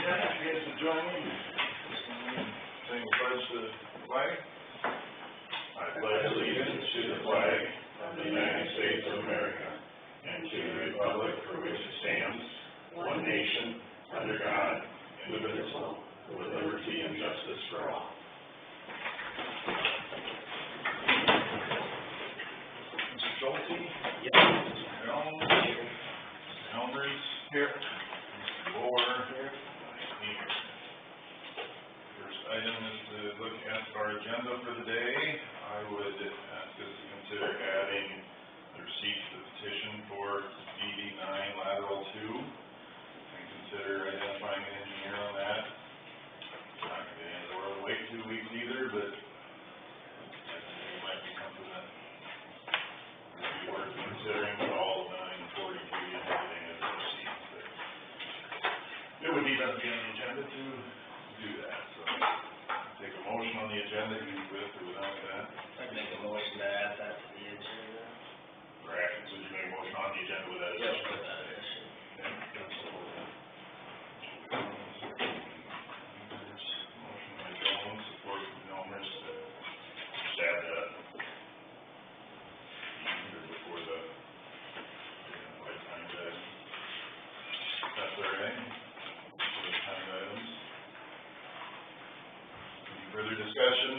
guys to join me. Saying pledge to the flag. I pledge allegiance to the flag of the United States of America and to the republic for which it stands, one nation, under God, indivisible, with liberty and justice for all. Mr. Schulte? Yes. Mr. Jones? Here. Mr. Helmers? Here. Mr. Bohr? Here. Here. First item is to look at our agenda for the day. I would ask us to consider adding the receipt of the petition for DD 9 lateral 2 and consider identifying an engineer on that. Not going to get into the world and wait 2 weeks either, but I think it might be something that would be worth considering with all of 942 and everything as a receipt. It would need to be on the agenda to do that. So take a motion on the agenda, either with or without that. I'd make a motion to add that to the agenda. For actions, would you make a motion on the agenda with that Yes, addition? with that addition. Motion by Jones, support from Helmers to just add that. Before the time item. That's all right. Before the time items. Any further discussion?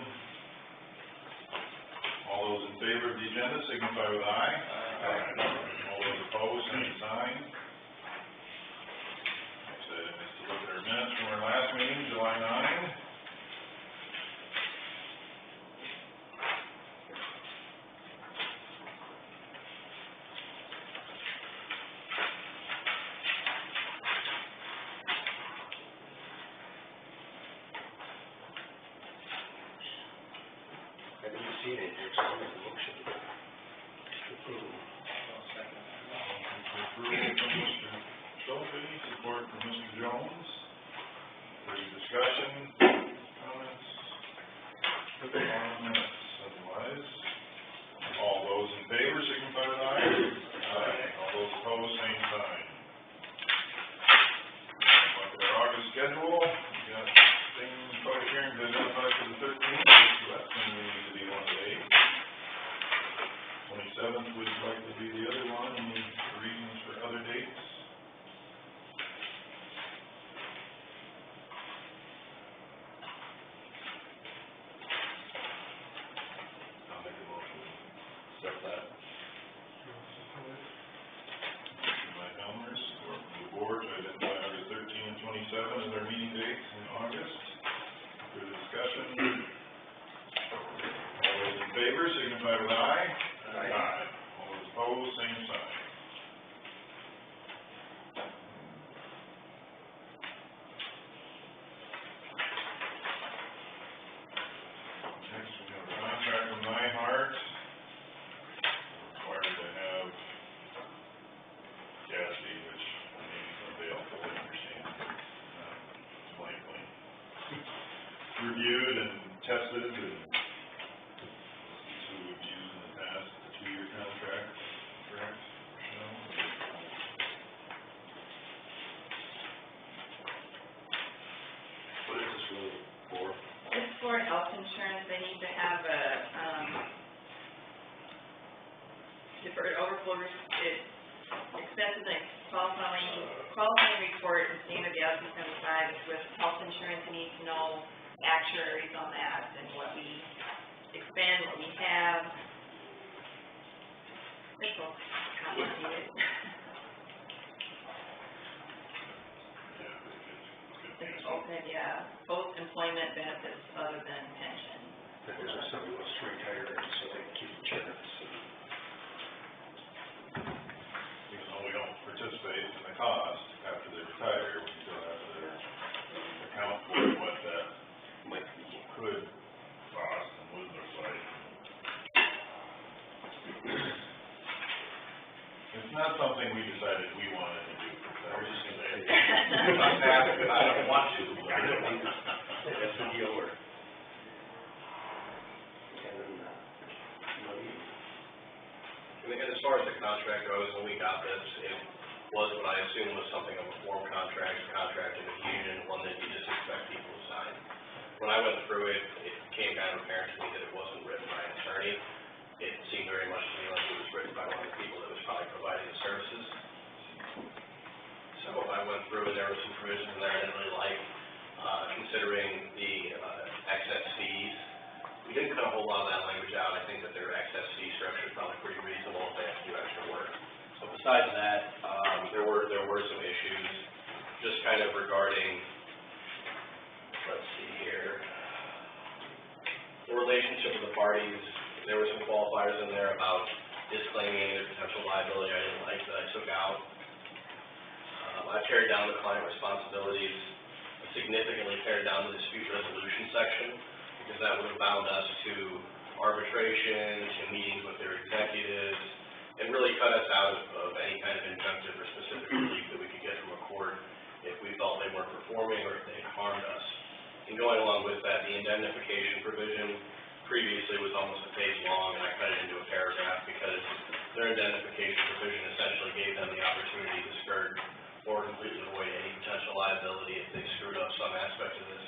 All those in favor of the agenda signify with aye. Aye. All those opposed, same sign. Next item is to look at our minutes from our last meeting, July 9. I didn't see it here, so I'll make a motion to approve. I'll second that. Approval from Mr. Schulte, support from Mr. Jones. Further discussion, comments? Put them on the minutes, otherwise. All those in favor signify with aye. Aye. All those opposed, same sign. Look at our August schedule. We got things, public hearings identified for the 13th. That's going to need to be one of the 8th. 27th would likely be the other one. Any reasons for other dates? I'll make a motion. Accept that. Motion by Helmers, support from the board to identify August 13 and 27 as our meeting dates in August. Further discussion? All those in favor signify with aye. Aye. All those opposed, same sign. Next, we have a contract with Nyhart. Required to have Gatsby, which maybe someday I'll fully understand. Blankly. Reviewed and tested and who we've used in the past, a 2-year contract, correct? No? What is this really for? It's for health insurance. They need to have a, deferred overflow, expenses and qualifying report and standard Gatsby 75 with health insurance. They need to know actuaries on that and what we expend, what we have. It's all complicated. It's open, yeah, both employment benefits other than pension. There's somebody who wants to retire, so they can keep insurance. Even though we don't participate in the cost after they retire, we still have to account for what that could cost and would look like. It's not something we decided we wanted to do. I was just going to say, I'm happy, but I don't want to. That's the deal where. And as far as the contract goes, when we got this, was what I assumed was something of a form contract, contract of adhesion, one that you just expect people to sign. When I went through it, it became kind of apparent to me that it wasn't written by an attorney. It seemed very much to me like it was written by one of the people that was probably providing the services. So I went through and there were some provisions in there I didn't really like, considering the excess fees. We didn't cut a whole lot of that language out. I think that their excess fee structure is probably pretty reasonable if they have to do extra work. But besides that, there were some issues just kind of regarding, let's see here, the relationship of the parties. There were some qualifiers in there about disclaiming any potential liability I didn't like that I took out. I pared down the client responsibilities, significantly pared down the dispute resolution section, because that would have bound us to arbitration, to meetings with their executives, and really cut us out of any kind of injunctive or specific relief that we could get from a court if we felt they weren't performing or if they had harmed us. And going along with that, the indemnification provision previously was almost a page long, and I cut it into a paragraph because their indemnification provision essentially gave them the opportunity to skirt or completely avoid any potential liability if they screwed up some aspect of this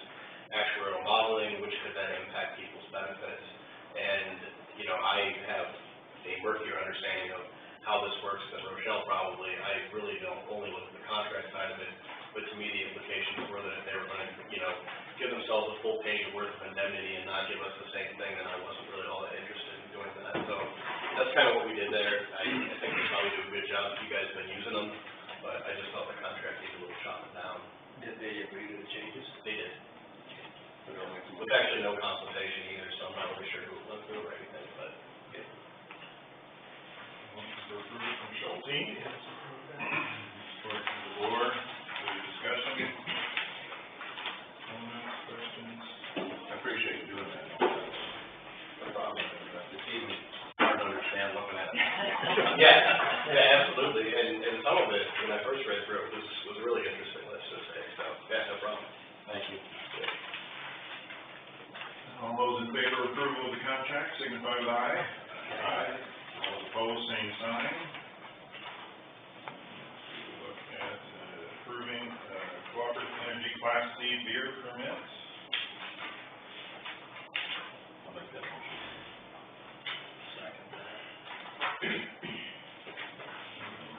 actuarial modeling, which could then impact people's benefits. And, you know, I have a murkier understanding of how this works than Rochelle probably. I really don't only look at the contract side of it, but to me the implications were that if they were going to, you know, give themselves a full page worth of indemnity and not give us the same thing, then I wasn't really all that interested in doing that. So that's kind of what we did there. I think we probably do a good job if you guys have been using them, but I just thought the contract needed a little chopping down. Did they agree to the changes? They did. With actually no consultation either, so I'm not really sure who it went through or anything, but. Motion for approval from Schulte. Support from the board. Further discussion? Comments, questions? I appreciate you doing that. The problem is that it's even hard to understand looking at it. Yeah, absolutely, and some of it, when I first read through it, was a really interesting, let's just say, so, yeah, no problem. Thank you. All those in favor of approval of the contract signify with aye. Aye. All those opposed, same sign. Look at approving cooperative energy Class C beer permits. I'll make that motion. Second.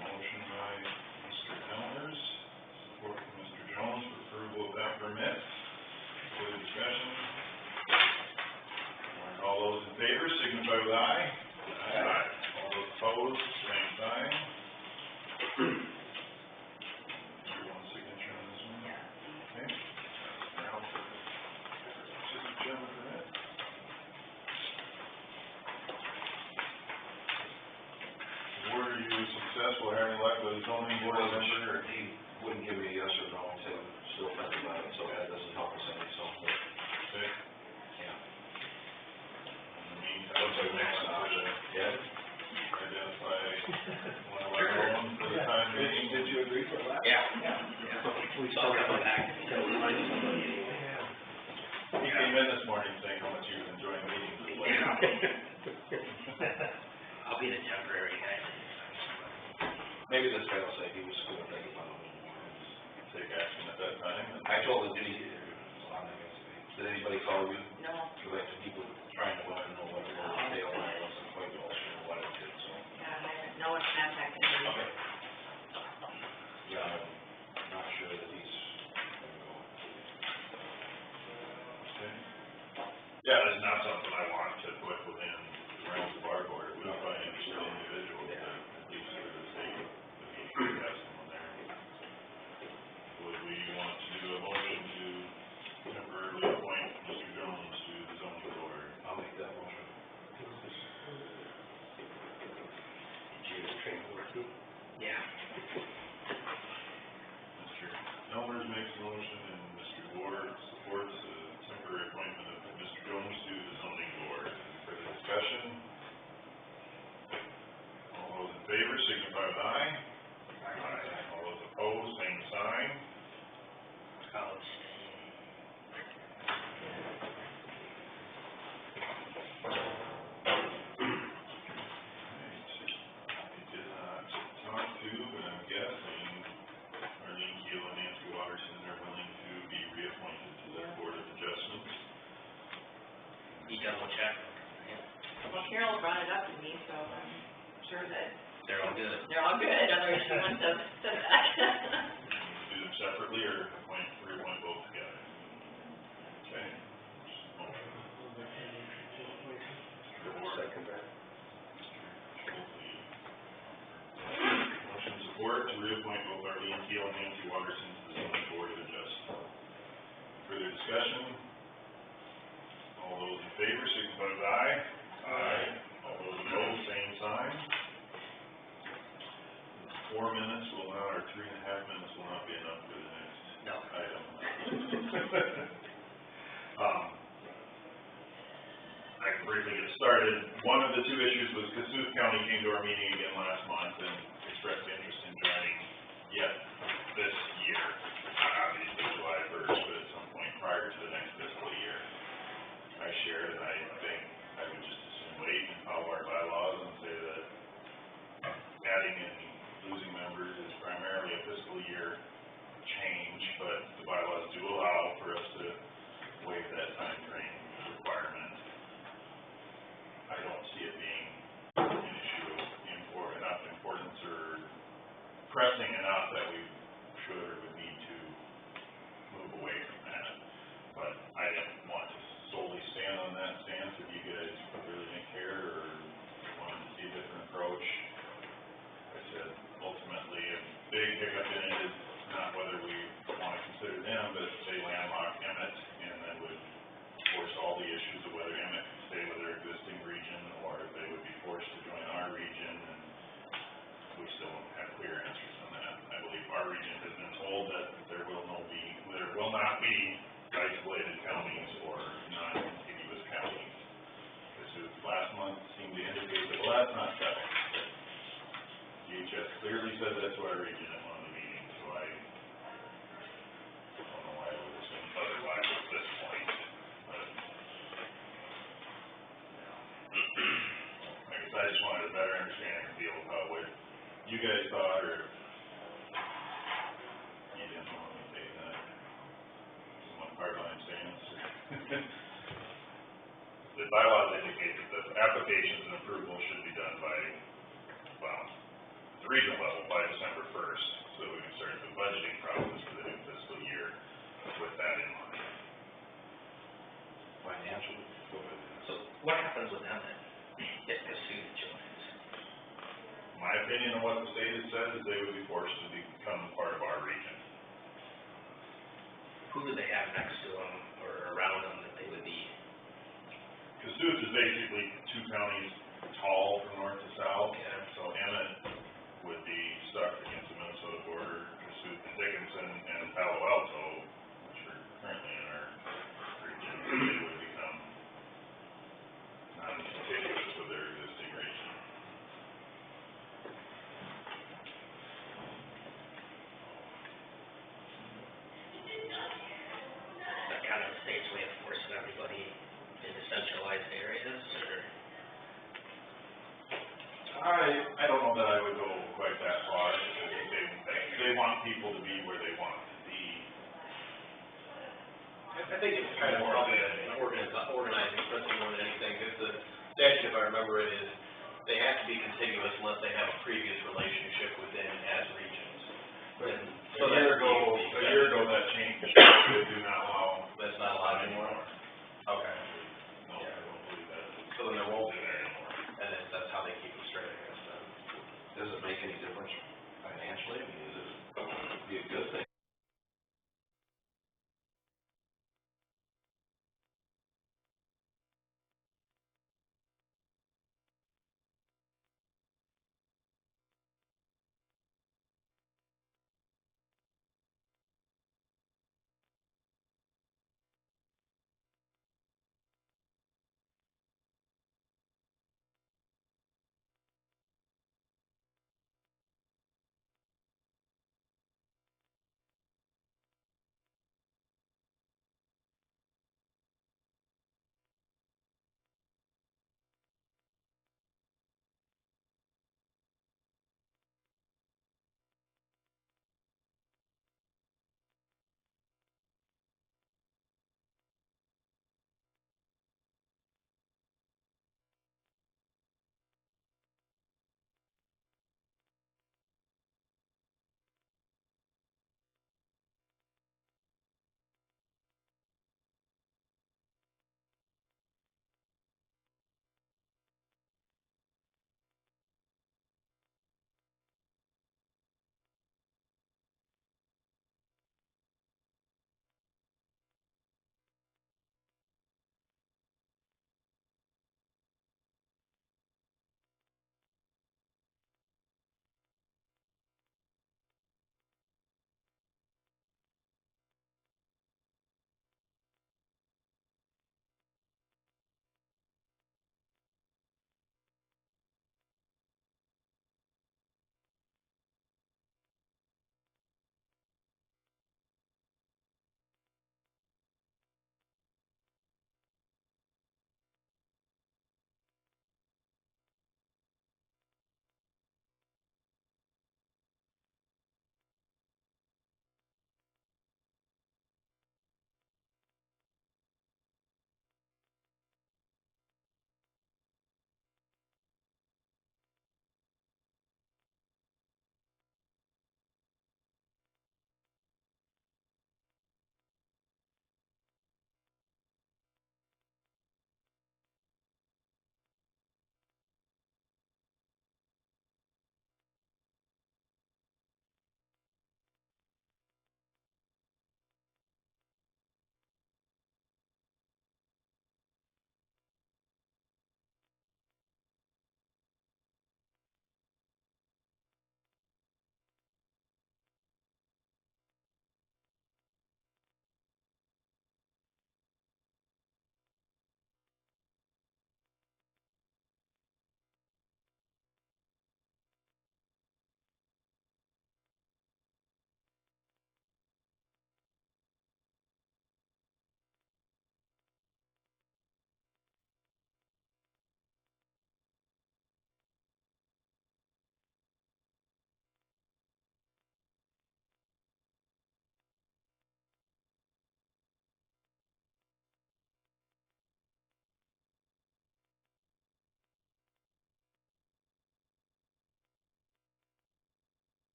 Motion by Mr. Elmers, support from Mr. Jones for approval of that permit. Further discussion? All those in favor signify with aye. Aye. All those opposed, same sign. Everyone's signature on this one? Yeah. Okay. Now, signature on the permit. Board, are you successful having luck with the zoning board member? He wouldn't give me a yes or no, he said, still thinking about it, so that doesn't help us any, so. Okay. Yeah. In the meantime, Looks like next option. Yeah. identify one of our own for the time being. Did you agree for that? Yeah. We saw that one back. He came in this morning saying how much he was enjoying the meeting. I'll be the temporary guy. Maybe this guy will say he was going to think about it. Take action at that time. I told him, did anybody call you? No. Because like people trying to let him know what it was, they all, I wasn't quite sure what it did, so. No one's contacted me. Okay. Yeah, I'm not sure that he's gonna go. Okay. Yeah, that's not something I want to put within the realms of our board. It would be by interested individuals that at least for the sake of the meeting, have someone there. Would we want to do a motion to temporarily appoint Mr. Jones to the zoning board? I'll make that motion. Did you train board too? Yeah. Mr. Elmers makes the motion and Mr. Ward supports the temporary appointment of Mr. Jones to the zoning board. Any further discussion? All those in favor signify with aye. Aye. All those opposed, same sign. I'll abstain. Right. He did not talk to, but I'm guessing Double check. Well, Carol brought it up to me, so I'm sure that They're all good. they're all good, otherwise she wouldn't have said that. Do them separately or reappoint both together? Okay. Motion. Second that. Motion support to reappoint both Arlene Keel and Nancy Watterson to the zoning board of adjustment. Further discussion? All those in favor, signify with aye. Aye. All those opposed, same sign. 4 minutes will not, or 3.5 minutes will not be enough for the next No. item. I can briefly get started. One of the two issues was Cassuth County came to our meeting again last month and expressed interest in joining yet this year. Obviously July 1st, but at some point prior to the next fiscal year. I shared, and I think I would just as soon wait and follow our bylaws and say that adding and losing members is primarily a fiscal year change, but the bylaws do allow for us to waive that time frame requirement. I don't see it being an issue of enough importance or pressing enough that we should or would need to move away from that. But I didn't want to solely stand on that stance. If you guys really didn't care or wanted to see a different approach, I said ultimately a big hiccup in it is not whether we want to consider them, but they landlock Emmett and then would force all the issues of whether Emmett could stay with their existing region or if they would be forced to join our region, and we still don't have clear answers on that. I believe our region has been told that there will not be isolated counties or non-contiguous counties. This last month seemed to indicate that, well, that's not settled. DHS clearly said that to our region at one of the meetings, so I don't know why I would assume otherwise at this point, but I guess I just wanted a better understanding and feel about what you guys thought, or you didn't want me taking that somewhat hardline stance. The bylaws indicate that the applications and approval should be done by, well, the regional level by December 1st, so that we can start the budgeting process for the new fiscal year with that in mind. Financially, go ahead. So what happens with them then, if Cassuth joins? My opinion on what the state has said is they would be forced to become part of our region. Who do they have next to them or around them that they would be? Cassuth is basically two counties tall from north to south, Yeah. so Emmett would be stuck against the Minnesota border. Cassuth and Dickinson and Palo Alto, which are currently in our region, they would become non-contiguous with their existing region. That kind of the state's way of forcing everybody into centralized areas, or? I don't know that I would go quite that far, because they want people to be where they want to be. I think it's kind of probably an organizing principle more than anything, because the statute, if I remember it, is they have to be contiguous unless they have a previous relationship within as regions. A year ago that changed, they do not allow. That's not allowed anymore? Okay. No, I don't believe that. So then there won't Do be, that anymore. and that's how they keep it straight, I guess, then. Does it make any difference financially? I mean, is it be a good thing?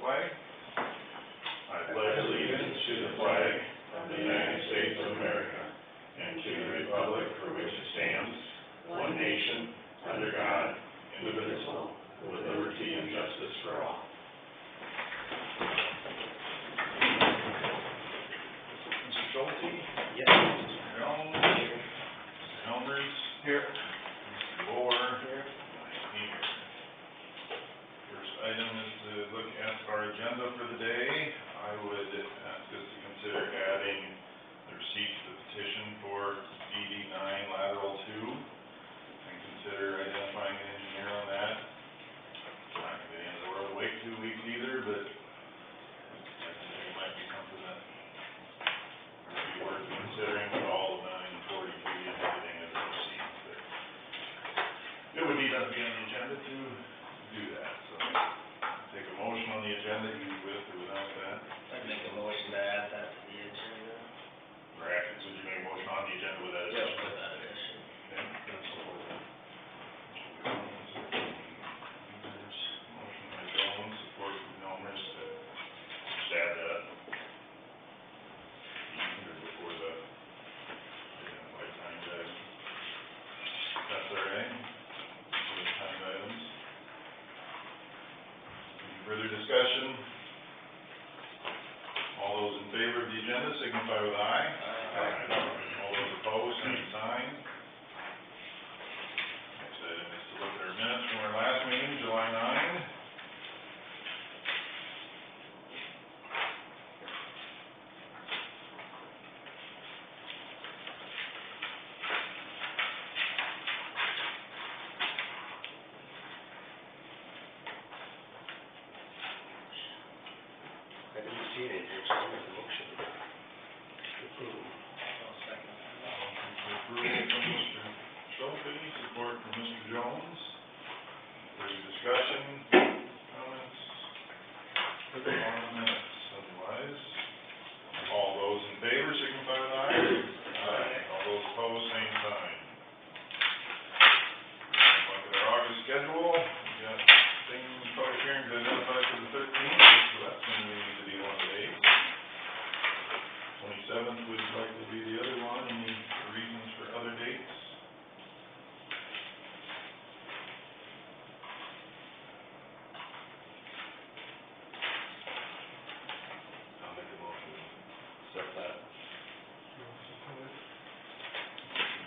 flag. I pledge allegiance to the flag of the United States of America and to the republic for which it stands, one nation, under God, indivisible, with liberty and justice for all. Mr. Schulte? Yes. Mr. Jones? Mr. Helmers? Here. Mr. Moore? Here. Here. First item is to look at our agenda for the day. I would ask us to consider adding the receipt of the petition for DD 9 lateral 2 and consider identifying an engineer on that. Not gonna be the end of the world to wait 2 weeks either, but I think it might be something that would be worth considering with all of 940 feet and everything as a receipt. But it would need to be on the agenda to do that, so take a motion on the agenda, either with or without that. I'd make a motion to add that to the agenda. Or Atkins, would you make a motion on the agenda with that Yep, addition? with that addition. Okay, that's all. Motion by Jones, support from Helmers to just add that. Either before the identified timed item. That's all right? For the timed items. Any further discussion? All those in favor of the agenda signify with aye. All those opposed, same sign. Next item is to look at our minutes from our last meeting, July 9. I didn't see anything, so I'll make a motion to approve. I'll second that. Motion for approval from Mr. Schulte, support from Mr. Jones. Further discussion, comments? On the minutes, otherwise. All those in favor signify with aye. Aye. All those opposed, same sign. Look at our August schedule, we got things, public hearings identified for the 13th, so that's when we need to be one of the dates. 27th would likely be the other one, any reasons for other dates? I'll make a motion to accept that. Motion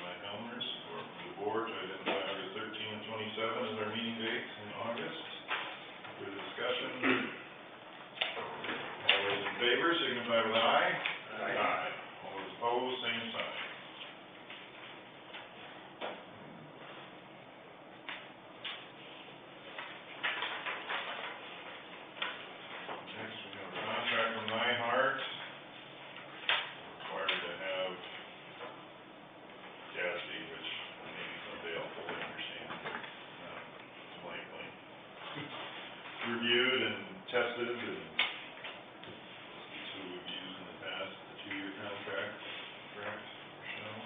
by Helmers, support from the board to identify August 13 and 27 as our meeting dates in August. Further discussion? All those in favor signify with aye. Aye. All those opposed, same sign. Next, we have a contract from Nyhart. Required to have Gatsby, which maybe someday I'll fully understand, blankly. Reviewed and tested and this is who we've used in the past, the 2-year contract, correct, Michelle?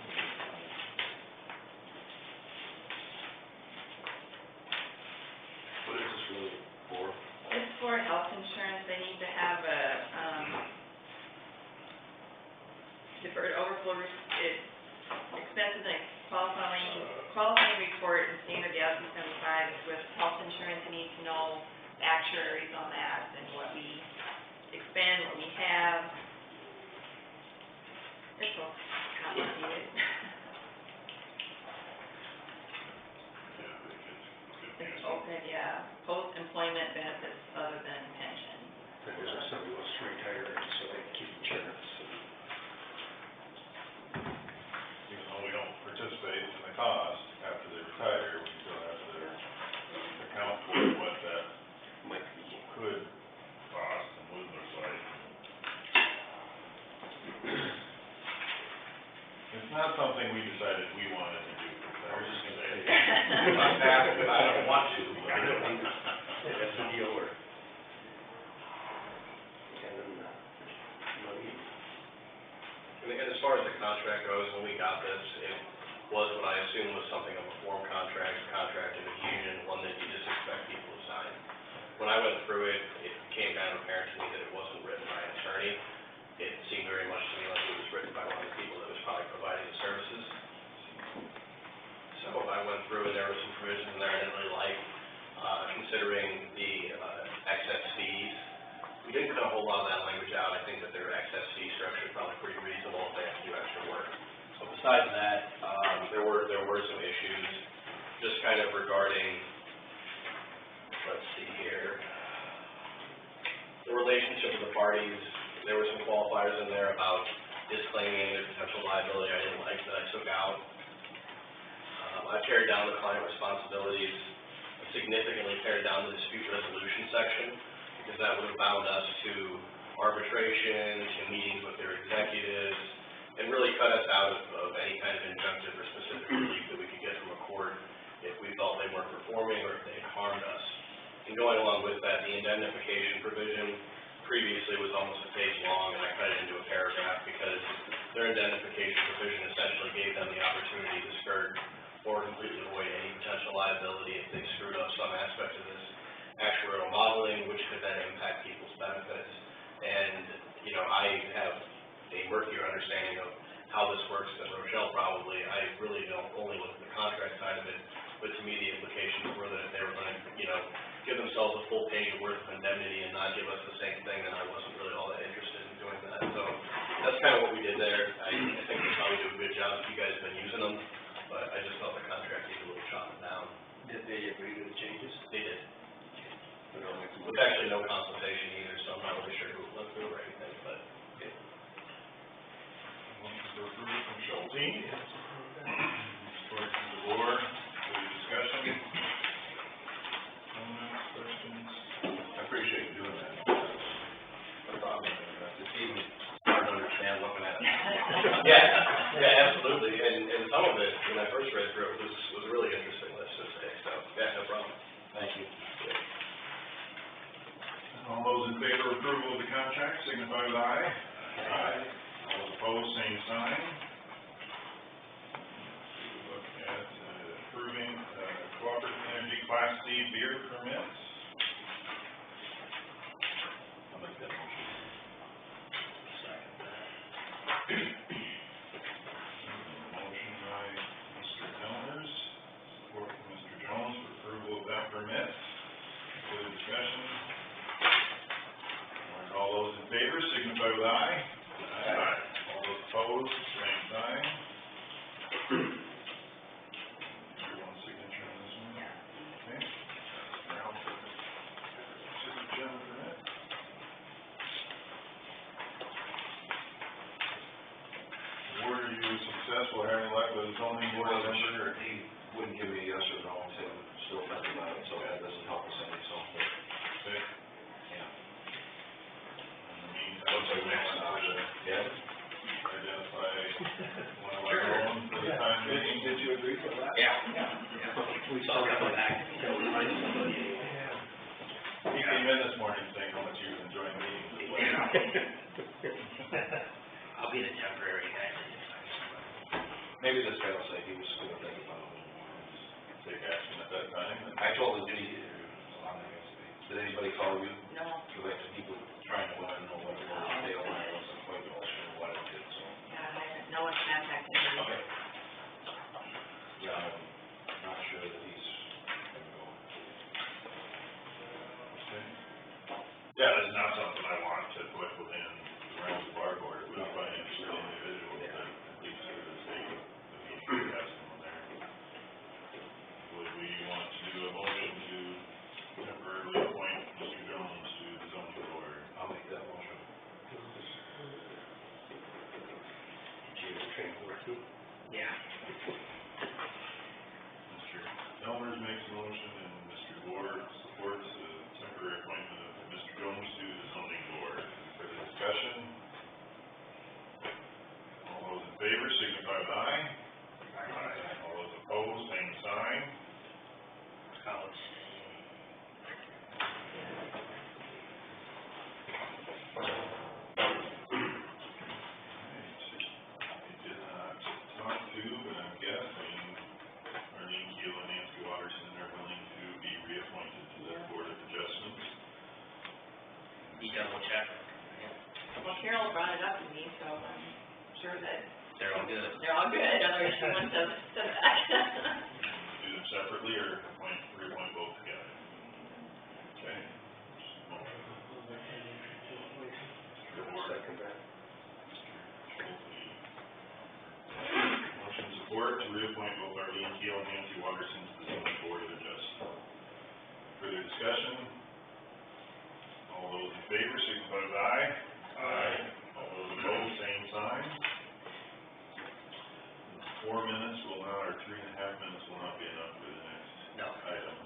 What is this really for? It's for health insurance, they need to have a, deferred overflow, expenses and qualifying report and standard Gatsby 75 with health insurance, you need to know actuaries on that and what we expend, what we have. It's so complicated. Yeah, they could It's use it. open, yeah, post-employment benefits other than pension. There's somebody who wants to retire, so they can keep insurance. Even though we don't participate in the cost after they retire, we still have to account for what that Might be. could cost and would look like. It's not something we decided we wanted to do. I was just gonna say, I'm not asking, I don't want to. I don't think, that's the deal where. And then, money. And as far as the contract goes, when we got this, it was what I assumed was something of a form contract, contract in the union, one that you just expect people to sign. When I went through it, it became kind of apparent to me that it wasn't written by an attorney. It seemed very much to me like it was written by one of the people that was probably providing the services. So I went through and there were some provisions in there I didn't really like, considering the excess fees. We didn't cut a whole lot of that language out. I think that their excess fee structure is probably pretty reasonable if they have to do extra work. But besides that, there were some issues just kind of regarding, let's see here, the relationship of the parties. There were some qualifiers in there about disclaiming their potential liability I didn't like that I took out. I pared down the client responsibilities, significantly pared down the dispute resolution section, because that would have bound us to arbitration, to meetings with their executives, and really cut us out of any kind of injunctive or specific relief that we could get from a court if we felt they weren't performing or if they had harmed us. And going along with that, the indemnification provision previously was almost a page long, and I cut it into a paragraph because their indemnification provision essentially gave them the opportunity to skirt or completely avoid any potential liability if they screwed up some aspect of this actuarial modeling, which could then impact people's benefits. And, you know, I have a murkier understanding of how this works than Rochelle probably. I really don't only look at the contract side of it, but to me the implications were that if they were going to, you know, give themselves a full page worth of indemnity and not give us the same thing, then I wasn't really all that interested in doing that. So that's kind of what we did there. I think we probably do a good job if you guys have been using them, but I just felt the contract needed a little chopping down. Did they agree to the changes? They did. But they'll make With actually no consultation either, so I'm not really sure who it went through or anything, but. Motion for approval from Schulte. Support from DeVore. Further discussion? Comments, questions? I appreciate you doing that. I thought it's even hard to understand looking at it. Yeah, absolutely, and some of it, when I first read through it, was a really interesting list to say, so, yeah, no problem. Thank you. All those in favor of approval of the contract signify with aye. Aye. All those opposed, same sign. Look at approving Cooperative Energy Class C beer permits. I'll make that motion. Motion by Mr. Elmers, support from Mr. Jones for approval of that permit. Further discussion? All those in favor signify with aye. Aye. All those opposed, same sign. Everyone's signature on this one? Okay. Now, signature on the permit. Ward, are you successful having luck with the zoning board member? He wouldn't give me a yes or no, and say, still thinking about it, so that doesn't help us any, so. Okay. Yeah. In the meantime, what's our next option? Yeah. Identify one of our own for the time being. Did you agree with that? Yeah. We saw that one back. He came in this morning saying how much he was enjoying the meetings as well. I'll be the temporary guy. Maybe this guy will say he was gonna think about it. Take action at that time. I told him, did anybody call you? No. Because like people trying to let him know what it was, Dale and I wasn't quite sure what it did, so. No one contacted me. Okay. Yeah, I'm not sure that he's gonna go. Okay. Yeah, that's not something I want to put within the realms of our board. It would find interested individuals that at least for the sake of the meeting, we have someone there. Would we want to do a motion to temporarily appoint Mr. Jones to the zoning board? I'll make that motion. Yeah. Mr. Elmers makes a motion and Mr. Ward supports the temporary appointment of Mr. Jones to the zoning board. Further discussion? All those in favor signify with aye. Aye. All those opposed, same sign. I'll abstain. He did not talk to, but I guess double check. Well, Carol brought it up to me, so I'm sure that They're all good. they're all good, otherwise she wouldn't have said that. Do them separately or reappoint both together? Okay. Second that. Motion support to reappoint both Arlene Keel and Nancy Watterson to the zoning board of adjustment. Further discussion? All those in favor, signify with aye. Aye. All those opposed, same sign. 4 minutes will not, or 3.5 minutes will not be enough for the next No. item.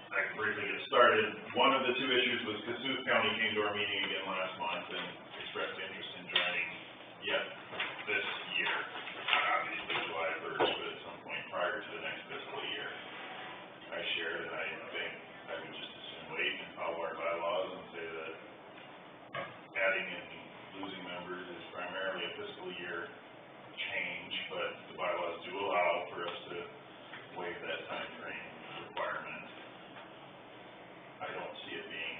I can briefly get started. One of the two issues was Cassuth County came to our meeting again last month and expressed interest in joining yet this year. Obviously July 1st, but at some point prior to the next fiscal year. I shared that I think I would just as soon wait and follow our bylaws and say that adding and losing members is primarily a fiscal year change, but the bylaws do allow for us to waive that time frame requirement. I don't see it being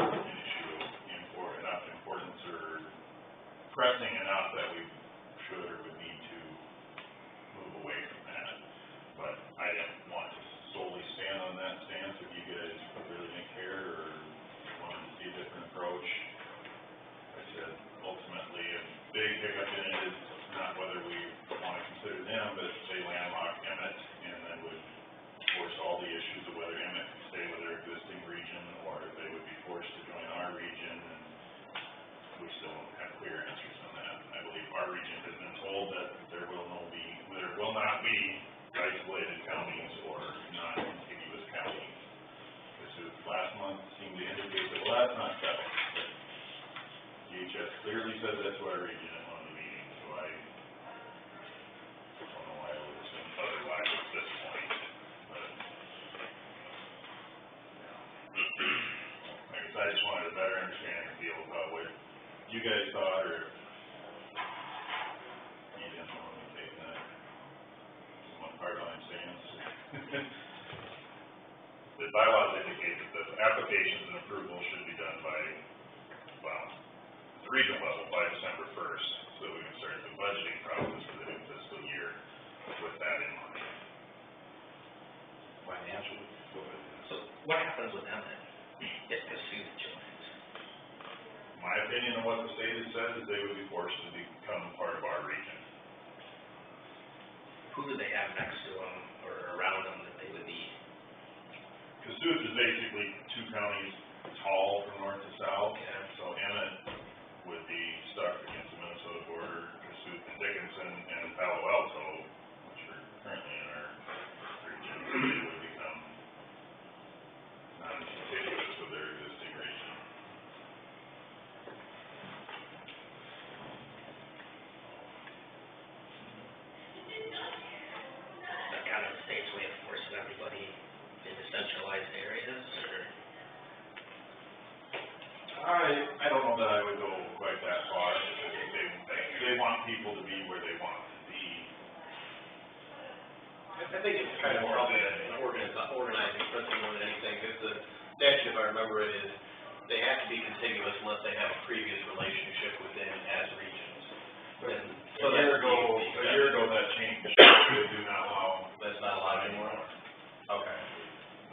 an issue of enough importance or pressing enough that we should or would need to move away from that. But I didn't want to solely stand on that stance. If you guys really didn't care or wanted to see a different approach, I said ultimately a big hiccup in it is not whether we want to consider them, but they landlock Emmett and then would force all the issues of whether Emmett could stay with their existing region or if they would be forced to join our region, and we still don't have clear answers on that. I believe our region has been told that there will not be isolated counties or non-contiguous counties. This last month seemed to indicate that, well, that's not settled. DHS clearly said that's to our region at one of the meetings, so I don't know why I would assume otherwise at this point. I guess I just wanted a better understanding and feel about what you guys thought, or you didn't want me taking that somewhat hardline stance. The bylaws indicate that the applications and approvals should be done by, well, the regional level by December 1st, so that we can start the budgeting process for the new fiscal year with that in mind. Financially, go ahead. So what happens with them then, if Cassuth joins? My opinion on what the state has said is they would be forced to become part of our region. Who do they have next to them or around them that they would be? Cassuth is basically 2 counties tall from north to south, Yeah. so Emmett would be stuck against the Minnesota border. Cassuth and Dickinson and Palo Alto, which are currently in our region, they would become non-contiguous with their existing region. That kind of the state's way of forcing everybody into centralized areas, or? I don't know that I would go quite that far. I think they want people to be where they want to be. I think it's kind of probably an organizing principle more than anything, because the statute, if I remember it, is they have to be contiguous unless they have a previous relationship within as regions. And so A year ago that changed. They do not allow. That's not allowed anymore? Okay.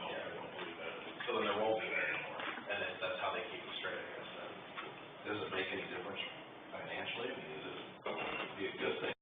No, I don't believe that. So then there won't be There anymore. And then that's how they keep it straight, I guess, then. Does it make any difference financially? I mean, is it be a good thing?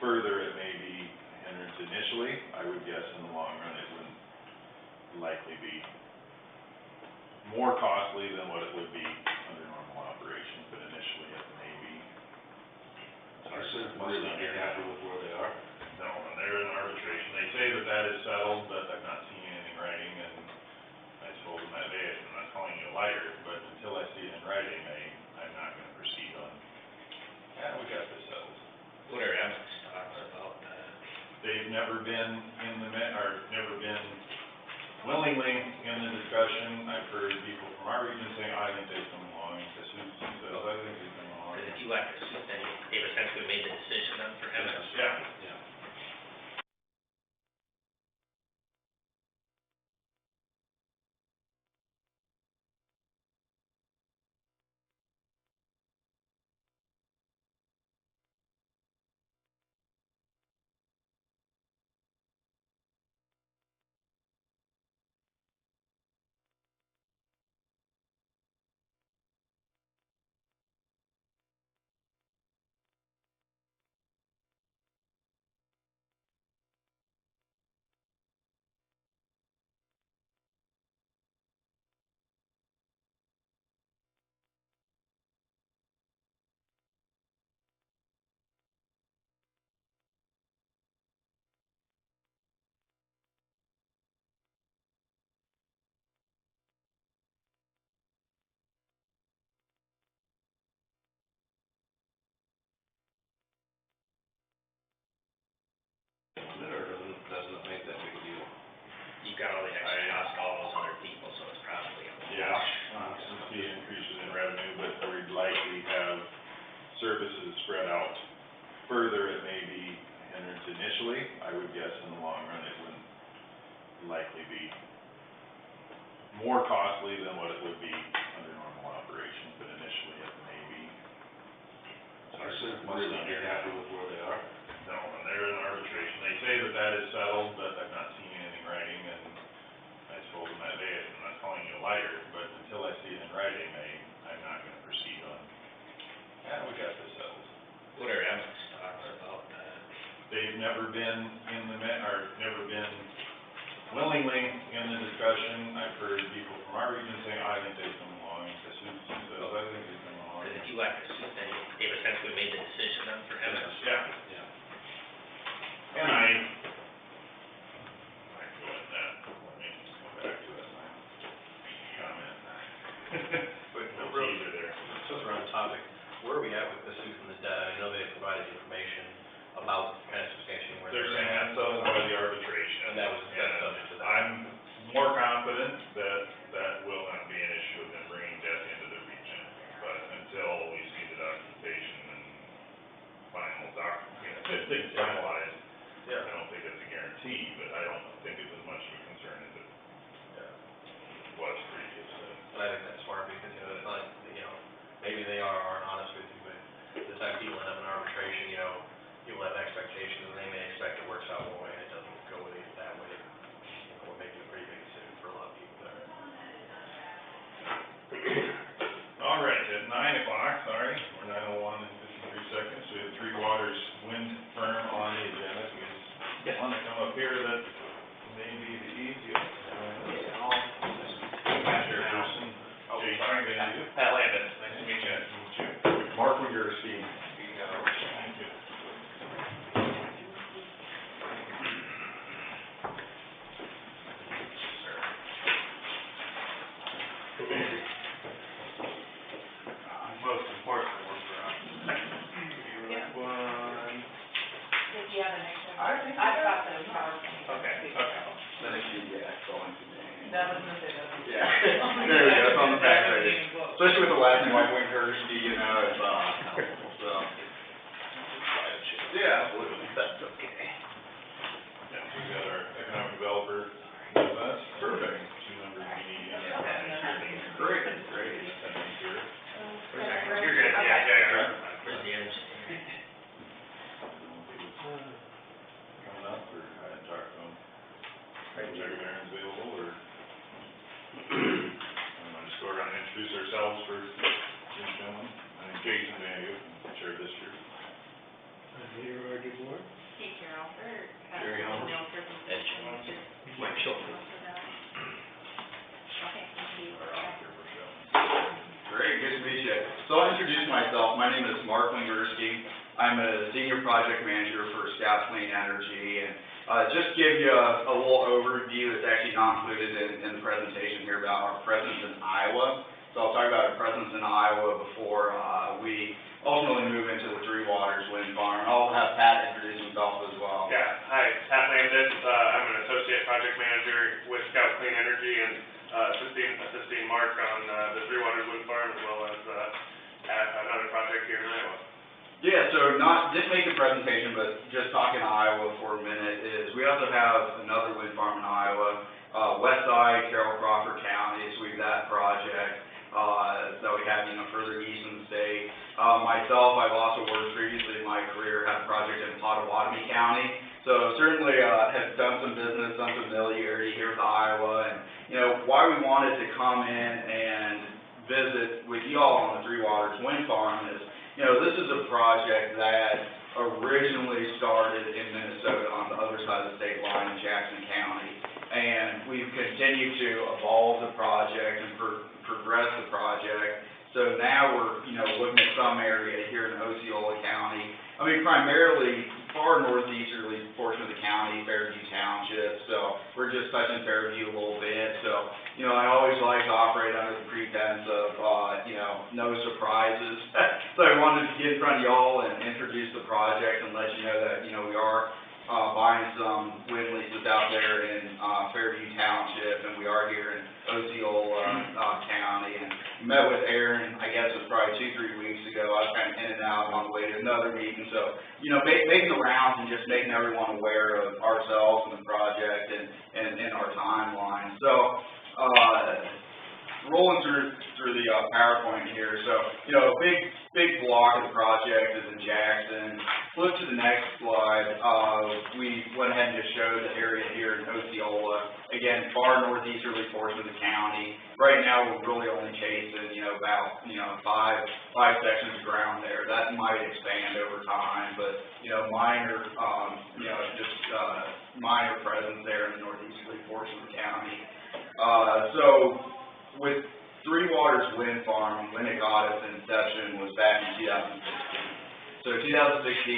further it may be a hindrance initially, I would guess in the long run, it wouldn't likely be more costly than what it would be under normal operations, but initially it may be. Our citizens must not be happy with where they are. No, and they're in arbitration. They say that that is settled, but I've not seen anything in writing, and I told them that day, I'm not calling you a liar, but until I see it in writing, I'm not gonna proceed on, yeah, we got this settled. What are Emmett's thoughts about that? They've never been in the, never been willingly in the discussion. I've heard people from our region saying, I think they've come along, the Susan says, I think they've come along. Because if you left the suit, then they've essentially made the decision then for Emmett. Yeah. Yeah. Or doesn't it make that big a deal? You've got all the extra costs, all those other people, so it's probably a wash. Yeah, some see increases in revenue, but we'd likely have services spread out further. It may be a hindrance initially. I would guess in the long run, it wouldn't likely be more costly than what it would be under normal operations, but initially it may be. Our citizens must not be happy with where they are. No, and they're in arbitration. They say that that is settled, but I've not seen anything in writing, and I told them that day, I'm not calling you a liar, but until I see it in writing, I'm not gonna proceed on, yeah, we got this settled. What are Emmett's thoughts about that? They've never been in the, never been willingly in the discussion. I've heard people from our region saying, I think they've come along, the Susan says, I think they've come along. Because if you left the suit, then they've essentially made the decision then for Emmett. Yeah. Yeah. And I go at that, let me just come back to it, my comment. But No real, teaser there. since we're on topic, where are we at with the suit from the debt? I know they provided information about kind of substantiating where They're they're saying at. that's settled by the arbitration. And that was subject to that. I'm more confident that that will not be an issue of them bringing debt into the region. But until we see the documentation and final things finalized, I don't think it's a guarantee, but I don't think it's as much of a concern as it was previously. And I think that's smart because, it's like, maybe they aren't honest with you, but the time people end up in arbitration, people have expectations and they may expect it works out one way and it doesn't go with it that way. We're making a pretty big decision for a lot of people there. All right, at 9:00, sorry, we're 9:01 and 53 seconds, we have Three Waters Wind Farm on the agenda. If you guys want to come up here, that may be the easiest. Chairperson, Jason, thank you. Pat Landon, nice to meet you. Nice to meet you. Mark Wingerstein. Thank you. Most importantly, we're from. One. If you have an extra, I thought that was PowerPoint. Okay. Then it's easy, going to name. That was the bit of. Yeah, there we go, it's on the back page. Especially with the last name, like Winghurst, it's, so. Yeah, absolutely, that's okay. Yeah, we've got our economic developer with us. Perfect. 2 members meeting. Great, great. Here. You're good, yeah. Where's the engineer? Coming up, or I hadn't talked to him. Check if Aaron's available, or? Want to just go around and introduce ourselves for each gentleman? I think Jason Van Hook, Chair this year. Hey, Carol, or, Jerry Homer. no, for just. Mike Schultz. Okay, thank you. Great, good to meet you. So I'll introduce myself. My name is Mark Wingerski. I'm a senior project manager for Scout Clean Energy, and just give you a little overview. It's actually not included in the presentation here about our presence in Iowa. So I'll talk about our presence in Iowa before we ultimately move into the Three Waters Wind Farm. I'll have Pat introduce himself as well. Yeah, hi, Pat Landis, I'm an associate project manager with Scout Clean Energy and, assisting Mark on, the Three Waters Wind Farm as well as, at another project here in Iowa. Yeah, so didn't make the presentation, but just talking Iowa for a minute is, we also have another wind farm in Iowa, West Side, Carroll Crawford County, so we've that project, that we have, further east in the state. Myself, I've also worked previously in my career, had a project in Pottawatomie County, so certainly, have done some business, some familiarity here with Iowa, and, why we wanted to come in and visit with y'all on the Three Waters Wind Farm is, this is a project that originally started in Minnesota on the other side of the state line in Jackson County. And we've continued to evolve the project and progress the project. So now we're, looking at some area here in Osceola County. I mean, primarily far northeasterly portion of the county, Fairview Township. So we're just touching Fairview a little bit. So, I always like to operate under the pretense of, no surprises. So I wanted to get in front of y'all and introduce the project and let you know that, we are buying some wind leases out there in Fairview Township, and we are here in Osceola County. And met with Aaron, I guess it was probably 2-3 weeks ago. I was kind of in and out on the way to another meeting. So, making the rounds and just making everyone aware of ourselves and the project and our timeline. So, rolling through the PowerPoint here. So, a big block of the project is in Jackson. Flip to the next slide. We went ahead and just showed the area here in Osceola. Again, far northeasterly portion of the county. Right now, we're really only chasing, about, five sections of ground there. That might expand over time, but, minor, minor presence there in the northeasterly portion of the county. So, with Three Waters Wind Farm, when it got its inception was back in 2016. So 2016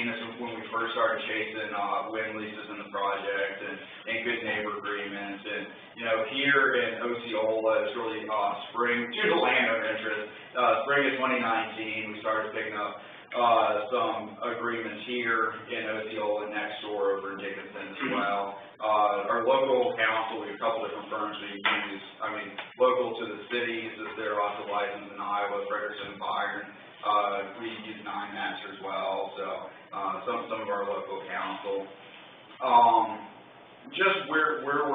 is when we first started chasing wind leases in the project and good neighbor agreements. And, here in Osceola, it's really spring, due to landowner interest, spring of 2019, we started picking up some agreements here in Osceola, next door over in Dickinson as well. Our local council, we have a couple different firms we use. Local to the cities, as they're also licensed in Iowa, Frederickson and Byron. We use NineMaster as well, so some of our local council. Just where we're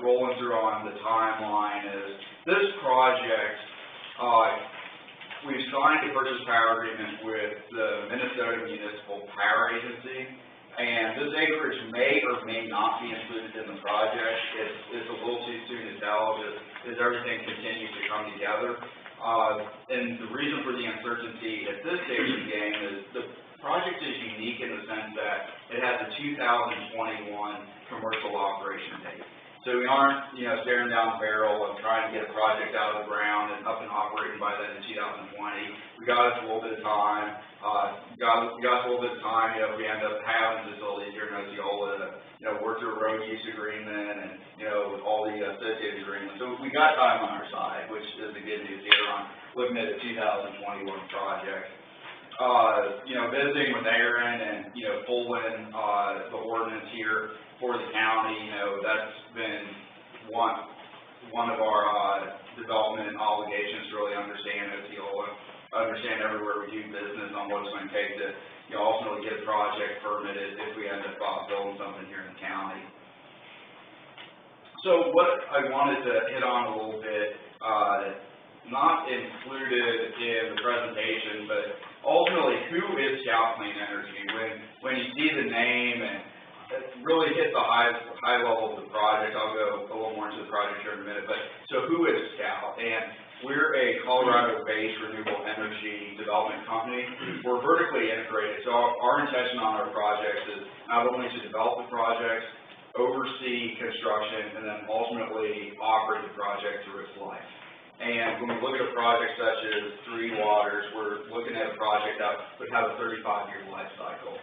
rolling through on the timeline is this project. We've signed a purchase power agreement with the Minnesota Municipal Power Agency, and this acreage may or may not be included in the project. It's a little too soon to tell, just as everything continues to come together. And the reason for the uncertainty at this stage of the game is the project is unique in the sense that it has a 2021 commercial operation date. So we aren't, staring down the barrel of trying to get a project out of the ground and up and operating by then in 2020. We got us a little bit of time. Got us a little bit of time. If we end up having facilities here in Osceola, work through a road use agreement and, with all the associated agreements. So we got time on our side, which is the good news here on looking at a 2021 project. Visiting with Aaron and, pulling the ordinance here for the county, that's been one of our development obligations to really understand Osceola, understand everywhere we do business on what it's going to take to, ultimately get a project permitted if we end up building something here in the county. So what I wanted to hit on a little bit, not included in the presentation, but ultimately, who is Scout Clean Energy? When you see the name and really hit the high level of the project, I'll go a little more into the project here in a minute, but so who is Scout? And we're a Colorado-based renewable energy development company. We're vertically integrated, so our intention on our projects is not only to develop the projects, oversee construction, and then ultimately operate the project through its life. And when we look at a project such as Three Waters, we're looking at a project that would have a 35-year life cycle.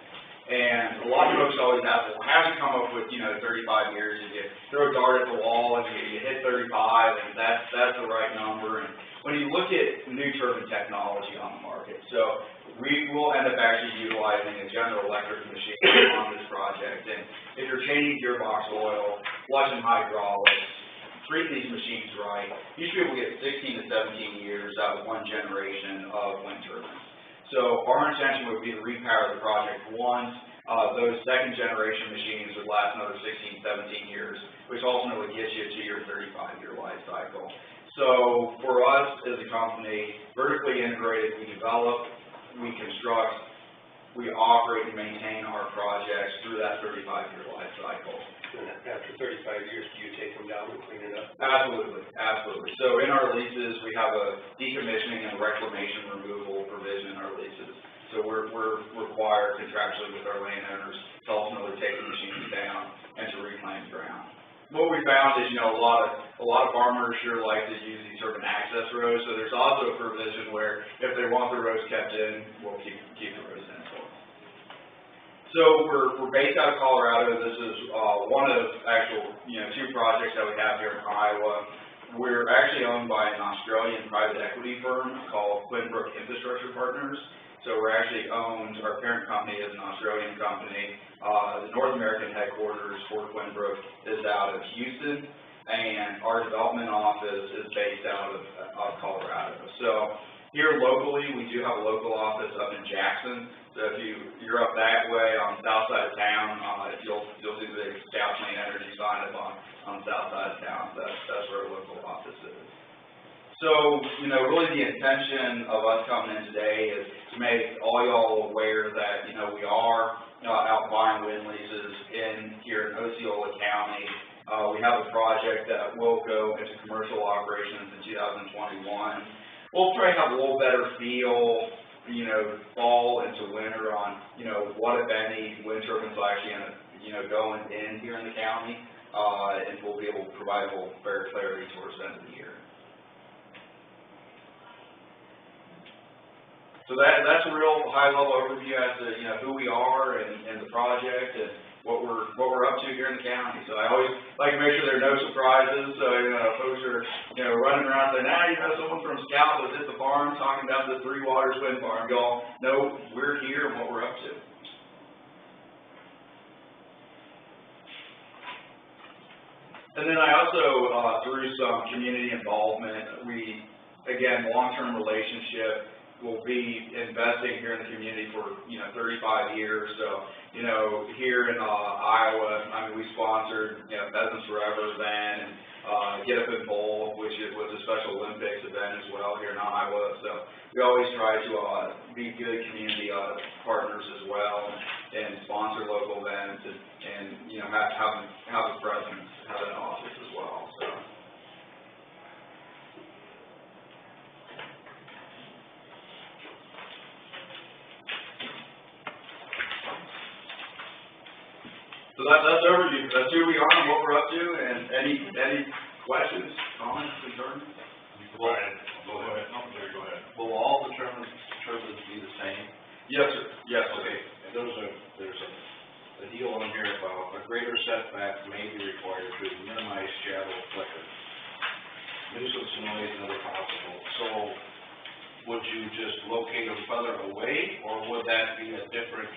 And a lot of folks always ask, well, how do you come up with, 35 years? If you throw a dart at the wall and you hit 35, and that's the right number. And when you look at new turbine technology on the market, so we will end up actually utilizing a General Electric machine on this project. And if you're changing gearbox oil, flushing hydraulics, treat these machines right, you should be able to get 16 to 17 years out of one generation of wind turbines. So our intention would be to repower the project once. Those second generation machines would last another 16, 17 years, which ultimately gets you to your 35-year life cycle. So for us as a company, vertically integrated, we develop, we construct, we operate and maintain our projects through that 35-year life cycle. And after 35 years, do you take them down and clean it up? Absolutely, absolutely. So in our leases, we have a decommissioning and reclamation removal provision in our leases. So we're required contractually with our landowners to ultimately take the machines down and to reclaim the ground. What we found is, a lot of farmers sure like to use these urban access roads. So there's also a provision where if they want the roads kept in, we'll keep the roads in. So we're based out of Colorado. This is one of actual, two projects that we have here in Iowa. We're actually owned by an Australian private equity firm called Quinbrook Infrastructure Partners. So we're actually owned, our parent company is an Australian company. The North American headquarters for Quinbrook is out of Houston, and our development office is based out of Colorado. So here locally, we do have a local office up in Jackson. So if you're up that way on the south side of town, you'll see the Scout Clean Energy sign up on the south side of town. That's where our local office is. So, really the intention of us coming in today is to make all y'all aware that, we are out buying wind leases here in Osceola County. We have a project that will go into commercial operations in 2021. We'll try to have a little better feel, fall into winter on, what if any wind turbines will actually end up, going in here in the county, and we'll be able to provide a little better clarity towards the end of the year. So that's a real high-level overview as to, who we are and the project and what we're up to here in the county. So I always like to make sure there are no surprises. So, folks are, running around saying, someone from Scout was at the farm talking about the Three Waters wind farm. Y'all know we're here and what we're up to. And then I also, through some community involvement, again, long-term relationship, will be investing here in the community for, 35 years. So, here in Iowa, we sponsored, Pheasants Forever event and Get Up and Bowl, which was a Special Olympics event as well here in Iowa. So we always try to be good community partners as well and sponsor local events and have a presence, have an office as well. So that's overview. That's who we are and what we're up to. And any questions, comments, concerns? Go ahead. No, go ahead. Will all the turbines be the same? Yes, sir. Yes, sir. Okay, and there's a deal on here about a greater setback may be required to minimize shadow flicker. Nuisance noise and other possible. So would you just locate them further away, or would that be a different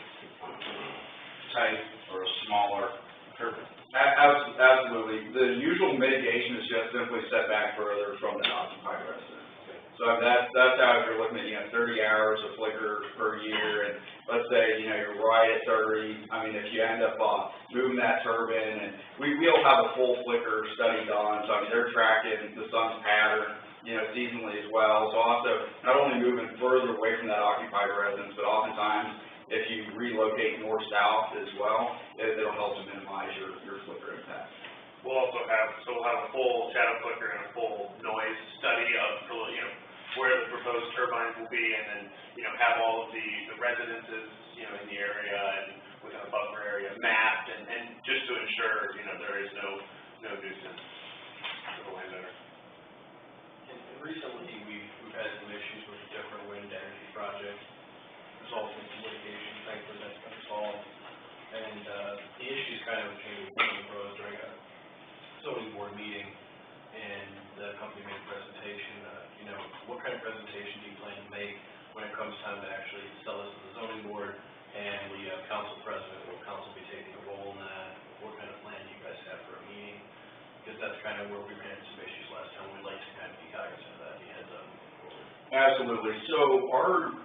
type or a smaller turbine? Absolutely. The usual mitigation is just simply set back further from the occupied residence. So that's how, if you're looking at, 30 hours of flicker per year, and let's say, you're right at 30, if you end up moving that turbine, and we'll have a full flicker study done, so they're tracking the sun's pattern, seasonally as well. So also, not only moving further away from that occupied residence, but oftentimes, if you relocate north-south as well, it'll help to minimize your flicker impact. We'll also have a full shadow flicker and a full noise study of, where the proposed turbines will be, and then, you know, have all of the residences, you know, in the area and within a buffer area mapped, and just to ensure, you know, there is no nuisance to the landowner. And recently, we've had some issues with different wind energy projects, resulting in some litigation, thankfully that's been resolved. And, the issues kind of arose during a zoning board meeting, and the company made a presentation, you know, what kind of presentation do you plan to make when it comes time to actually sell this to the zoning board, and the council president, will council be taking a role in that? What kind of plan do you guys have for a meeting? Because that's kind of where we ran into some issues last time, we'd like to kind of be cognizant of that, be heads up. Absolutely. So our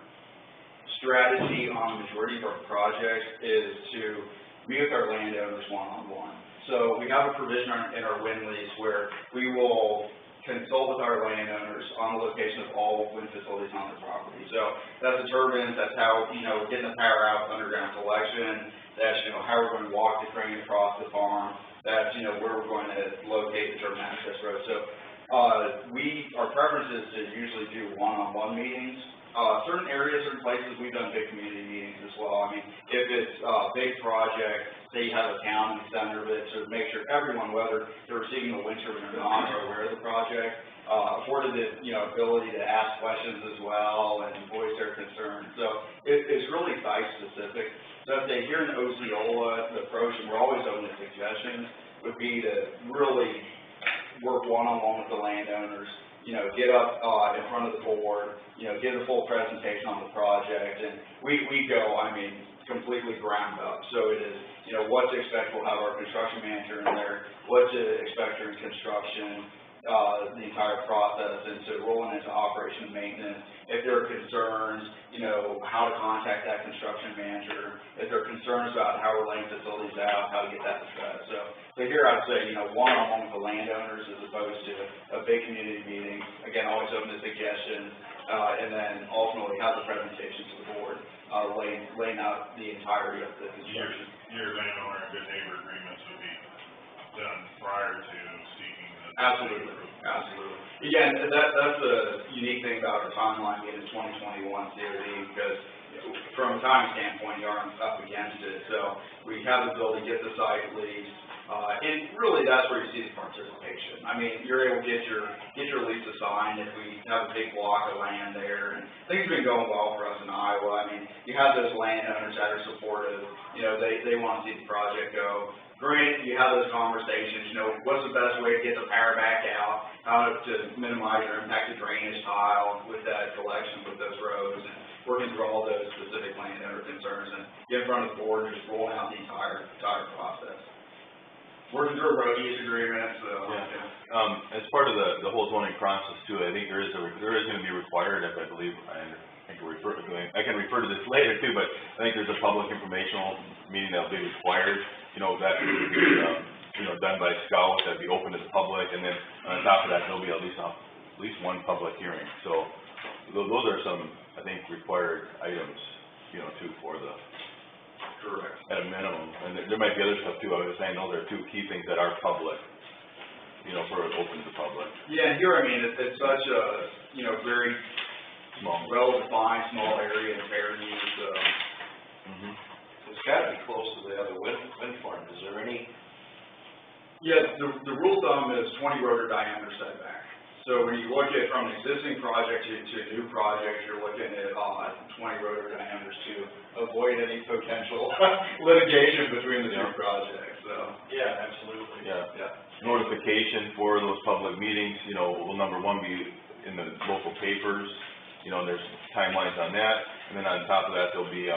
strategy on the majority of our projects is to meet with our landowners one-on-one. So we have a provision in our wind lease where we will consult with our landowners on the location of all wind facilities on their property. So that's the turbines, that's how, you know, getting the power out, underground collection, that's, you know, how we're going to walk the crane across the farm, that's, you know, where we're going to locate the turbine access road. So our preference is to usually do one-on-one meetings. Certain areas, certain places, we've done big community meetings as well. I mean, if it's a big project, say you have a town in the center of it, to make sure everyone, whether they're receiving the wind turbine or not, are aware of the project, afforded the, you know, ability to ask questions as well and voice their concerns. So it's really site-specific. So if they hear in Osceola, the approach, and we're always open to suggestions, would be to really work one-on-one with the landowners, you know, get up in front of the board, you know, give a full presentation on the project, and we go, I mean, completely ground up. So it is, you know, what to expect. We'll have our construction manager in there, what to expect during construction, the entire process, and so rolling into operation and maintenance. If there are concerns, you know, how to contact that construction manager. If there are concerns about how we're laying facilities out, how to get that addressed. So here I'd say, you know, one-on-one with the landowners as opposed to a big community meeting. Again, always open to suggestions, and then ultimately have the presentation to the board, laying out the entirety of the construction. Your landowner and good neighbor agreements would be done prior to seeking the. Absolutely, absolutely. Again, that's the unique thing about our timeline being in 2021 COD, because from a time standpoint, you aren't up against it. So we have the ability to get the site leased, and really that's where you see the participation. I mean, you're able to get your lease assigned if we have a big block of land there, and things have been going well for us in Iowa. I mean, you have those landowners that are supportive, you know, they want to see the project go. Granted, you have those conversations, you know, what's the best way to get the power back out, how to minimize or impact the drainage tile with that collection with those roads, and working through all those specific landowner concerns, and get in front of the board and just rolling out the entire process. Working through road use agreements, as part of the whole zoning process too, I think there is going to be required, if I believe, I can refer to this later too, but I think there's a public informational meeting that'll be required, you know, that would be, you know, done by Scout, that'd be open to the public, and then on top of that, there'll be at least one public hearing. So those are some, I think, required items, you know, too, for the. Correct. At a minimum, and there might be other stuff too. I was saying those are two key things that are public, you know, for open to the public. Yeah, and here, I mean, it's such a, you know, very Small. well-defined, small area in Fairview, so. It's gotta be close to the other wind farm, is there any? Yeah, the rule of thumb is 20 rotor diameter setback. So when you look at from an existing project to a new project, you're looking at 20 rotor diameters to avoid any potential litigation between the two projects, so. Yeah, absolutely. Yeah. Notification for those public meetings, you know, will number one be in the local papers, you know, and there's timelines on that, and then on top of that, there'll be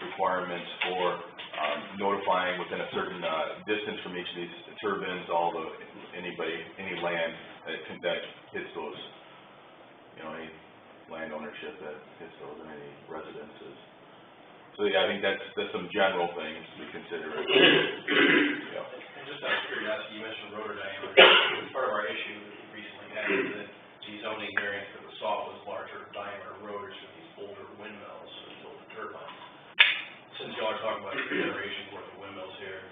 requirements for notifying within a certain distance from each of these turbines, any land that hits those, you know, any land ownership that hits those, and any residences. So yeah, I think that's some general things to consider. Yeah. And just out of curiosity, you mentioned rotor diameter. Part of our issue that we recently had is that the zoning variance that was sought was larger diameter rotors for these older windmills and these older turbines. Since y'all are talking about 3 generations worth of windmills here,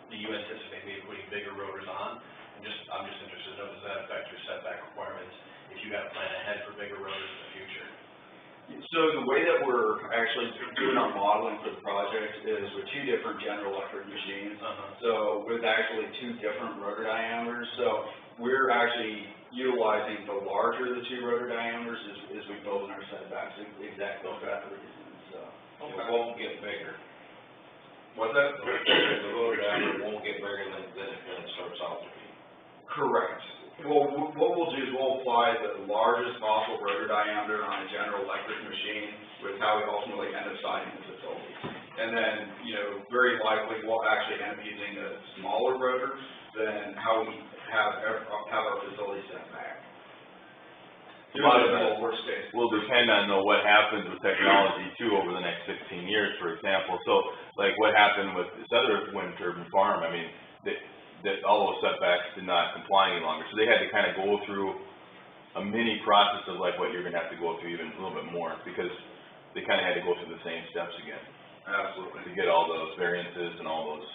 do you anticipate maybe putting bigger rotors on? I'm just interested to know, does that affect your setback requirements if you got to plan ahead for bigger So the way that we're actually doing our modeling for the project is with two different General Electric machines. So with actually two different rotor diameters. So we're actually utilizing the larger of the two rotor diameters as we build in our setbacks, exactly for that reason, so. It won't get bigger. What's that? The rotor diameter won't get bigger than it starts out to be. Correct. Well, what we'll do is we'll apply the largest possible rotor diameter on a General Electric machine with how we ultimately end up sizing the facility. And then, you know, very likely we'll actually end up using a smaller rotor than how we have our facility set back. A lot of that Worst case. will depend on what happens with technology too over the next 16 years, for example. So, like what happened with this other wind turbine farm, I mean, that all those setbacks did not comply any longer. So they had to kind of go through a mini process of like what you're gonna have to go through even a little bit more, because they kind of had to go through the same steps again. Absolutely. To get all those variances and all those,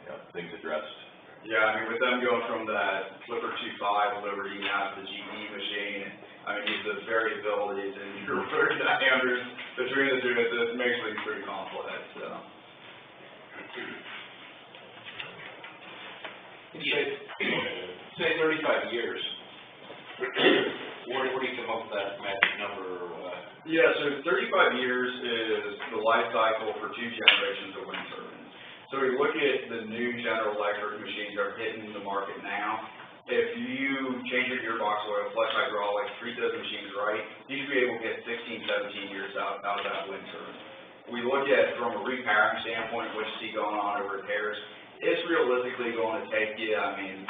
you know, things addressed. Yeah, I mean, with them going from that Flipper 2.5 Liberty now to the GE machine, I mean, those variabilities in your rotor diameters between the two, it makes things pretty complex, so. Say 35 years. Where do you come up with that magic number or what? Yeah, so 35 years is the life cycle for two generations of wind turbines. So we look at the new General Electric machines that are hitting the market now. If you change your gearbox oil, flush hydraulics, treat those machines right, you should be able to get 16, 17 years out of that wind turbine. We look at from a repairing standpoint, what you see going on over repairs, it's realistically going to take you, I mean,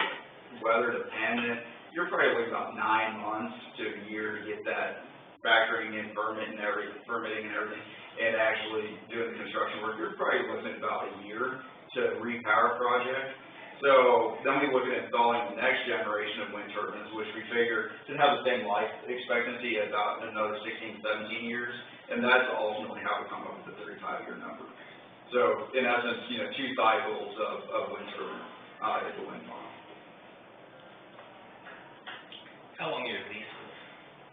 weather dependent, you're probably looking about 9 months to a year to get that factoring in permitting and everything, and actually doing the construction work. You're probably looking at about a year to repower a project. So then we look at installing the next generation of wind turbines, which we figure should have the same life expectancy at about another 16, 17 years, and that's ultimately how we come up with the 35-year number. So in essence, you know, 2 cycles of wind turbine at the wind farm. How long are your leases?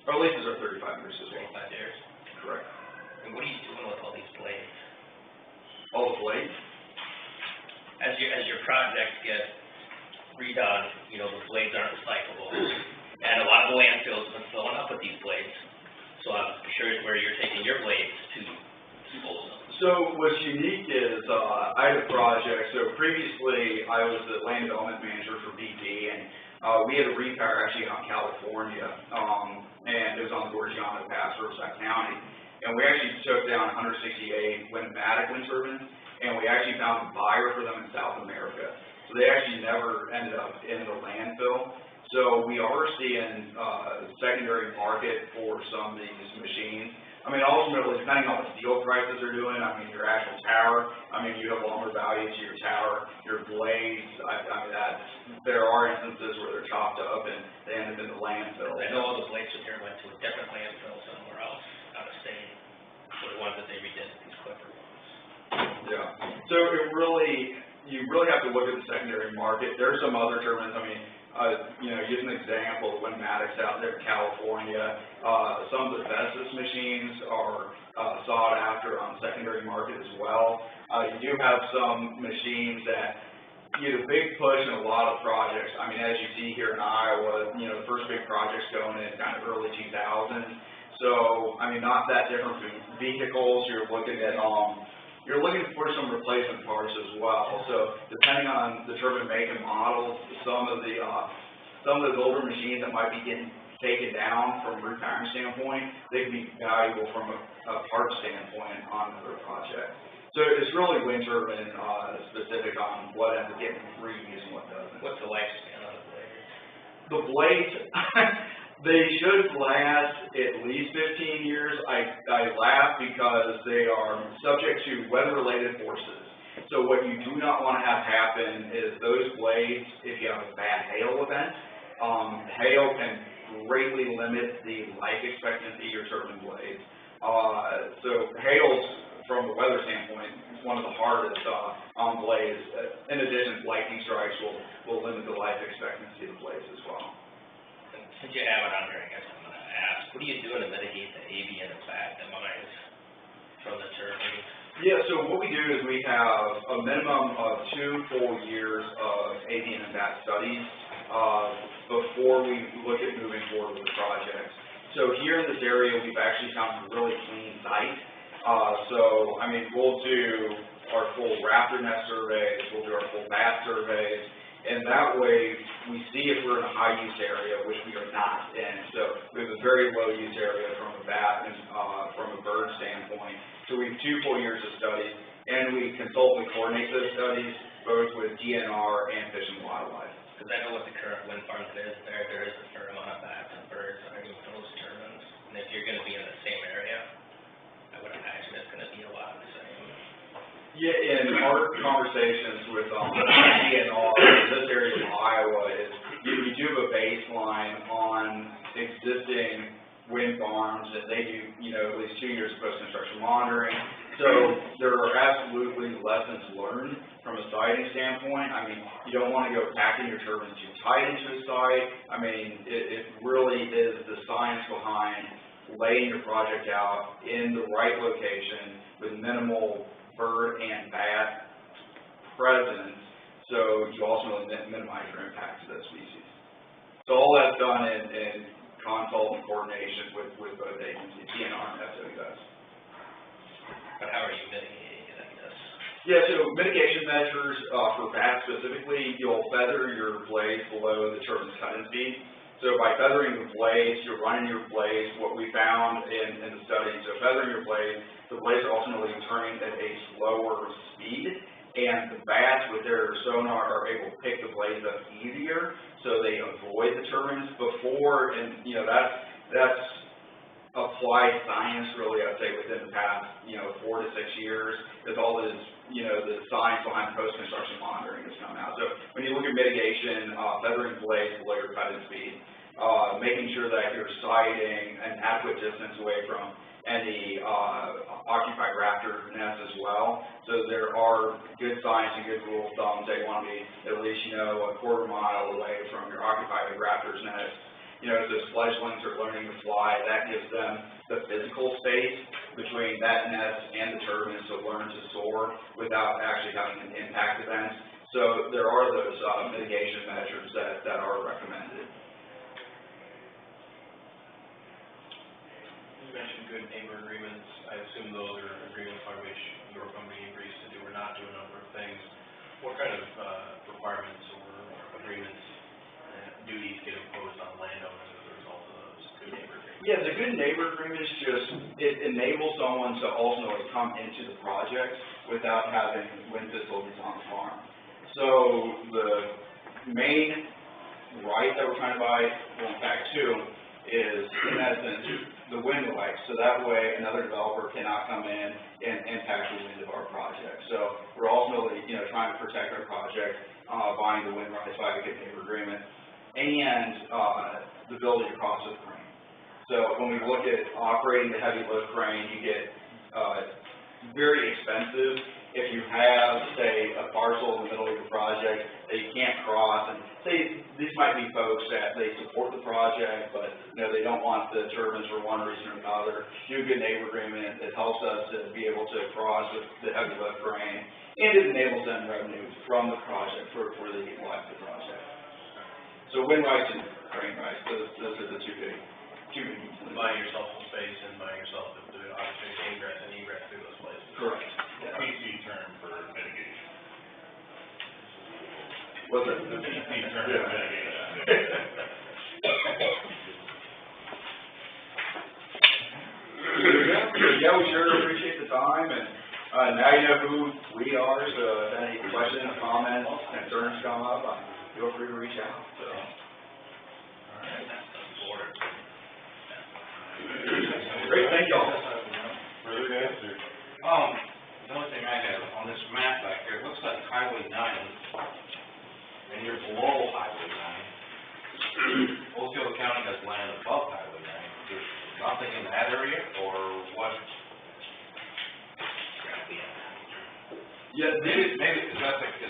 Our leases are 35 years as well. 35 years? Correct. And what are you doing with all these blades? All the blades? As your projects get redone, you know, the blades aren't recyclable. And a lot of the landfills have been filling up with these blades. So I'm curious where you're taking your blades to dispose of. So what's unique is, I had a project, so previously I was the land development manager for BP, and we had a repower actually out in California, and it was on the Gorgiano Pass, Riverside County. And we actually took down 168 Windmatic wind turbines, and we actually found a buyer for them in South America. So they actually never ended up in the landfill. So we are seeing secondary market for some of these machines. I mean, ultimately, depending on what steel prices are doing, I mean, your actual tower, I mean, you have lumber value to your tower, your blades, I mean, there are instances where they're chopped up and they end up in the landfill. I know all the blades from here went to a different landfill somewhere else out of state, for the ones that they redid, these Clipper ones. Yeah, so you really have to look at the secondary market. There are some other turbines, I mean, you know, use an example, Windmatics out there in California, some of the Vestas machines are sought after on the secondary market as well. You do have some machines that get a big push in a lot of projects. I mean, as you see here in Iowa, you know, the first big project's going in kind of early 2000s. So, I mean, not that different from vehicles. You're looking for some replacement parts as well. So depending on the turbine make and model, some of those older machines that might be getting taken down from a repairing standpoint, they can be valuable from a parts standpoint on another project. So it's really wind turbine specific on what ends up getting reused and what doesn't. What's the lifespan of the blades? The blades, they should last at least 15 years. I laugh because they are subject to weather-related forces. So what you do not want to have happen is those blades, if you have a bad hail event, hail can greatly limit the life expectancy of your turbine blades. So hail's, from a weather standpoint, one of the hardest on blades. In addition, lightning strikes will limit the life expectancy of the blades as well. Since you have it on here, I guess I'm going to ask, what are you doing to mitigate the avian effect? I'm from the turbine? Yeah, so what we do is we have a minimum of 2 full years of AVN and VAT studies, before we look at moving forward with the project. So here in this area, we've actually found a really clean site. So, I mean, we'll do our full raptor nest surveys, we'll do our full bat surveys, and that way we see if we're in a high use area, which we are not in. So we have a very low use area from a bat and from a bird standpoint. So we have 2 full years of studies, and we consult and coordinate those studies both with DNR and Fish and Wildlife. Because I know what the current wind farm is, there is a fair amount of bats and birds underneath those turbines. And if you're gonna be in the same area, I would imagine it's gonna be a lot of the same. Yeah, in our conversations with DNR in this area of Iowa, is you do have a baseline on existing wind farms, and they do, at least 2 years of post-construction monitoring. So there are absolutely lessons learned from a siting standpoint. I mean, you don't want to go packing your turbine too tight into a site. I mean, it really is the science behind laying your project out in the right location with minimal bird and bat presence, so you ultimately minimize your impact to those species. So all that's done in consult and coordination with both agencies, DNR and SWS. But how are you mitigating it, I guess? Yeah, so mitigation measures, for bats specifically, you'll feather your blades below the turbine's cut-in speed. So by feathering the blades, you're running your blades, what we found in the study, so feathering your blades, the blades are ultimately turning at a slower speed, and the bats with their sonar are able to pick the blades up easier, so they avoid the turbines before, and that's applied science really, I'd say, within the past, 4 to 6 years, as all this, the science behind post-construction monitoring has come out. So when you look at mitigation, feathering blades below your cut-in speed, making sure that you're siting an adequate distance away from any occupied raptor nests as well. So there are good science and good rule of thumb that you want to be at least, a quarter mile away from your occupied raptor's nest. As those fledglings are learning to fly, that gives them the physical space between that nest and the turbines to learn to soar without actually having an impact event. So there are those mitigation measures that are recommended. You mentioned good neighbor agreements. I assume those are agreements on which your company agrees to do or not do a number of things. What kind of requirements or agreements and duties get imposed on landowners as a result of those good neighbor agreements? Yeah, the good neighbor agreements it enables someone to ultimately come into the project without having wind facilities on the farm. So the main right that we're trying to buy, well, in fact, 2, is, in essence, the wind rights, so that way another developer cannot come in and impact the wind of our project. So we're ultimately, trying to protect our project, buying the wind rights by a good neighbor agreement, and the ability to cross with crane. So when we look at operating the heavy lift crane, you get very expensive if you have, say, a parcel in the middle of your project that you can't cross, and say these might be folks that they support the project, but they don't want the turbines for one reason or another. Do a good neighbor agreement. It helps us to be able to cross with the heavy lift crane, and it enables them revenue from the project for the life of the project. So wind rights and crane rights, those are the two big needs. Buying yourself some space and buying yourself the opportunity to ingress and egress through those places. Correct. The PC term for mitigation. What's it? The PC term for mitigation. Yeah, we sure appreciate the time, and now you know who we are, so if any questions, comments, concerns come up, feel free to reach out, so. Great, thank y'all. Further guys, or? The only thing I have, on this map back here, it looks like Highway 9, and you're below Highway 9. Osceola County has land above Highway 9. There's nothing in that area, or what? Yeah, Maybe, is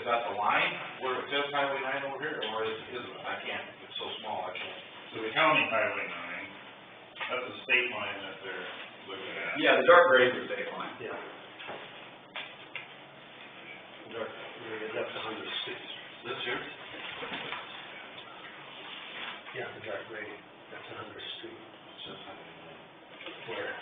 that the line, where it says Highway 9 over here, or is it, I can't, it's so small, I can't. So the county highway 9, that's a state line that they're looking at. Yeah, the dark gray is the state line. Yeah. Dark, that's 100 feet. This here? Yeah, the dark gray, that's 100 feet. Where?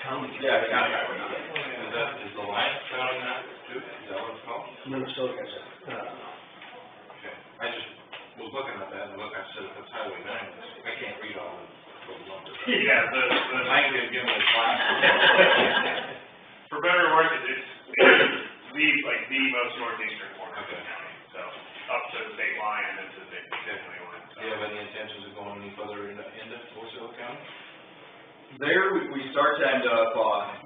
County. Yeah, the county highway, Is the line set on that too? Is that what it's called? Minnesota has a, Okay, I just was looking at that and I said, if it's Highway 9, I can't read all those numbers. Yeah, the Mike didn't give me the class. For better or worse, it's the most northeastern corner of the county, so up to the state line and then to the county line. Do you have any intentions of going any further into Osceola County? There, we start to end up,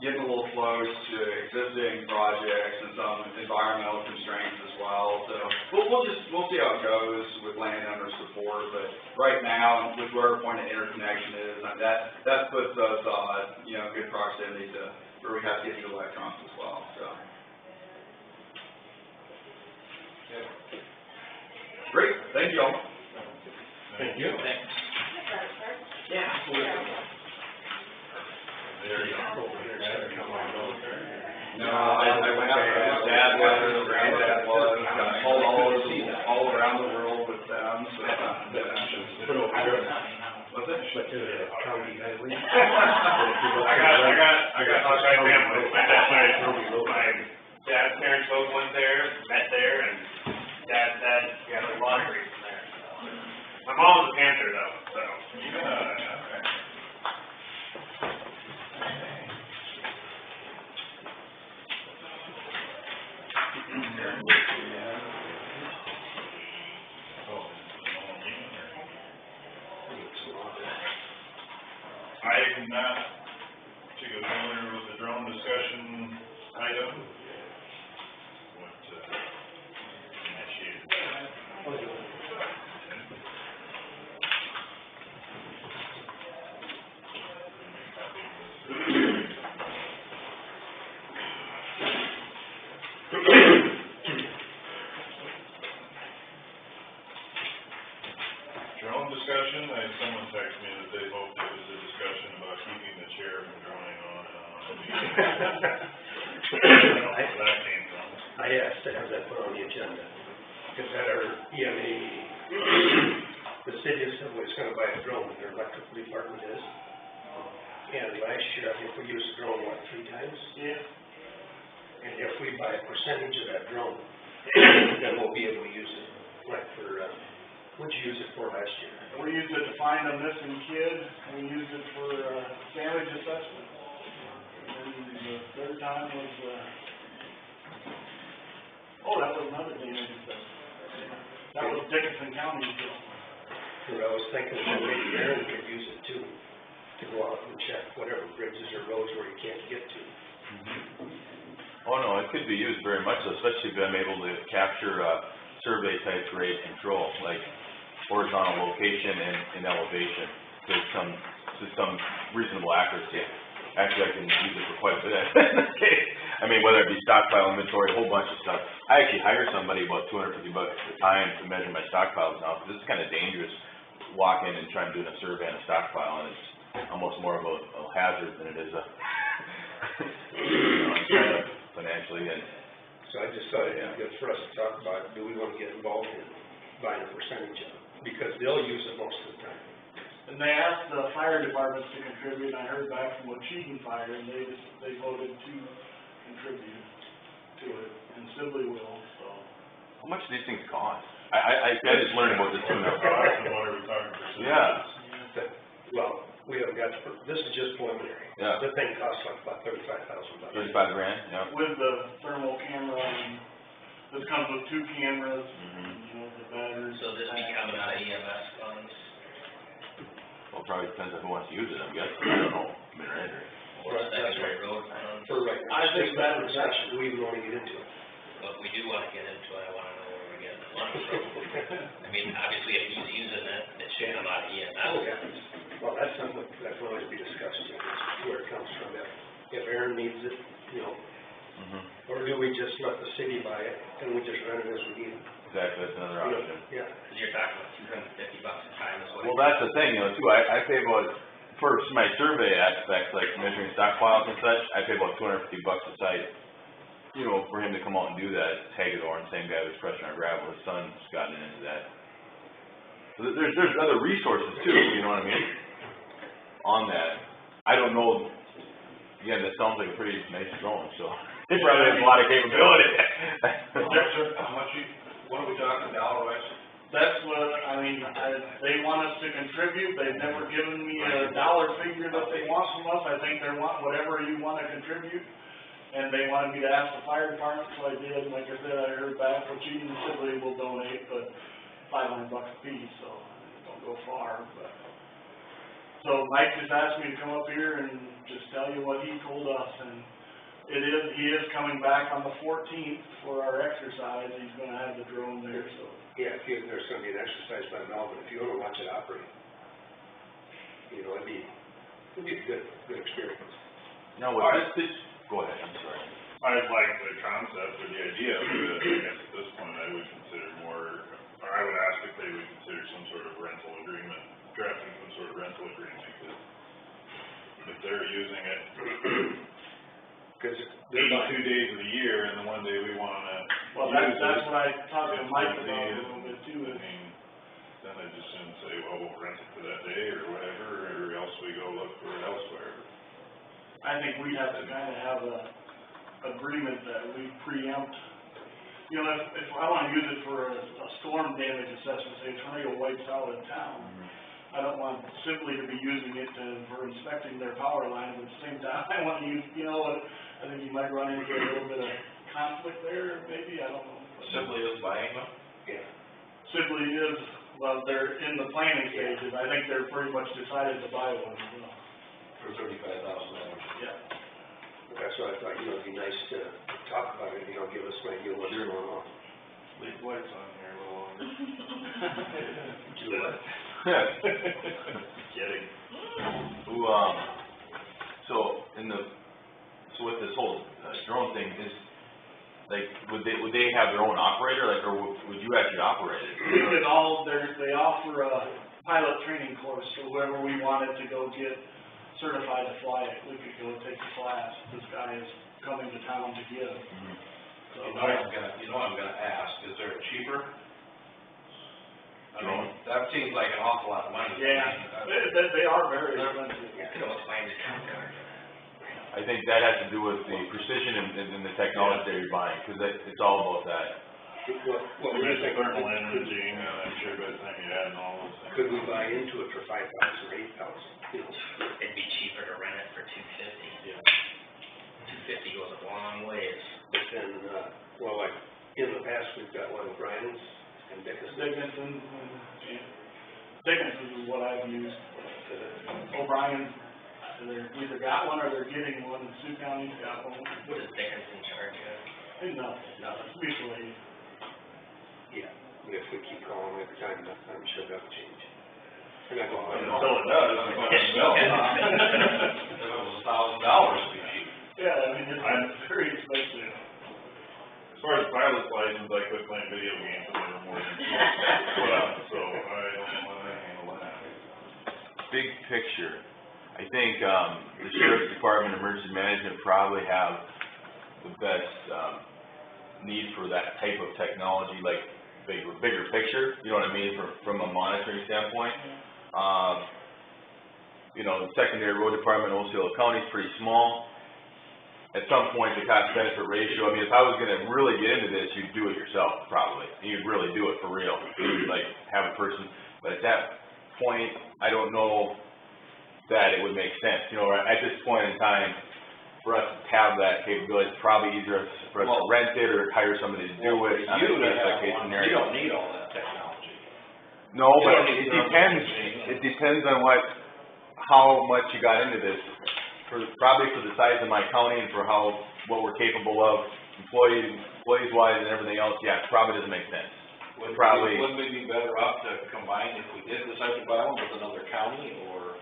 getting a little close to existing projects and some environmental constraints as well, so we'll see how it goes with landowner support, but right now, with where our point of interconnection is, that puts us, good proximity to where we have to get the electrons as well, so. Great, thank you all. Thank you. Thanks. Yeah, absolutely. There you go. No, I went out there, his dad was, granddad was, got all around the world with them, so. What's it? but to the county highway. I got Hawkeye family, my dad's parents both went there, met there, and dad got a law degree from there, so. My mom was a Panther though, so. Okay. Item not to go further with the drone discussion item. What, initiated? Drone discussion, I had someone text me that they hoped it was a discussion about keeping the chair from droning on and on. I don't know where that came from. I asked to have that put on the agenda, because at our EMA meeting, the city of Subway is gonna buy a drone, their electrical department is. And last year, I think we used the drone, 3 times? Yeah. And if we buy a percentage of that drone, then we'll be able to use it, like for, what'd you use it for last year? We used it to find a missing kid, and we used it for, damage assessment. And the third time was, that was another damage assessment. That was Dickinson County. Because I was thinking that maybe Aaron could use it too, to go out and check whatever bridges or roads where you can't get to. Oh, no, it could be used very much so, especially if I'm able to capture, survey type grade control, like horizontal location and elevation, to some reasonable accuracy. Actually, I can use it for quite a bit. I mean, whether it be stockpile inventory, a whole bunch of stuff. I actually hire somebody about $250 a time to measure my stockpiles now, because it's kind of dangerous walking and trying to do a survey on a stockpile, and it's almost more of a hazard than it is a, kind of financially, and. So I just thought it'd be good for us to talk about, do we want to get involved in buying a percentage of it? Because they'll use it most of the time. And they asked the fire departments to contribute, and I heard back from Waukegan Fire, and they voted to contribute to it, and Sibley will, so. How much do these things cost? I just learned about this too. What are we talking about? Yeah. Well, we haven't got, this is just preliminary. Yeah. The thing costs like about $35,000. $35 grand, yeah. With the thermal camera, and this comes with 2 cameras, the batteries. So this be coming out of EMS funds? Well, probably depends on who wants to use it, I guess. I don't know, mid-range. Or secondary road funds? For right now. I think that is Do we even want to get into it? But we do wanna get into it, I wanna know where we're getting the money from. I mean, obviously, if he's using it, it should come out of EMS. Oh, yeah. Well, that's something that can always be discussed, where it comes from. If Aaron needs it, Mm-hmm. or do we just let the city buy it, and we just rent it as we need it? exactly, that's another option. Yeah. Cause you're talking about $250 a time is what. Well, that's the thing, you know, too, I pay about, for my survey aspects, like measuring stockpiles and such, I pay about $250 a site. You know, for him to come out and do that, Hagedorn, same guy who's crushing our gravel, his son's gotten into that. So there's other resources too, you know what I mean, on that. I don't know, again, that sounds like a pretty nice drone, so it probably has a lot of capability. How much what are we talking dollar-wise? That's what, I mean, they want us to contribute, they've never given me a dollar figure that they want from us, I think they want whatever you wanna contribute. And they wanted me to ask the fire department, so I did, like I said, I heard back from Chief and Sibley will donate, but $500 a piece, so don't go far, but. So Mike just asked me to come up here and just tell you what he told us, and he is coming back on the 14th for our exercise, he's gonna have the drone there, so. Yeah, there's gonna be an exercise by Melvin, if you wanna watch it operate, you know, it'd be a good experience. Now, with this, go ahead, I'm sorry. I like the concept or the idea of it, I guess at this point I would consider more, or I would ask if they would consider some sort of rental agreement, drafting some sort of rental agreement, because if they're using it Cause 82 days of the year, and the one day we wanna Well, use that's it, what I talked to if Mike they about a see it, little bit too, I is, mean, then I just shouldn't say, well, we'll rent it for that day or whatever, or else we go look for it elsewhere. I think we'd have to kinda have a agreement that we preempt. You know, if I wanna use it for a storm damage assessment, say a tornado wipes out a town, I don't want simply to be using it for inspecting their power lines, at the same time, I wanna use, you know, I think you might run into a little bit of conflict there, maybe, I don't know. Simply is buying them? Yeah. Sibley is, well, they're in the planning stages, I think they're pretty much decided to buy one, you know. For $35,000. Yeah. That's why I thought, you know, it'd be nice to talk about it, you know, give us an idea what's going on. Leave lights on here a little longer. Do what? Kidding. Who, so with this whole drone thing, is, like, would they have their own operator, like, or would you actually operate it? We could they offer a pilot training course for whoever we wanted to go get certified to fly it, we could go take the class, this guy is coming to town to give. So, You know I'm gonna ask, is there a cheaper? I mean, that seems like an awful lot of money. yeah, they are very expensive. You could almost find your account card. I think that has to do with the precision and the technology that you're buying, because it's all about that. What There we is think, thermal imaging, I'm sure by the time you add in all those things. could we buy into it for $5,000 or $8,000? You know, It'd be cheaper to rent it for $250. Yeah. $250 goes a long ways. But then, well, like, in the past, we've got one of Brian's and Dickinson is what I've used. O'Brien, they're either got one or they're getting one, Sioux County's got one. What does Dickinson charge you? Ain't nothing, usually. Yeah, if we keep calling every time, I'm sure that'll change. And I go, Until it does, it's going to bill. If it was $1,000, it'd be cheap. Yeah, I mean, it's very expensive. As far as pilot's license, I quit playing video games when they were more than 2 put up, so I don't know how to handle that. Big picture, I think, the sheriff's department, emergency management probably have the best, need for that type of technology, like bigger picture, you know what I mean, from a monitoring standpoint. You know, the secondary road department, Osceola County is pretty small. At some point, the cost benefit ratio, I mean, if I was gonna really get into this, you'd do it yourself, probably. You'd really do it for real. You'd like have a person, but at that point, I don't know that it would make sense. You know, at this point in time, for us to have that capability, it's probably easier for us to rent it or hire somebody to do it on a case-by-case scenario. You don't need all that technology. No, but it depends on how much you got into this. Probably for the size of my county and for what we're capable of, employees wise and everything else, yeah, it probably doesn't make sense. Wouldn't Probably. we be better off to combine if we did decide to buy one with another county or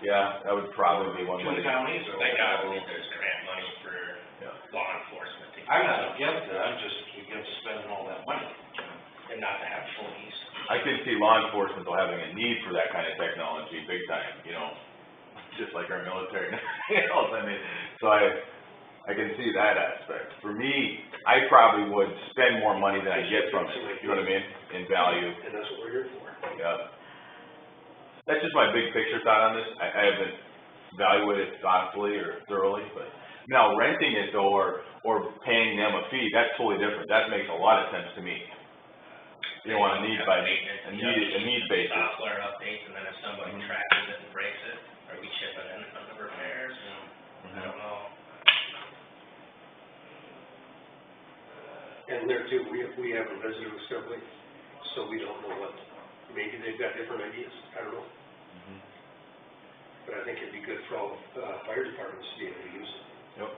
Yeah, that would probably be one way. two counties or? Thank God, I believe there's grant money for Yeah. law enforcement. I'm not against it, I'm just against spending all that money. And and not to have police. I can see law enforcement though having a need for that kind of technology big time, you know, just like our military and everything else, I mean, so I can see that aspect. For me, I probably would spend more money than I get from it, you know what I mean, in value, And that's what we're here for. yeah. That's just my big picture thought on this, I haven't evaluated it thoughtfully or thoroughly, but now renting it though, or paying them a fee, that's totally different, that makes a lot of sense to me. You don't want a need by, Maintenance, a need basis. software updates, and then if somebody trashes it and breaks it, are we chipping in on the repairs? I don't know. And there too, we have a resident assembly, so we don't know what, maybe they've got different ideas, I don't know. But I think it'd be good for all, fire departments to be able to use it. Yep.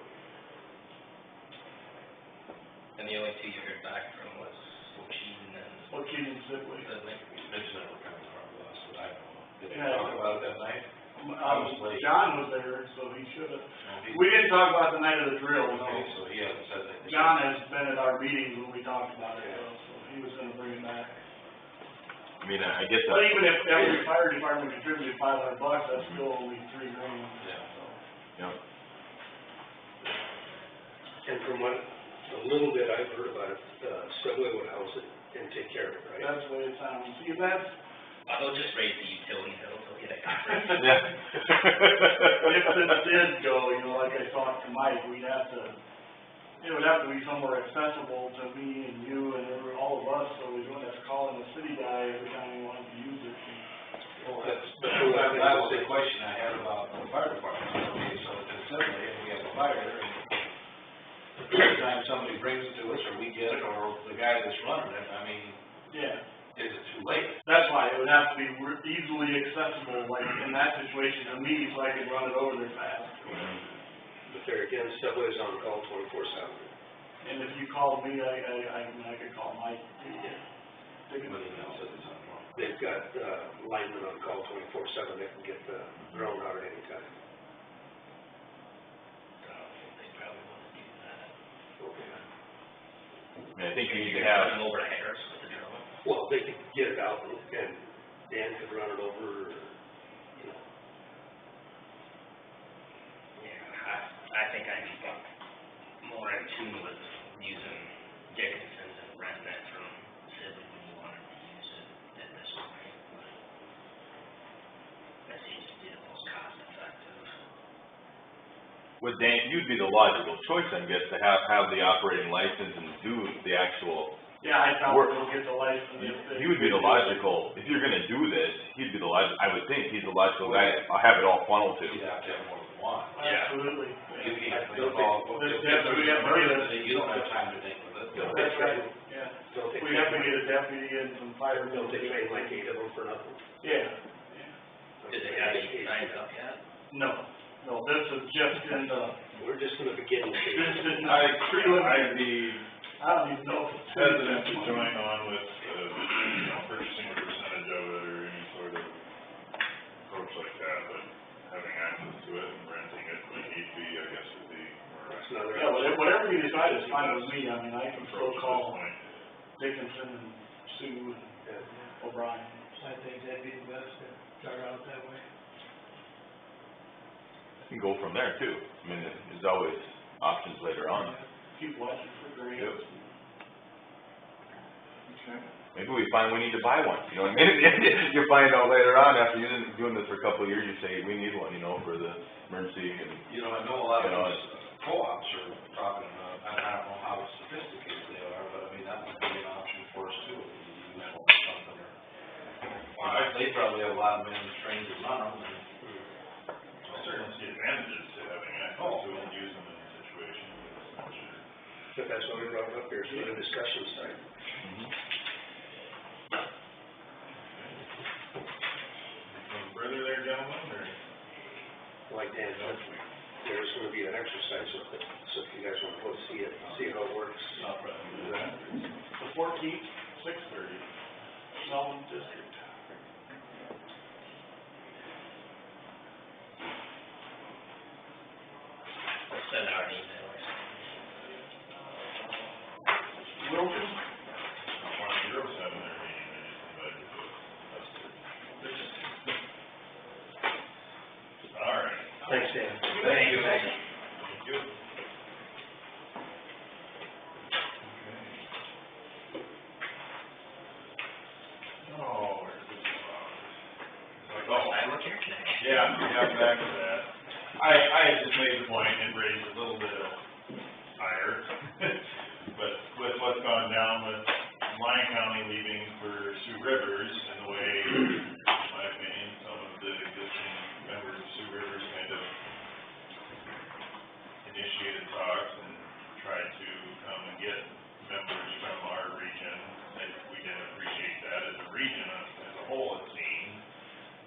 And the only two you heard back from was Waukegan and What Keaton said, we, Sidley. It's never come across us that I know of. Did they Yeah. talk about it that night? was late. John was there, so he should have. No, he- We didn't talk about the night of the drill, so. Okay, so he hasn't said that. John has been at our meetings when we talked about it, so he was gonna bring it back. I mean, I guess But that, even if every fire department contributed $500, that's still only $3 grand. Yeah. So. you know, And from what, a little bit I've heard about it, Subway would house it and take care of it, right? That's the way it sounds. See, that's, They'll just raise the utility bill, they'll get it. yeah. if this did go, you know, like I talked to Mike, we'd have to, it would have to be somewhere accessible to me and you and all of us, so we wouldn't have to call in a city guy every time we wanted to use it. Well, that was the question I had about the fire department. Okay, so if it's suddenly, if we have a fire, and every time somebody brings it to us, or we get it, or the guy that's running it, I mean, Yeah, is it too late? that's why it would have to be easily accessible, like in that situation, to me, so I could run it over there fast. But there again, Subway's on call 24/7. And if you called me, I could call Mike. But he knows that it's on. They've got, linemen on call 24/7, they can get the drone out at any time. They probably wouldn't do that. Okay. I mean, I think you need to Run have, them over to Harris with the drone. Well, they could get it out and Dan could run it over, you know. Yeah, I think I'd be more in tune with using Dickinson's and renting it from Sidley when you wanted to use it at this point. But that seems to be the most cost effective. with Dan, you'd be the logical choice, I guess, to have the operating license and do the actual, Yeah, I thought Work. we'll get the license if they. he would be the logical, if you're gonna do this, he'd be the I would think he's the logical guy, I'll have it all funneled to. You'd have to have more than one. Absolutely. You can't, I you don't know, think- if there's there's definitely an have to get a- emergency, you don't have time to think with it. That's right, yeah. Don't they We have to get a deputy and some fire. Don't they train like 8 of them for nothing? Yeah, Did they have you signed up yet? no, this is just in the, We're just in the beginning this stage. is I'd be I don't even know if it's. hesitant to join on with, purchasing a percentage of it or any sort of approach like that, but having access to it and renting it when need be, I guess would be more. That's another Yeah, whatever you decide is fine with me, I mean, I can still approach at this call point. Dickinson and Sue and O'Brien. I think that'd be the best to start out that way. You can go from there too, I mean, there's always options later on. Keep watching for grants. Yep. Okay. Maybe we find we need to buy one, you know what I mean? You find out later on, after you've been doing this for a couple of years, you say, we need one, for the emergency and, You know, I know a lot of You know, these co-ops are talking, I don't know how sophisticated they are, but I mean, that might be an option for us too. You might want something or, they probably have a lot of men trained to run them and. I certainly see advantages to having access to it and use them in a situation, but it's not sure. But that's why we brought it up here, so the discussion side. Anything further there, gentlemen, or? Like Dan said, there's gonna be an exercise with it, so if you guys wanna go see it, see how it works. The 14th, 6:30, Melvin District. Send out an email or something. Wilton? 070. Thanks, Dan. Thank you. Thank you. Oh, where's this about? Sidewalk interconnection. Yeah, back to that. I had just made the point and raised a little bit of ire, but with what's gone down with Lyon County leaving for Sioux Rivers and the way, in my opinion, some of the existing members of Sioux Rivers kind of initiated talks and tried to come and get members from our region, and we didn't appreciate that as a region, as a whole, it seemed.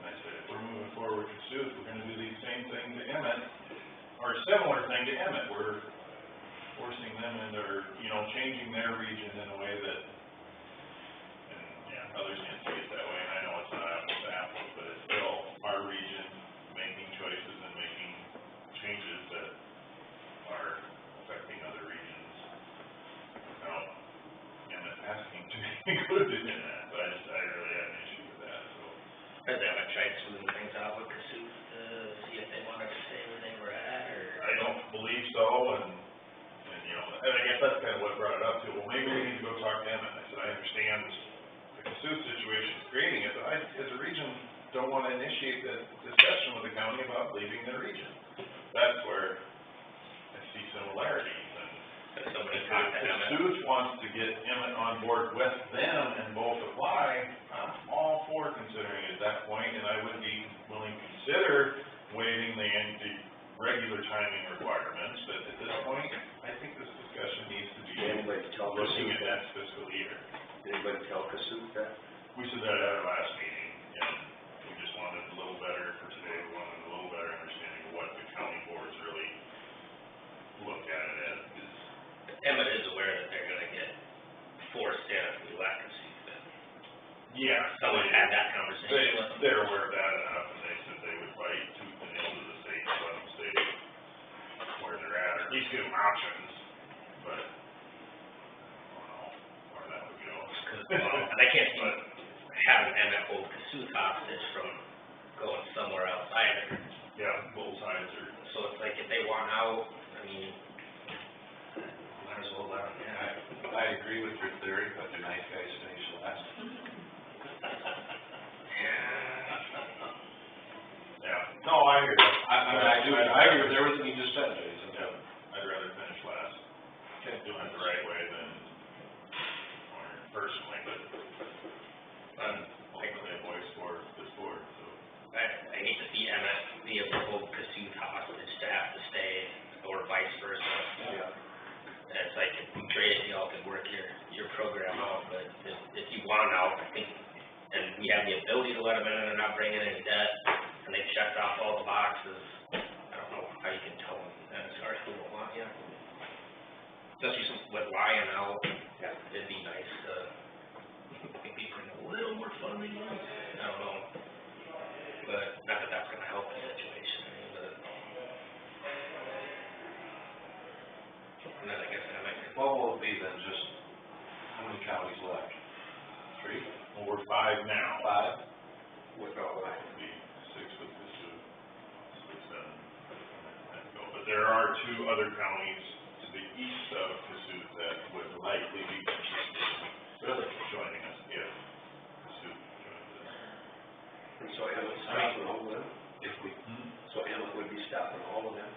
And I said, if we're moving forward with Sioux, we're gonna do the same thing to Emmett, or a similar thing to Emmett, we're forcing them into, changing their region in a way that, and, yeah, others can see it that way, and I know it's not apples to apples, but it's still our region making choices and making changes that are affecting other regions without Emmett asking to be included in that, but I really had an issue with that, so. Has Emmett tried smoothing things out with Cassuth to see if they wanted to stay where they were at, or? I don't believe so, and and I guess that's kind of what brought it up too, well, maybe we need to go talk to Emmett, and I said, I understand the Cassuth situation is creating it, but I, as a region, don't want to initiate that discussion with the county about leaving their region. That's where I see similarities, and If somebody talked to if Emmett. Cassuth wants to get Emmett on board with them and both apply, I'm all for considering it at that point, and I would be willing to consider waiving the regular timing requirements, but at this point, I think this discussion needs to be Anybody tell looking Cassuth at that? next fiscal year. Anybody tell Cassuth that? We said that at our last meeting, and we just wanted a little better for today, we wanted a little better understanding of what the county boards really look at it as, is, Emmett is aware that they're gonna get forced in if we let Cassuth in. yeah. Someone had that conversation with them. They're aware of that enough, and they said they would fight tooth and nail to the state, to let them stay where they're at, or at least give them options, but I don't know where that would go. And I can't see having Emmett hold Cassuth hostage from going somewhere else either. Yeah, both sides are. So it's like if they want out, I mean, might as well let them in. I agree with your theory, but the nice guys finish last. Yeah, no, I hear you. I agree with everything you just said, Jason. Yeah, I'd rather finish last, doing it the right way than, or personally, but ultimately a voice for this board, so. I hate to see Emmett be able to hold Cassuth hostage to have to stay, or vice versa. Yeah. And it's like, if we traded, y'all could work your program out, but if you want out, I think, and we have the ability to let them in and they're not bringing any debt, and they've checked off all the boxes, I don't know how you can tell them that as far as who don't want you. Especially with Lyon out, it'd be nice to maybe bring a little more funding in, I don't know. But not that that's gonna help the situation, I mean, but. And then I guess that might be. What will it be then, just, how many counties left? 3? Well, we're 5 now. 5? With all that would be 6 with Cassuth, so 7, but there are 2 other counties to the east of Cassuth that would likely be interested in joining us if Cassuth joins us. And so Emmett stopping all of them? If we, So Emmett would be stopping all of them?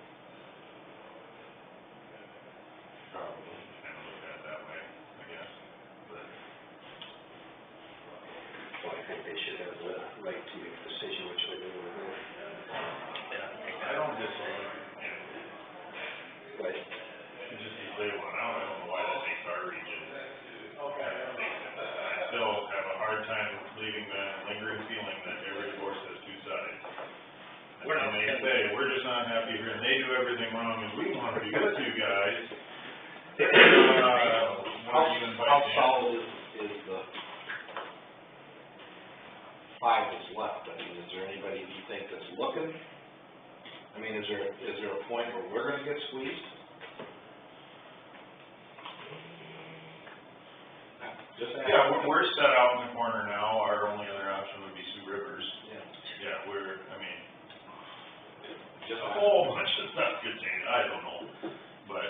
probably. Kind of look at it that way, I guess, but. Well, I think they should have the right to make a decision which way they want to go. I don't disagree, and But just as they want out, I don't know why that makes our region. I still have a hard time leaving the lingering feeling that every divorce has 2 sides. And they say, we're just not happy here, and they do everything wrong, and we want to be with you guys. How solid is the 5 that's left? I mean, is there anybody you think that's looking? I mean, is there a point where we're gonna get squeezed? Just asking. Yeah, we're set out in the corner now, our only other option would be Sioux Rivers. Yeah. Yeah, I mean, Just the asking. stuff could change, I don't know. But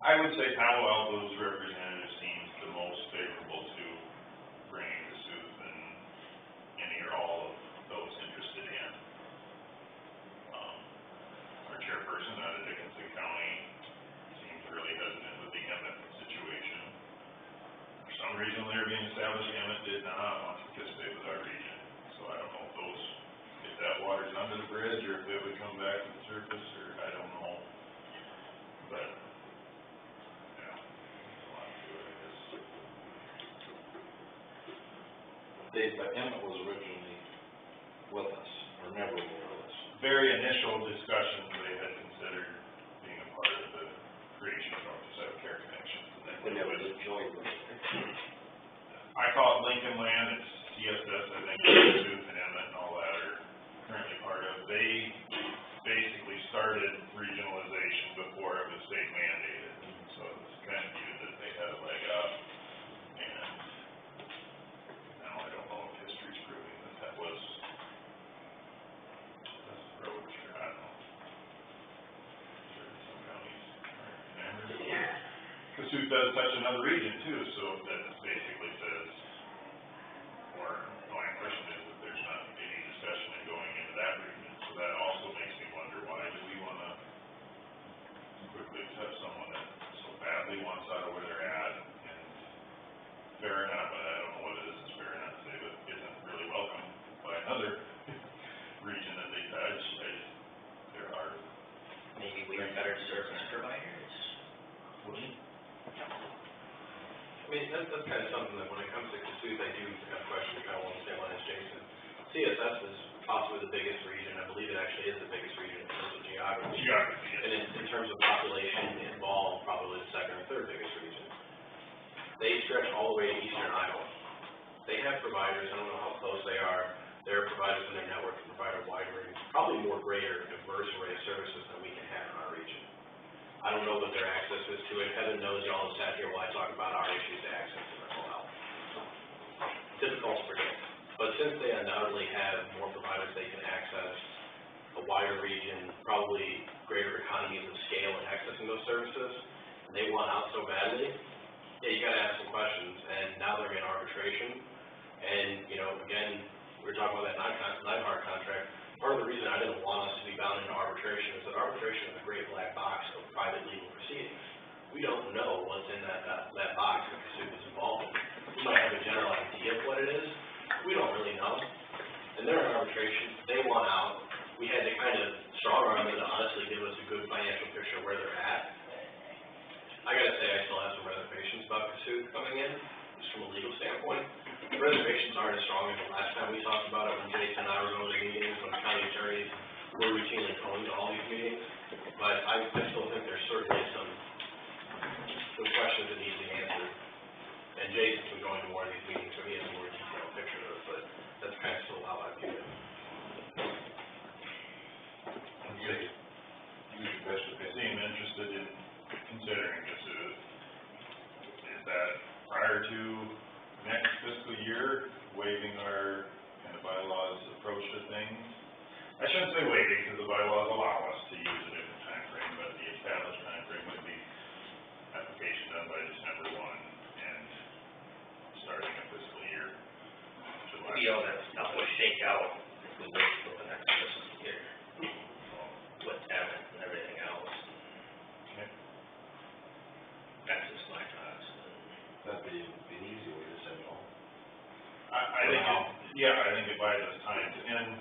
I would say Palo Alto's representative seems the most favorable to bringing Cassuth and any or all of those interested in. Our chairperson out of Dickinson County seems really hesitant with the Emmett situation. For some reason, they're being established, Emmett did not want to participate with our region. So I don't know if those, if that water's under the bridge, or if it would come back to the surface, or I don't know. But, yeah, there's a lot to it, I guess. Dave, but Emmett was originally with us, or never with us. Very initial discussions, they had considered being a part of the creation of North to South Care Connection. And then They never it was- did join us. I call it Lincoln Land, it's CSS, I think, Cassuth and Emmett and all that are currently part of. They basically started regionalization before it was state mandated, so it's kind of viewed that they had a leg up. And now I don't know if history's proving that that was the approach, or I don't know. Sure, some counties aren't enamored. Cassuth does touch another region too, so that basically says, or my impression is that there's not any discussion in going into that region. So that also makes me wonder, why do we want to quickly accept someone that so badly wants out of where they're at? And fair enough, but I don't know what it is that's fair enough to say, but isn't really welcome by another region that they touch. There are. Maybe we are better service providers. I mean, that's kind of something that when it comes to Cassuth, I do have questions kind of along the same line as Jason. CSS is possibly the biggest region, I believe it actually is the biggest region in terms of geography. Geography, yes. And in terms of population involved, probably the second or third biggest region. They stretch all the way to eastern Iowa. They have providers, I don't know how close they are, their providers in their network can provide a wide range, probably more greater, diverse array of services than we can have in our region. I don't know what their access is to it. Heaven knows y'all have sat here while I talk about our issues to access to mental health. Difficult to predict. But since they undoubtedly have more providers they can access, a wider region, probably greater economies of scale in accessing those services, and they want out so badly, yeah, you gotta ask some questions. And now they're in arbitration. And, you know, again, we were talking about that Nyhart contract. Part of the reason I didn't want us to be bound into arbitration is that arbitration is a great black box of private legal proceedings. We don't know what's in that box that Cassuth is involved in. We might have a general idea of what it is. We don't really know. And they're in arbitration. They want out. We had to kind of strong arm them to honestly give us a good financial picture of where they're at. I gotta say, I still have some reservations about Cassuth coming in, just from a legal standpoint. The reservations aren't as strong as the last time we talked about it, when Jason and I were going to meetings, when county attorneys were routinely going to all these meetings. But I still think there's certainly some questions that need to be answered. And Jason's been going to more of these meetings, so he has a more detailed picture of it, but that's kind of still how I view it. Use your best They opinion. seem interested in considering Cassuth. Is that prior to next fiscal year, waiving our kind of bylaws approach to things? I shouldn't say waiving, because the bylaws allow us to use a different time frame, but the established time frame would be application done by December 1 and starting a fiscal year. July. You know, that stuff will shake out if we wait till the next fiscal year. With Emmett and everything else. Okay. That's just my thoughts. That'd be an easy way to send it home. I think it buys us time, and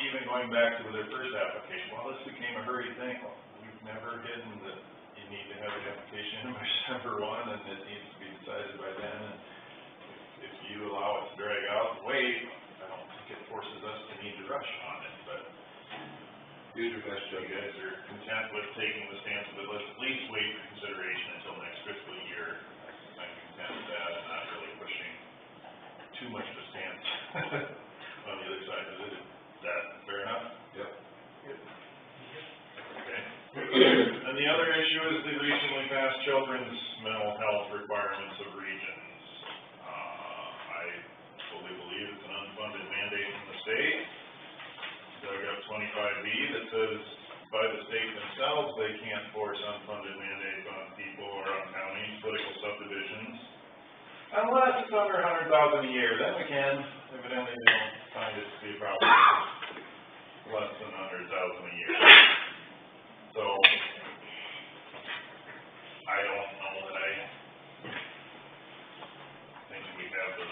even going back to their first application, well, this became a hurry thing. Well, we've never hidden that you need to have the application in by December 1, and it needs to be decided by then, and if you allow it to drag out and wait, I don't think it forces us to need to rush on it, but Use your best you judgment. guys are content with taking the stance of, let's at least wait for consideration until next fiscal year. I'm content with that, and not really pushing too much of a stance on the other side of it. Is that fair enough? Yep. Okay. And the other issue is the recently passed children's mental health requirements of regions. I fully believe it's an unfunded mandate from the state. Dug up 25B that says unless it's under $100,000 a year, then we can, evidently they don't find it to be a problem, less than $100,000 a year. So, I don't know that I think we have the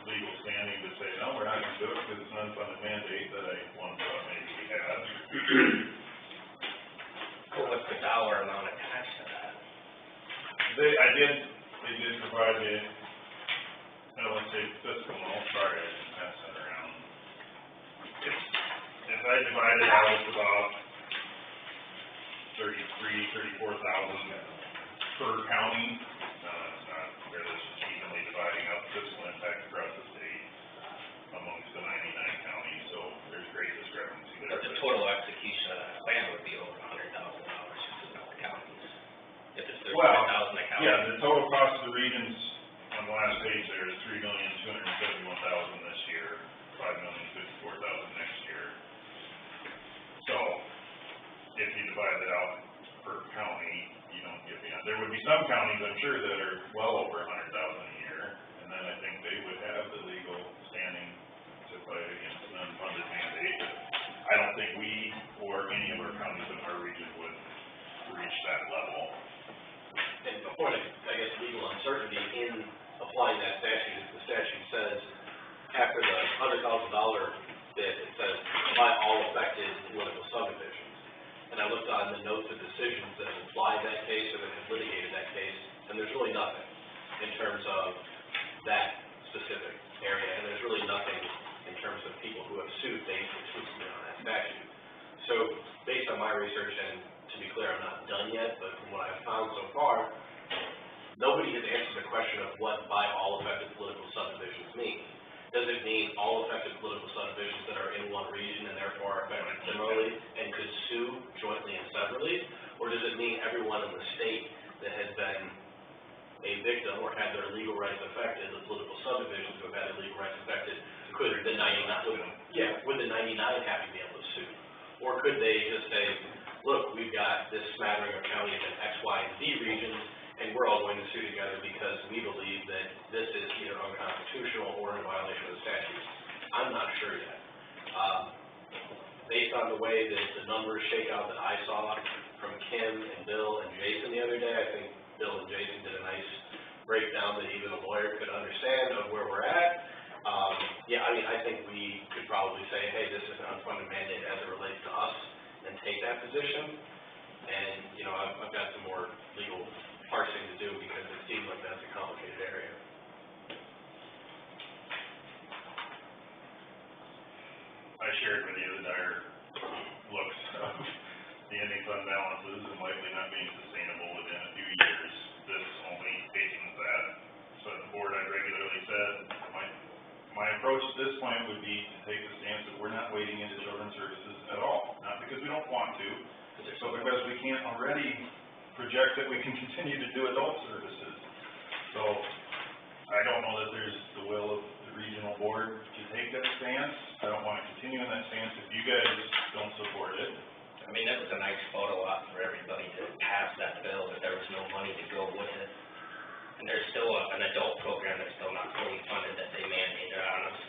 legal standing to say, no, we're not gonna do it, because it's an unfunded mandate that I once thought maybe we had. Well, what's the dollar amount attached to that? They did provide me, I don't want to say fiscal, no, sorry, I didn't pass that around. If I divide it out, it's about 34,000 per county. It's not where this is evenly dividing up fiscal impact across the state amongst the 99 counties, so there's great discrepancy there. But the total execution of that plan would be over $100,000 just about the counties. If it's 35,000 a county. Yeah, the total cost of the regions on the last page there is $3,271,000 this year, $5,054,000 next year. So, if you divide it out per county, you don't get beyond. There would be some counties, I'm sure, that are well over $100,000 a year, and then I think they would have the legal standing to fight against an unfunded mandate. I don't think we or any of our counties in our region would reach that level. And the point of, I guess, legal uncertainty in applying that statute is the statute says, after the $100,000 bid, it says, by all affected political subdivisions. And I looked on the notes of decisions that have applied that case or that have litigated that case, and there's really nothing in terms of that specific area, and there's really nothing in terms of people who have sued based exclusively on that statute. So, based on my research, and to be clear, I'm not done yet, but from what I've found so far, nobody has answered the question of what by all affected political subdivisions mean. Does it mean all affected political subdivisions that are in one region and therefore are affected similarly and could sue jointly and separately? Or does it mean everyone in the state that has been a victim or had their legal rights affected, the political subdivisions who have had their legal rights affected, could the 99, would the 99 have to be able to sue? Or could they just say, look, we've got this smattering of counties in X, Y, and Z regions, and we're all going to sue together because we believe that this is either unconstitutional or in violation of the statute. I'm not sure yet. Based on the way that the numbers shake out that I saw from Kim and Bill and Jason the other day, I think Bill and Jason did a nice breakdown that even a lawyer could understand of where we're at. I think we could probably say, hey, this is an unfunded mandate as it relates to us, and take that position. And, I've got some more legal parsing to do because it seems like that's a complicated area. I shared with you the dire looks of the ending fund balances and likely not being sustainable within a few years. This only hastens that. So at the board, I regularly said, my approach at this point would be to take the stance that we're not wading into children's services at all. Not because we don't want to, but because we can't already project that we can continue to do adult services. So, I don't know that there's the will of the regional board to take that stance. I don't want to continue in that stance if you guys don't support it. I mean, that was a nice photo op for everybody to pass that bill, but there was no money to go with it. And there's still an adult program that's still not fully funded that they mandated on us.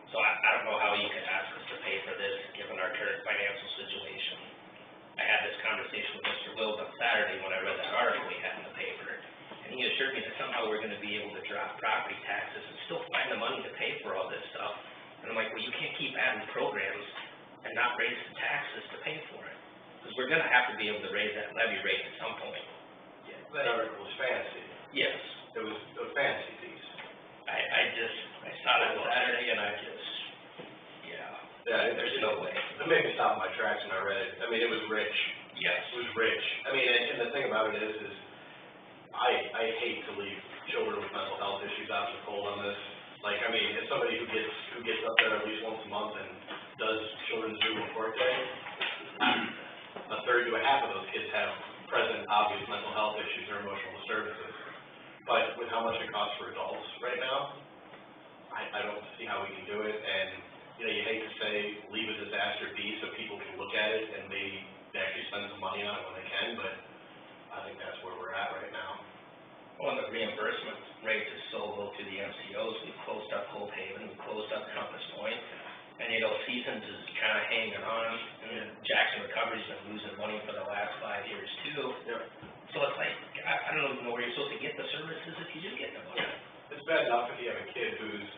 So I don't know how you could ask us to pay for this, given our current financial situation. I had this conversation with Mr. Wills on Saturday when I read that article we had in the paper, and he assured me that somehow we're gonna be able to drop property taxes and still find the money to pay for all this stuff. And I'm like, well, you can't keep adding programs and not raise the taxes to pay for it, because we're gonna have to be able to raise that levy rate at some point. Yeah, that article was fantasy. Yes. It was a fantasy piece. I saw that Saturday and there's no way. It made me stop my tracks when I read it. I mean, it was rich. Yes. It was rich. I mean, and the thing about it is I hate to leave children with mental health issues out in the cold on this. Like, I mean, as somebody who gets up there at least once a month and does children's Zoom report day, a third to a half of those kids have present obvious mental health issues or emotional disturbances. But with how much it costs for adults right now, I don't see how we can do it. And, you hate to say leave a disaster be so people can look at it and maybe actually spend some money on it when they can, but I think that's where we're at right now. Well, and the reimbursement rate is so low to the know, Seasons is kinda hanging on, and Jackson Recovery's been losing money for the last 5 years too. Yep. So it's like, I don't even know where you're supposed to get the services if you do get the money. It's bad enough if you have a kid who's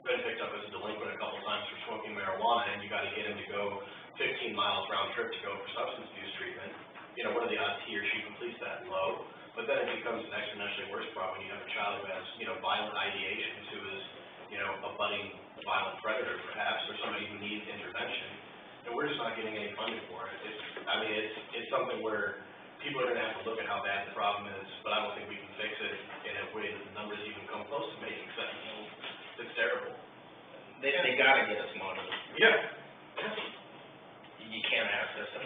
been picked up as a delinquent a couple times for smoking marijuana, and you gotta get him to go 15 miles round trip to go for substance abuse treatment. You know, what are the odds he or she completes that? Low. But then it becomes an exponentially worse problem when you have a child who has, you know, violent ideations, who is, you know, a budding violent predator perhaps, or somebody who needs intervention. And we're just not getting any funding for it. It's something where people are gonna have to look at how bad the problem is, but I don't think we can fix it in a way that the numbers even come close to making sense. It's terrible. They gotta get us money. Yeah. You can't ask us to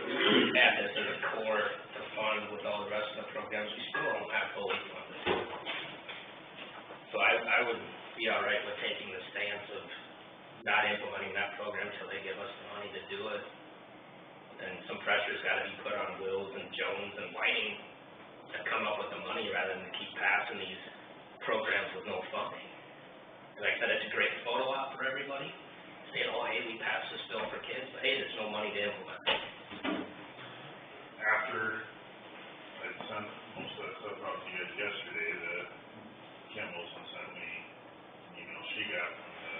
add this as a core to fund with all the rest of the programs, we still don't have fully funded. So I would be all right with taking the stance of not implementing that program till they give us the money to do it. And some pressure's gotta be put on Wills and Jones and Whiting to come up with the money rather than keep passing these programs with no funding. And like I said, it's a great photo op for everybody, saying, oh, hey, we passed this bill for kids, but hey, there's no money to implement it. After I sent most of that stuff out to you guys yesterday, Kim Wilson sent me an email she got from the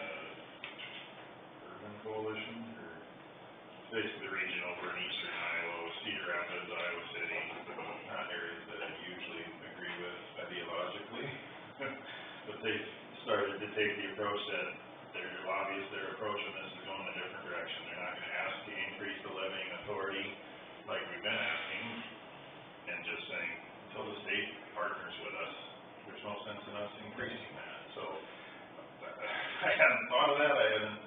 Urban Coalition, or basically the region over in eastern Iowa, Cedar Rapids, Iowa City, not areas that I usually agree with ideologically. But they started to take the approach that their lobbyists, their approach on this is going a different direction. They're not gonna ask to increase the levying authority like we've been asking, and just saying, until the state partners with us, there's no sense in us increasing that. So, I hadn't thought of that, I haven't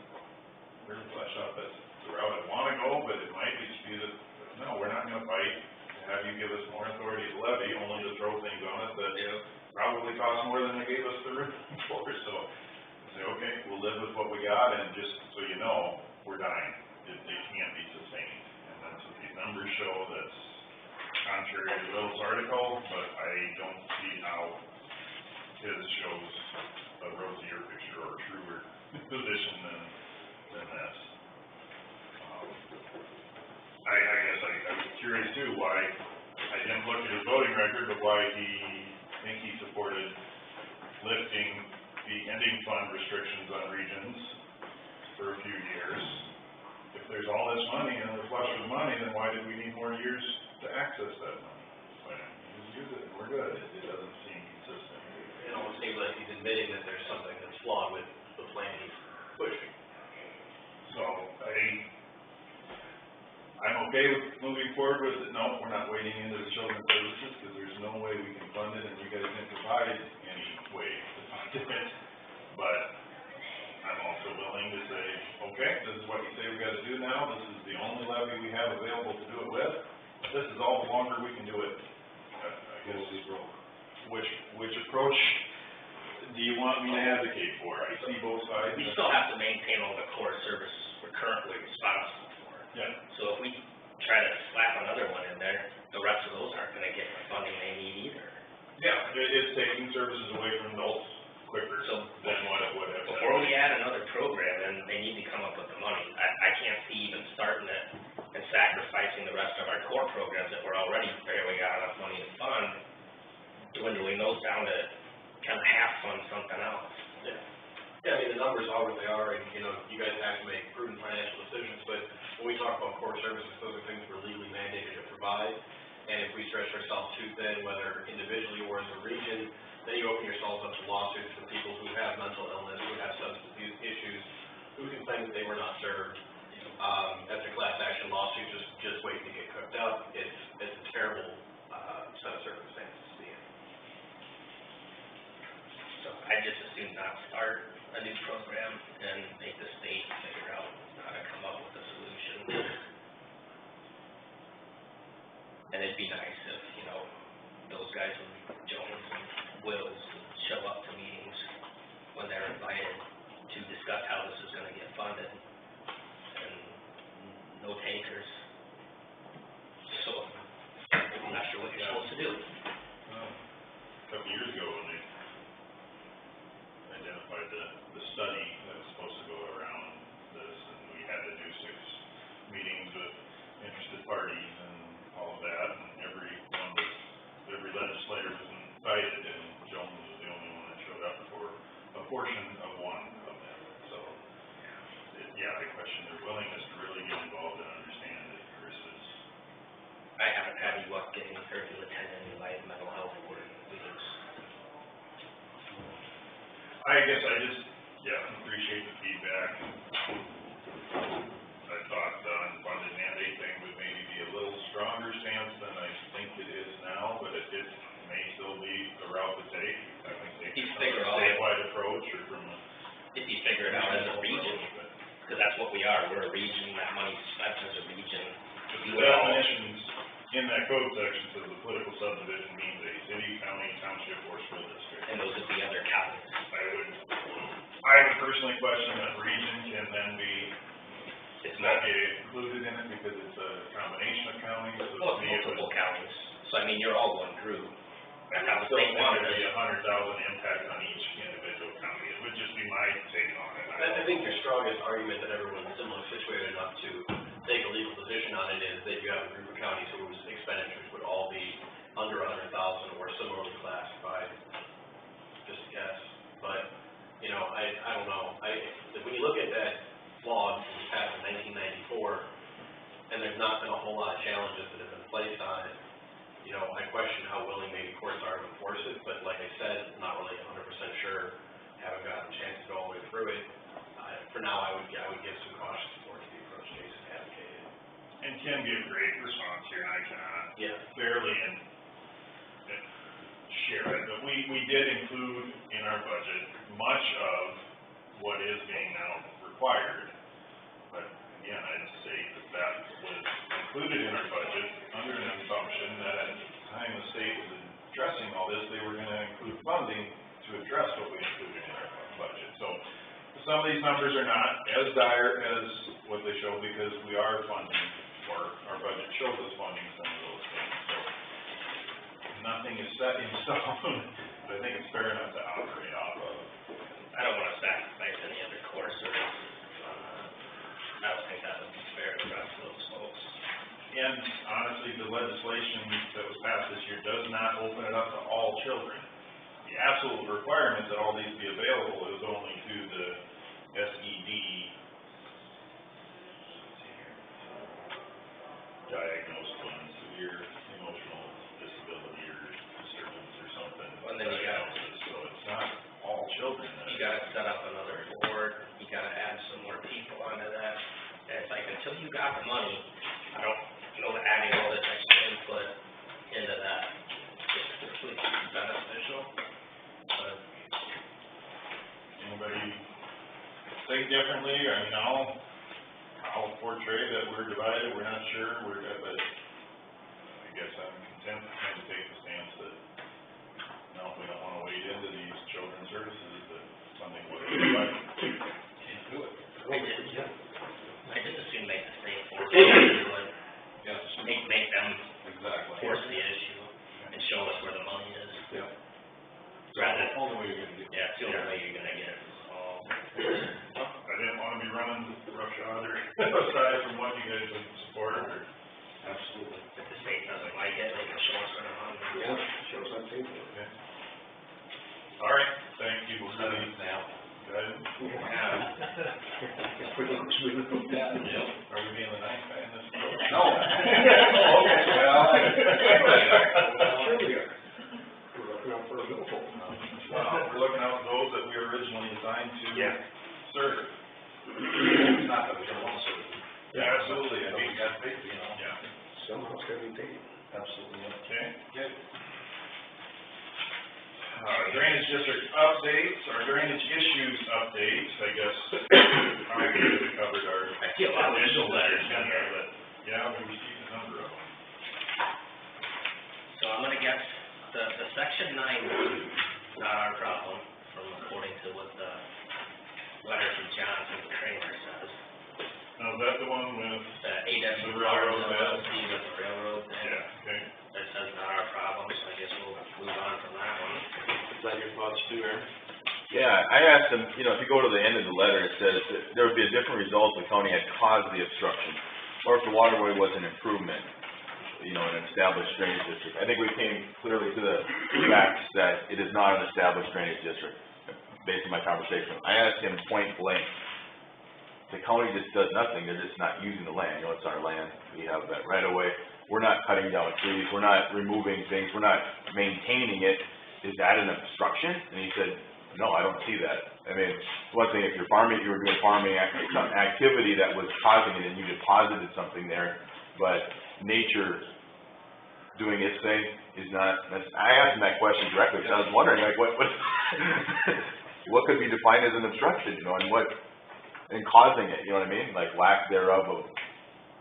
really fleshed out that's the route I wanna go, but it might just be that, no, we're not gonna fight to have you give us more authority to levy, only to throw things on us that probably cost more than they gave us the room for, so, say, okay, we'll live with what we got, and just so you know, we're dying. It can't be sustained. And that's what these numbers show, that's contrary to Bill's article, but I don't see how his shows a rosier picture or truer position than this. I guess I was curious too, why, I didn't look at his voting record, but why he supported lifting the ending fund restrictions on regions for a few years. If there's all this money and we're flush with money, then why did we need more years to access that money? Why didn't we just use it and we're good? It doesn't seem consistent. It almost seems like he's admitting that there's something that's flawed with the plan he's pushing. So, I'm okay with moving forward with it. No, we're not wading into the children's services, because there's no way we can fund it, and you guys didn't provide any way to fund it. But I'm also willing to say, okay, this is what you say we gotta do now, this is the only levy we have available to do it with, this is all the longer we can do it. I guess is wrong. Which approach do you want me to advocate for? I see both sides. We still have to maintain all the core services we're currently responsible for. Yeah. So if we try to slap another one in there, the rest of those aren't gonna get the funding they need either. Yeah, it's taking services away from adults quicker So than what it would have. before we add another program, then they need to come up with the money. I can't see even starting it and sacrificing the rest of our core programs that we're already barely got enough money to fund, dwindling those down to kind of half fund something else. Yeah, I mean, the numbers are what they are, and, you know, you guys have to make prudent financial decisions, but when we talk about core services, those are things we're legally mandated to provide, and if we stretch ourselves too thin, whether individually or as a region, then you open yourselves up to lawsuits for people who have mental illness, who have substance abuse issues, who can claim that they were not served. That's a class action lawsuit, just waiting to get cooked up. It's a terrible, set of circumstances to be in. So I just assume not start a new program and make the state figure out how to come up with a solution. And it'd be nice if, you know, those guys with Jones and Wills would show up to meetings when they're invited to discuss how this is gonna get funded. And no takers. So, I'm not sure what you're supposed to do. A couple years ago, when they identified the study that was supposed to go around this, and we had to do 6 meetings with interested parties and all of that, and every legislator was invited, and Jones was the only one that showed up for a portion of one of them, so, I question their willingness to really get involved and understand that Chris is. I haven't had any luck getting her to attend any of my mental health board meetings. I guess I just, appreciate the feedback. I thought the unfunded mandate thing would maybe be a little stronger stance than I think it is now, but it may still be the route to take. I think they You can figure out- statewide approach or from a. If you figure it out as a region, because that's what we are, we're a region, that money's spent as a region. If The you would all, definitions in that code section says the political subdivision means a city, county, township, or school district. and those would be other counties. I would personally question that region can then be, It's not get included in it because it's a combination of counties, so to me it would. multiple counties, so I mean, you're all one group. I That's how the still state think wanted there'd be it. 100,000 impact on each individual county, it would just be my take on it. I think your strongest argument that everyone's similarly situated enough to take a legal position on it is that you have a group of counties whose expenditures would all be under 100,000 or similarly classified, just a guess. But, I don't know, when you look at that law that was passed in 1994, and there's not been a whole lot of challenges that have been placed on it, I question how willing maybe courts are to enforce it, but like I said, not really 100% sure, haven't gotten a chance to go all the way through it. For now, I would give some cautious support to the approach Jason advocated. And Kim gave great response here, and I cannot barely share it, but we did include in our budget much of what is being now required. But again, I'd say that was included in our budget under an assumption that at the time the state was addressing all this, they were gonna include funding to address what we included in our budget. So some of these numbers are not as dire as what they show because we are funding, or our budget shows us funding some of those things. So nothing is set in stone, but I think it's fair enough to operate off of. I don't want to sacrifice any other core services. I don't think that would be fair to the rest of those folks. And honestly, the legislation that was passed this year does not open it up to all children. The absolute requirement that all these be available is only to the SED diagnosed one, severe emotional disability or disturbance or something. And then you got- diagnosis. So it's not all children. You gotta set up another board, you gotta add some more people onto that. And it's like, until you got the money, I don't know that adding all this extra input into that is completely beneficial. But Anybody think differently? I mean, I'll portray that we're divided, we're not sure, but I guess I'm content to kind of take the stance that, no, if we don't wanna wade into these children's services, that something would be like, can't do it. I just assume make the state force it, Yes, make them exactly. force the issue and show us where the money is. Yeah. Rather, Only way you're gonna get. yeah, it's the only way you're gonna get it resolved. I didn't wanna be running roughshod or aside from what you guys would support or. Absolutely. If the state doesn't like it, they can show us where the money is. Yeah, shows on paper. Okay. All right, thank you, we're ready Now. Good. Are we being the nice guy in this? No. Oh, okay, well. Sure we are. We're looking out for a little folk. We're looking out for those that we were originally assigned to serve. Not that we don't want to serve. Yeah, absolutely, I But we mean, got paid, you know. yeah, Somehow it's gotta be paid. Absolutely. okay. Okay. Drainage district updates, or drainage issues updates, I guess. We covered our I see a lot of initial initial letters letters in in there, there. but, yeah, we received a number of them. So I'm gonna guess the section 9, not our problem, from according to what the letter from Johnson Kramer says. Now, is that the one with, The AW The railroad bed. LLC with the railroad thing. yeah, okay. That says not our problem, so I guess we'll move on from that one. Is that your thoughts too, Aaron? Yeah, I asked him, you know, if you go to the end of the letter, it says that there would be a different result if the county had caused the obstruction, or if the waterway was an improvement, you know, an established drainage district. I think we came clearly to the facts that it is not an established drainage district, based on my conversation. I asked him point blank, the county just does nothing, they're just not using the land, you know, it's our land, we have that right away. We're not cutting down trees, we're not removing things, we're not maintaining it. Is that an obstruction? And he said, no, I don't see that. I mean, one thing, if you're farming, you were doing farming activity that was causing it and you deposited something there, but nature doing its thing is not, I asked him that question directly, because I was wondering, like, what what could be defined as an obstruction, you know, and causing it, you know what I mean? Like lack thereof of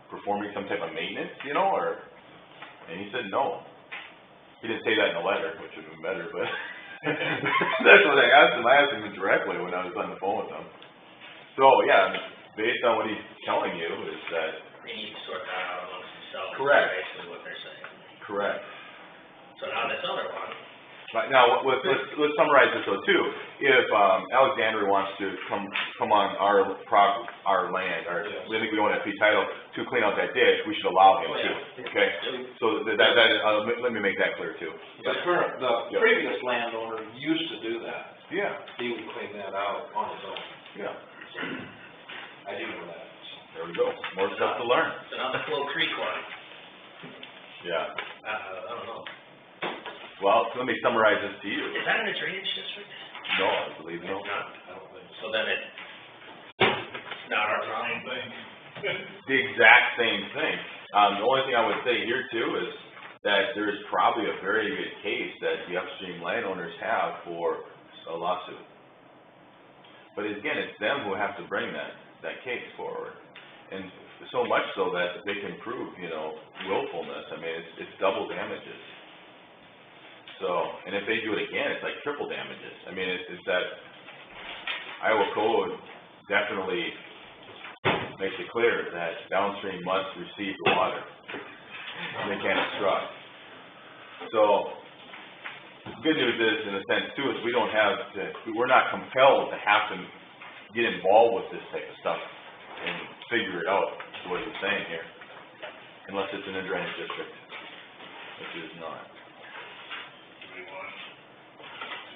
performing some type of maintenance, you know, and he said no. He didn't say that in the letter, which would have been better, but that's what I asked him. I asked him directly when I was on the phone with him. So, yeah, based on what he's telling you is that... They need to sort that out amongst themselves. Correct. Is basically what they're saying. Correct. So now this other one. Right, now, let's summarize this though too. If, Alexander wants to come on our land, I think we own a fee title to clean out that ditch, we should allow him to, okay? So let me make that clear too. The previous landowner used to do that. Yeah. He would clean that out on his own. Yeah. I do know that. There we go. More stuff to learn. So now the Flow Creek one. Yeah. I don't know. Well, let me summarize this to you. Is that in a drainage district? No, I believe no. It's not. I don't think so. So then it's not our problem. The exact same thing. The only thing I would say here too is that there is probably a very good case that the upstream landowners have for a lawsuit. But again, it's them who have to bring that case forward. And so much so that they can prove, you know, willfulness. I mean, it's double damages. So, and if they do it again, it's like triple damages. I mean, it's that Iowa code definitely makes it clear that downstream must receive the water. They can't obstruct. So, good news is, in a sense too, is we're not compelled to have to get involved with this type of stuff and figure it out, is what he's saying here. Unless it's in a drainage district, which it is not. We want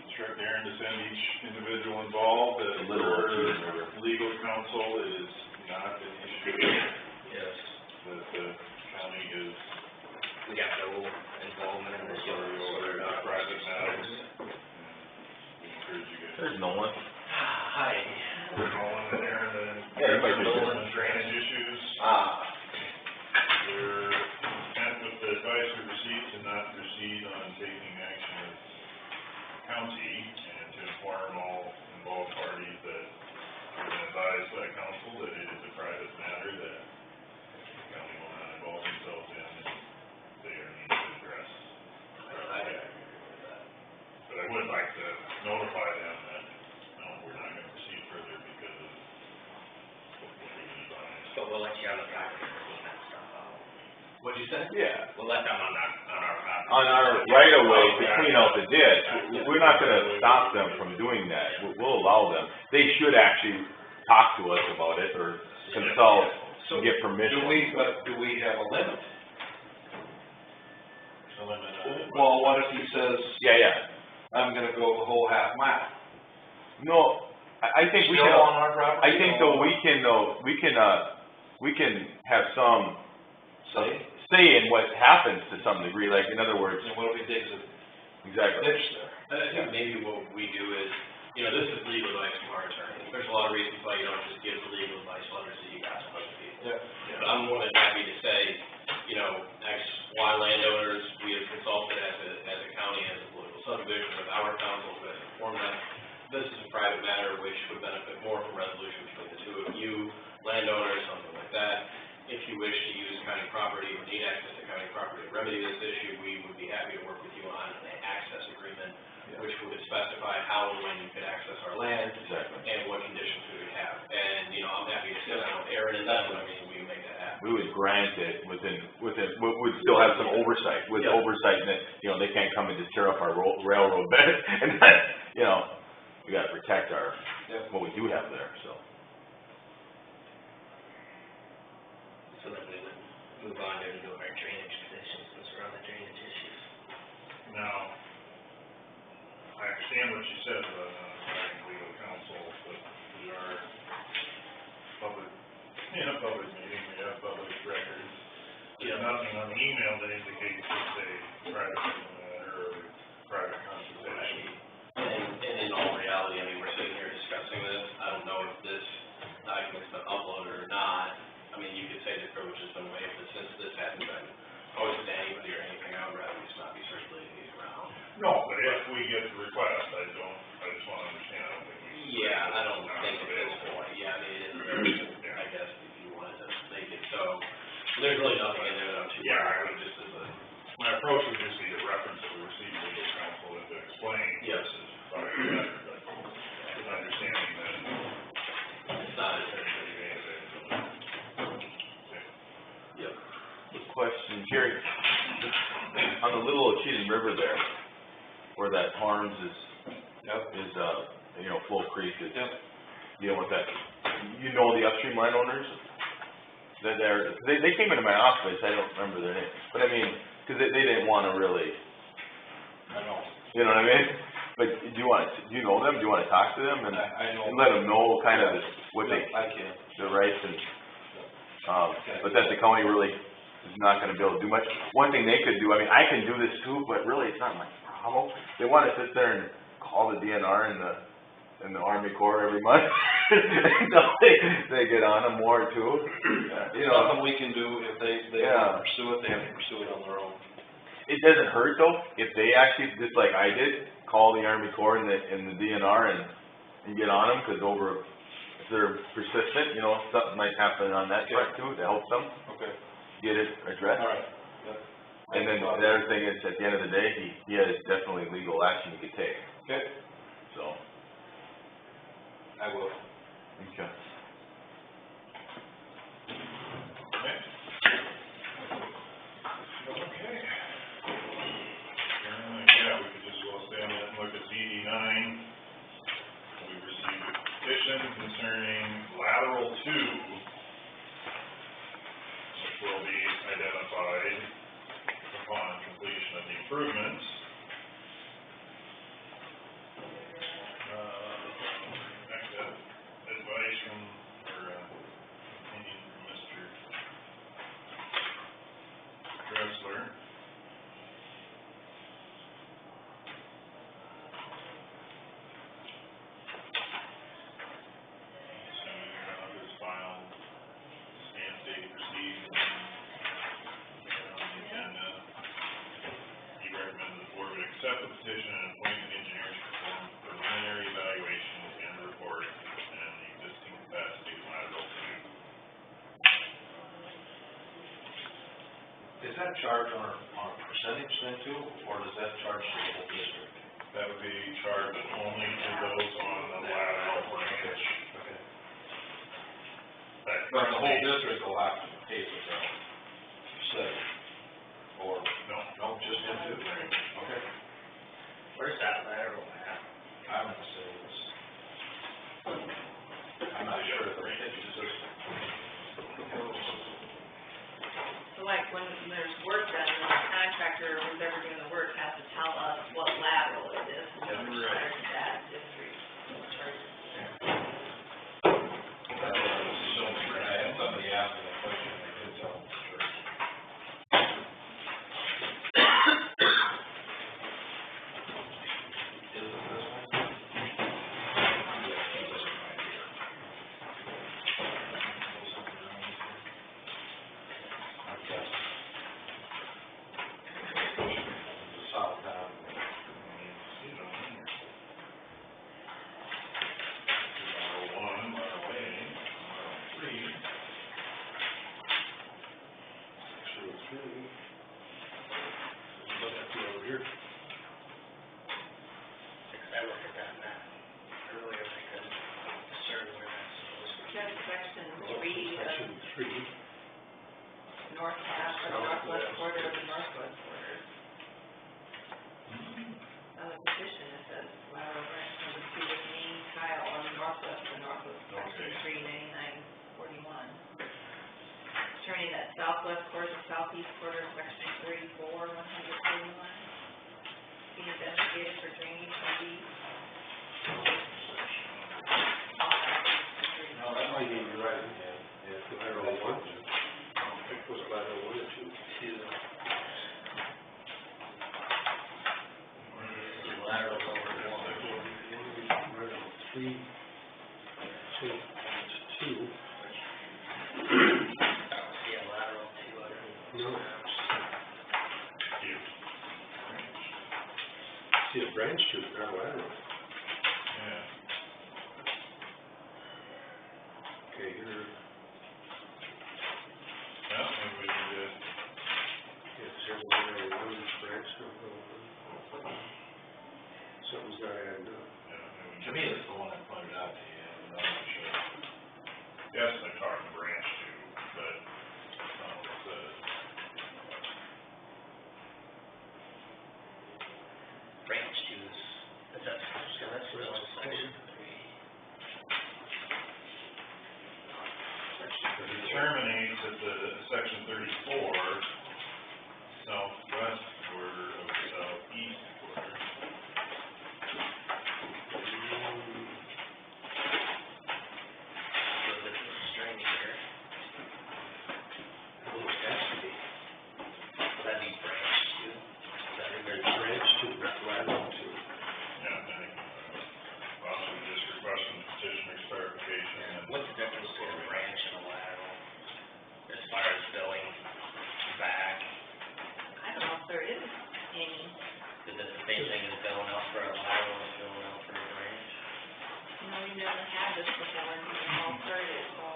instruct Aaron to send each individual involved that their legal counsel is not an issue. Yes. That the county is. We got no involvement in this. Or private matters. We encourage you guys. There's no one. Hi. Nolan and Aaron, Yeah, you might be Nolan drainage issues. We're content with the advice we received to not proceed on taking action as county and to inform all involved parties that we've been advised by council that it is a private matter that the county will not involve themselves in and they are needed to address. But I would like to notify them that, no, we're not gonna proceed further because of what we advised. But we'll let you on the property to clean that stuff out. What'd you say? Yeah. We'll let them on our property. On our right of way to clean out the ditch, we're not gonna stop them from doing that. We'll allow them. They should actually talk to us about it or consult and get permission. Do we have a limit? A limit on it. Well, what if he says, Yeah. I'm gonna go the whole half mile? No, I think we Still can, on our property? I think though, we can have some say in what happens to some degree, like, in other words, And what if he digs a exactly. ditch there? I think maybe what we do is, you know, this is legal advice from our attorney. There's a lot of reasons why you don't just give the legal advice letters that you got from other people. Yeah. But I'm more than happy to say, you know, X, Y landowners, we have consulted as a county, as a political subdivision with our council who has informed us. This is a private matter which would benefit more from resolution between the two of you, landowners, something like that. If you wish to use county property or need access to county property to remedy this issue, we would be happy to work with you on an access agreement, which would specify how and when you could access our land. Exactly. And what conditions we would have. And, you know, I'm happy to sit down with Aaron and them, I mean, we can make that happen. We would grant it we would still have some oversight, oversight that, you know, they can't come and just tear up our railroad bed, and that, you know, we gotta protect our, Yep. what we do have there, so. So then we would move on into our drainage positions, since we're on the drainage issues. Now, I understand what you said about hiring legal counsel, but we are public, in a public meeting, we have public records. There's nothing on the email that indicates it's a private matter or private consultation. And in all reality, I mean, we're sitting here discussing this, I don't know if this document's been uploaded or not. I mean, you could say the privilege has been waived, but since this hasn't been posted to anybody or anything, I would rather just not be circulating these around. No, but if we get the request, I just wanna understand, I don't think we. Yeah, I don't think at this point, yeah, I mean, it is, I guess, if you wanted to make it so, there's really nothing in there that I'm too Yeah, worried I about, would just as a, My approach would just be to reference that we received legal counsel and to explain. Yes. This is probably better, but with understanding that it's not as, everybody may have been. yep. Good question, Jerry, on the Little Cheatham River there, where that Harms is, Flow Creek is dealing with that, you know the upstream landowners? That they came into my office, I don't remember their name, but I mean, cause they didn't wanna really, I know. you know what I mean? But do you know them, do you wanna talk to them and I know. and let them know kind of what they, I can. the rights and, but that the county really is not gonna be able to do much. One thing they could do, I mean, I can do this too, but really it's not my problem. They wanna sit there and call the DNR and the Army Corps every month. Until they get on them more too. You know, Nothing we can do, if they Yeah. want to pursue it, they have to pursue it on their own. it doesn't hurt though, if they actually, just like I did, call the Army Corps and the DNR and get on them, cause if they're persistent, you know, something might happen on that front too, to help them Okay, get it addressed. all right. And then the other thing is, at the end of the day, he has definitely legal action he could take, Okay, so. I will. Okay. Okay. Yeah, we could just well stay on that and look at DD 9. We received a petition concerning lateral 2, which will be identified upon completion of the improvements. Next up, advice from, or opinion from Mr. Dressler. This file, stamp date received, on the agenda. He recommends the board would accept the petition and appoint an engineer to perform preliminary evaluation and report and the existing capacity of lateral 2. Is that charged on a percentage then too, or does that charge to the whole district? That would be charged only to those on the lateral branch. Okay. That But the whole currently, district will have to pay for that, say, or, no, just them two? Okay. Where's that lateral at? I'm gonna say it's, I'm not sure, but I think it's just. So like when there's work done, the contractor or who's ever doing the work has to tell us what lateral it is, and then we're charged that district. That's what I was assuming, right? I had somebody ask me that question, and I couldn't tell them for sure. Is it this one? Yeah, this one right here. Okay. The south town. see it on here. Lateral 1, lateral A, lateral 3. Actually, it's really. Look at the over here. I looked at that map earlier, I couldn't discern where that's supposed to be. That's section 3 Section of 3. northwest border of the northwest border. On the petition, it says lateral branch number 2 with me. turning that southwest quarter, southeast quarter, section 34, 131. Being investigated for drainage and deed. No, that might be right, yeah, lateral one. I don't think it was lateral one or two. Lateral over one. Lateral three, two. Yeah, lateral two, I don't know. No. See, a branch tooth, not lateral. Yeah. Okay, here, Yeah, maybe we can do, it's here, lateral one, branch, something's not adding up. yeah, maybe. To me, it's the one I pointed out to you, I'm not sure. Yes, they're talking branch too, but, it's Branch twos, that's one section three. it terminates at the section 34, southwest quarter of the southeast quarter. So this is a string here, Almost has to be. so that'd be branch two. That'd be There's branch tooth, not lateral two. Yeah, I think, possibly just requesting petitioner's clarification and. What's the difference between a branch and a lateral, as far as billing back? I don't know if there is any, Is it the same thing as billing out for a lateral and billing out for a branch? we've never had this before, and we've all heard it, so.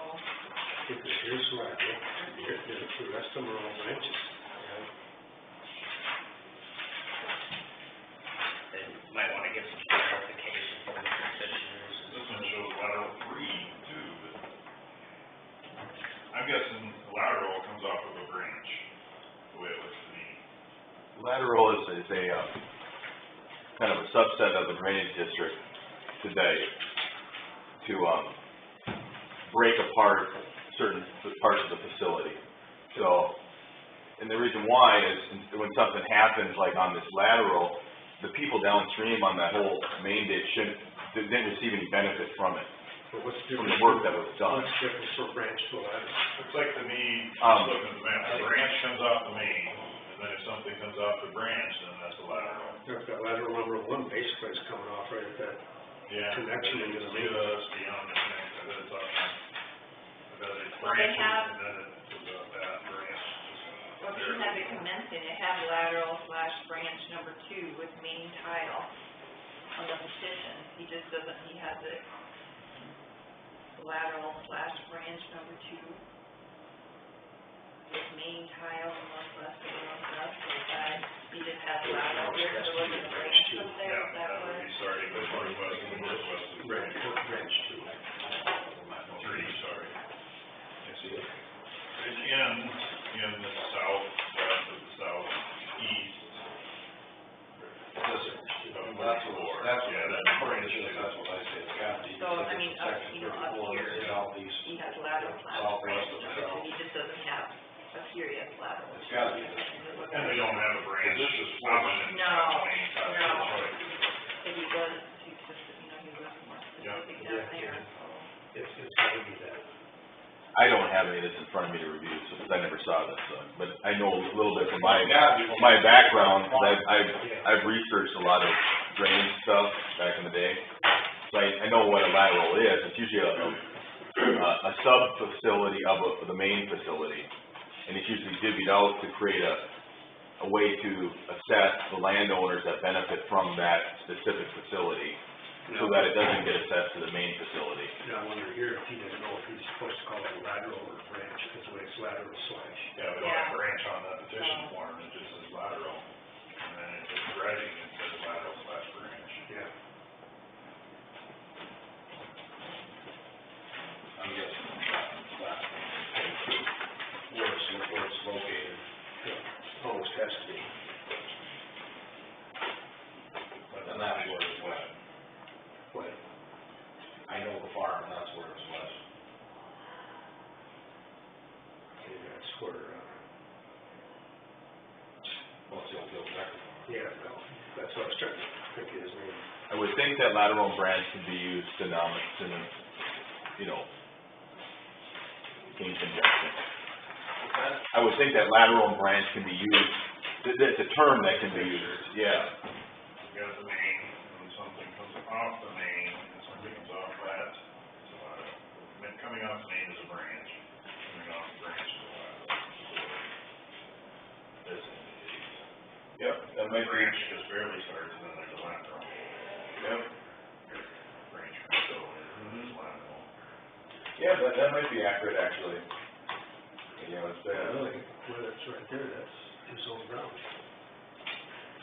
If it is lateral, the rest of them are all branches. They might wanna get some clarification from the petitioners. This one shows lateral 3 too, but I'm guessing lateral comes off of a branch, the way it looks to me. Lateral is a, kind of a subset of the drainage district today to, break apart certain parts of the facility. So, and the reason why is when something happens like on this lateral, the people downstream on that whole main ditch didn't receive any benefit from it, But what's from different? the work that was done. What's different for branch to lateral? Looks like to me, just looking at the map, the branch comes off the main, and then if something comes off the branch, then that's a lateral. If that lateral number one basically is coming off right at that, Yeah. Connection into the main. Just beyond the thing, and then it's up, and then it's Well, they branches, have- and then it goes up that branch. Well, if you have it commencing, it had lateral/branch number 2 with main tile on the petition. He just doesn't, he has it lateral/branch number 2 with main tile on northwest of the northwest, so that he just has lateral here, so there wasn't a branch up there, Yeah, is that that would what? be starting with northwest and northwest of the branch. branch two. 3, sorry. It ends in the southwest of the southeast. That's what, Yeah, that's according to this, that's what I say, it's got to be. So, I mean, up, Section you know, up 34, here, southeast, he has lateral/branch southwest of the number 2, south. he just doesn't have a serious lateral. It's gotta be this. And they don't have a branch, This is option in No, the main tile. no. Right. But he was, he's just, he was more specific down there, so. It's gotta be that. I don't have any of this in front of me to review, so, because I never saw this, but I know a little bit from my background, because I've researched a lot of drainage stuff back in the day. So I know what a lateral is. It's usually a sub-facility of the main facility. And it's usually divvied out to create a way to assess the landowners that benefit from that specific facility, so that it doesn't get assessed to the main facility. Now, when you're here, if he didn't know if he's supposed to call it lateral or branch, because when it's lateral slash. Yeah, we don't have branch on the petition form, it just says lateral. And then it's dredging, it says lateral/branch. Yeah. I'm guessing where it's located. Almost has to be. And that's where it's west. What? I know the farm, and that's where it's west. Okay, that's where, What's the old Bill Becker? yeah, no, that's what I was trying to think of his name. I would think that lateral branch can be used you know, in conjunction. I would think that lateral branch can be used, it's a term that can be used, yeah. You got the main, when something comes off the main, and something comes off that, it's a lateral. Coming off the main is a branch, coming off the branch is a lateral. This indicates. Yep, that might be. Branch just barely starts, and then there's a lateral. Yep. Branch comes over, and there's lateral. Yeah, that might be accurate, actually. You know, it's, Really, well, that's right there, that's his own ground.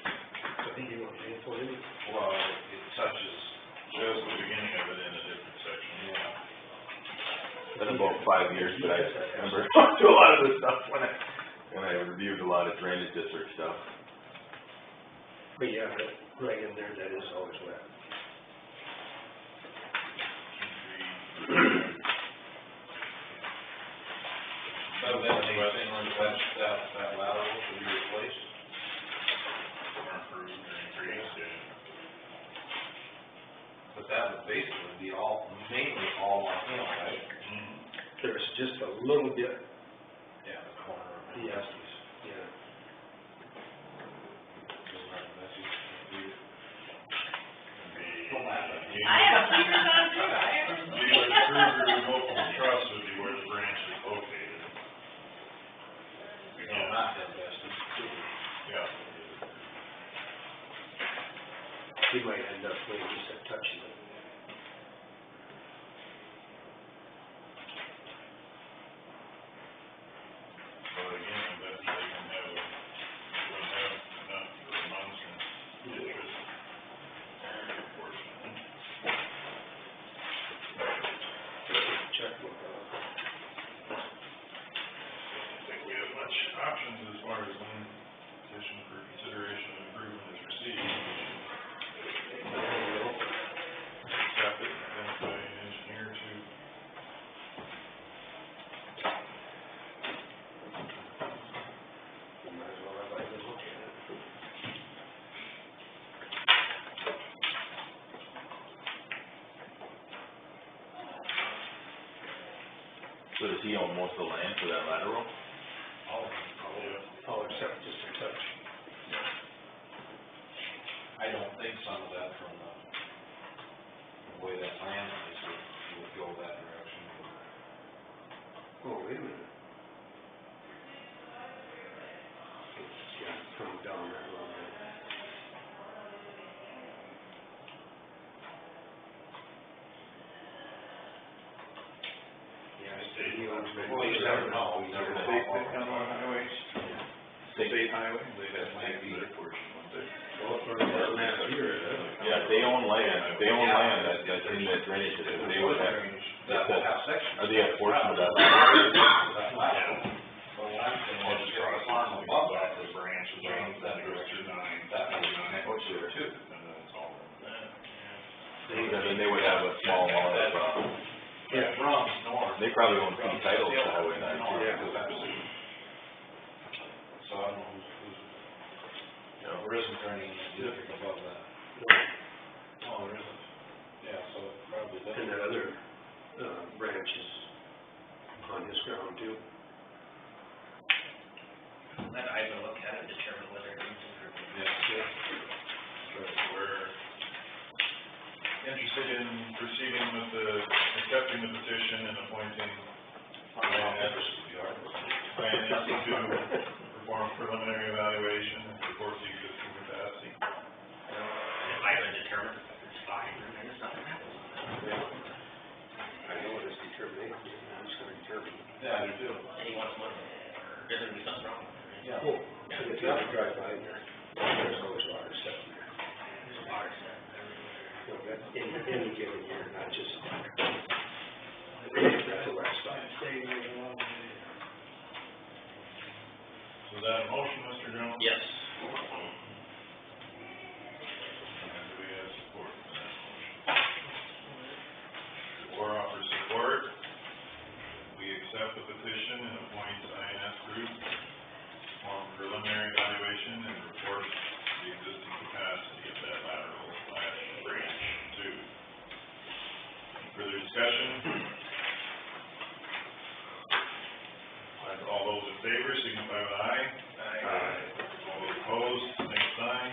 So he didn't want to pay for it. Well, it touches, Shows the beginning of it in a different section. yeah. It's been about 5 years, but I remember talking to a lot of this stuff when I reviewed a lot of drainage district stuff. But yeah, right in there, that is always wet. So then anything like that lateral should be replaced? Or improved or increased, yeah. But that would basically be mainly all on him, right? There's just a little bit, Yeah, the corner of it. yes, yeah. Isn't that messy? I have fingers on too, I have. Where the Kruger local trust would be where the branch is located. No, not that messy. Yeah. He might end up with just a touch of it. But again, that they can have wouldn't have enough for a monstrous interest. Unfortunately. Checkbook out. I think we have much options as far as when petition for consideration of improvement is received. Accept it, identify an engineer to. You might as well have a good look at it. So does he own most of the land for that lateral? Oh, except just a touch. I don't think some of that from the way that land is would go that direction. Oh, wait a minute. Yeah, coming down that road. Yeah, I see. He owns maybe. Well, you never know, you never know. State on our highways, state highway, they have Might be. their portion, won't they? Well, for the last year, Yeah, they own land that's in that drainage district, they would have, That whole half section. or they have portion of that lateral. That lateral. But when I'm saying, Well, just just get cross the farm it, above off that, the branch, is drains that goes direction. through nine, That would be nine, next year too. and then it's all over that. And then they would have a small amount of, Yeah, runs north. they probably own some titles to Highway 9 too. Yeah, absolutely. So I don't know who's, there isn't any district above that. Oh, there isn't. Yeah, so it probably and doesn't. that other, branch is on his ground too. Let Ivan look at it, determine whether it needs improvement. Yeah. We're interested in proceeding with accepting the petition and appointing finance to perform preliminary evaluation and report the existing capacity. And if Ivan determines it's fine, then there's nothing happens. I know it is determination, I'm just gonna determine. Yeah, I do too. And he wants money, or there's gonna be something wrong. Yeah. Well, and if you ever drive by there, there's always water sitting there. There's a water set, everything. So that, in any given year, not just. That's the west side. So is that a motion, Mr. Jones? Yes. And do we have support for that motion? Or offer support? We accept accept the petition and appoint INS Group for preliminary evaluation and report the existing capacity of that lateral / branch 2. Any further discussion? All those in favor signify with aye. Aye. All those opposed, same sign.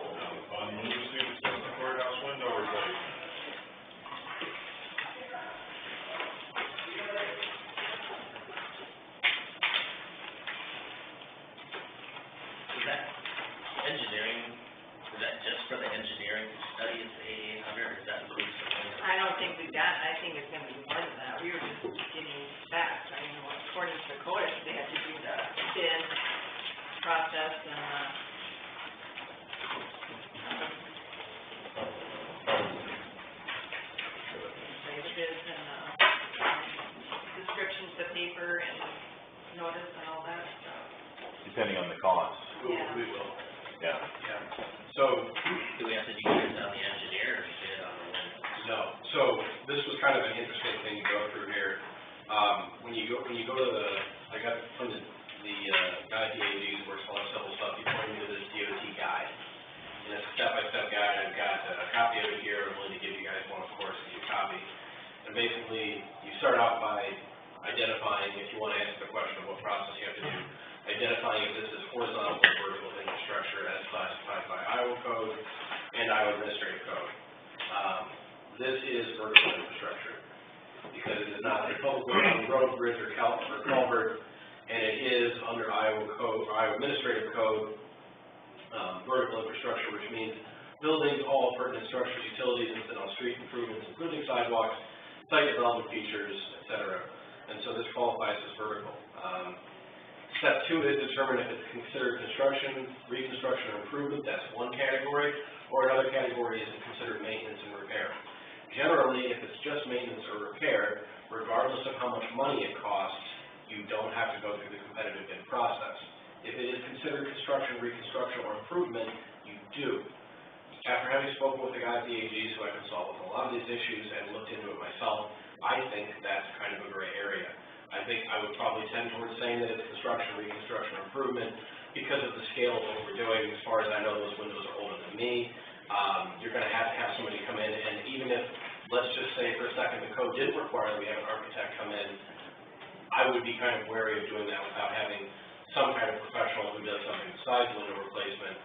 Now the fund moves to discuss the courthouse window replacement. Is that engineering, is that just for the engineering study, it's $8,800, or is that include something? I don't think we got, I think it's gonna be more than that, we were just getting specs, I mean, according to the code, they had to do the bid process and, the bids and, descriptions of paper and notice and all that stuff. Depending on the cost, Yeah. We will, yeah. yeah. So, Do we have to do this on the engineer, or bid on the wind? no, so this was kind of an interesting thing to go through here. When you go to the, I got from the guy at DAG's works on civil stuff, he pointed me to this DOT guide. And it's a step-by-step guide, I've got a copy of it here, I'm willing to give you guys one, of course, as your copy. And basically, you start out by identifying, if you want to answer the question of what process you have to do, identifying if this is horizontal or vertical infrastructure as classified by Iowa code and Iowa administrative code. This is vertical infrastructure, because it is not a public road, bridge, or culvert, and it is under Iowa code, Iowa administrative code, vertical infrastructure, which means buildings, all pertinent structures, utilities, incidental street improvements, including sidewalks, site development features, et cetera. And so this qualifies as vertical. Step 2 is determine if it's considered construction, reconstruction, or improvement. That's one category, or another category is considered maintenance and repair. Generally, if it's just maintenance or repair, regardless of how much money it costs, you don't have to go through the competitive bid process. If it is considered construction, reconstruction, or improvement, you do. After having spoken with the guy at the AGs who I consult with a lot of these issues and looked into it myself, I think that's kind of a gray area. I think I would probably tend towards saying that it's construction, reconstruction, or improvement because of the scale of what we're doing. As far as I know, those windows are older than me. You're gonna have somebody come in, and even if, let's just say for a second, the code didn't require that we have an architect come in, I would be kind of wary of doing that without having some kind of professional who does something besides window replacement,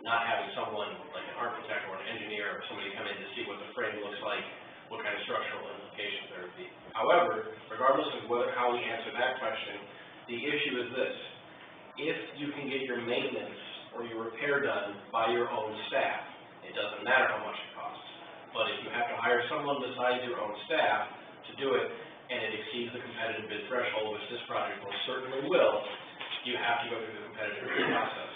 not having someone like an architect or an engineer or somebody come in to see what the frame looks like, what kind of structural implications there would be. However, regardless of how we answer that question, the issue is this: if you can get your maintenance or your repair done by your own staff, it doesn't matter how much it costs. But if you have to hire someone besides your own staff to do it, and it exceeds the competitive bid threshold, which this project most certainly will, you have to go through the competitive bid process.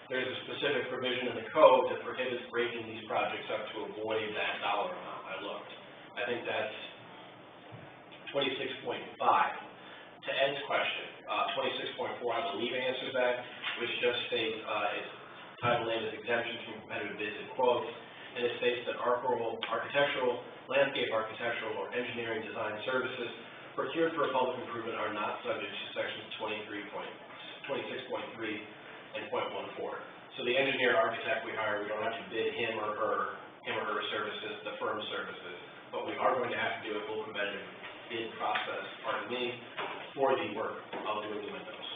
There's a specific provision in the code that prohibits breaking these projects up to avoid that dollar amount. I looked. I think that's 26.5. To Ed's question, 26.4, I believe, answers that, which just states, it's titled in as exemptions from competitive bids and quotes, and it states that architectural, landscape architectural, or engineering design services procured for a public improvement are not subject to sections 26.3 and .14. So the engineer architect we hire, we don't have to bid him or her services, the firm's services, but we are going to have to do a full competitive bid process, for the work of doing the windows.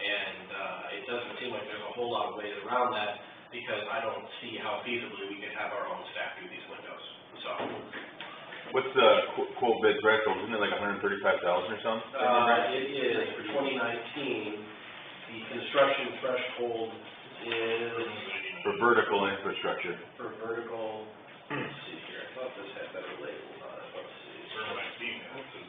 And it doesn't seem like there's a whole lot of ways around that, because I don't see how feasibly we could have our own staff do these windows, so. What's the quote bid threshold, isn't it like $135,000 or something? It is, for 2019, the construction threshold is. For vertical infrastructure. For vertical, let's see here, I thought this had better labels on it, let's see. For 19, it says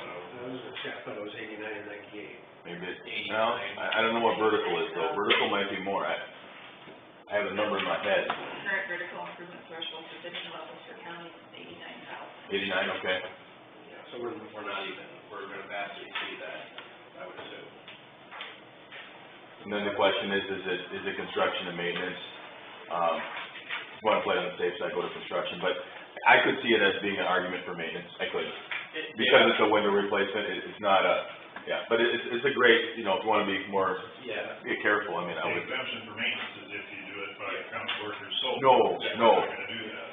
89,000. I thought it was 89 or 98. Maybe it's, no, I don't know what vertical is though, vertical might be more, I have a number in my head. Current vertical improvement threshold for bidding levels for counties is 89,000. 89, okay. Yeah, so we're not even, we're gonna vastly exceed that, I would assume. And then the question is it construction and maintenance? wanna play on the safe side, go to construction, but I could see it as being an argument for maintenance, I could. Because it's a window replacement, it's not a, yeah, but it's a great, you know, if you wanna be more, Yeah. be careful, I mean, I The would. exemption for maintenance is if you do it by county workers solely. No, no. We're not gonna do that,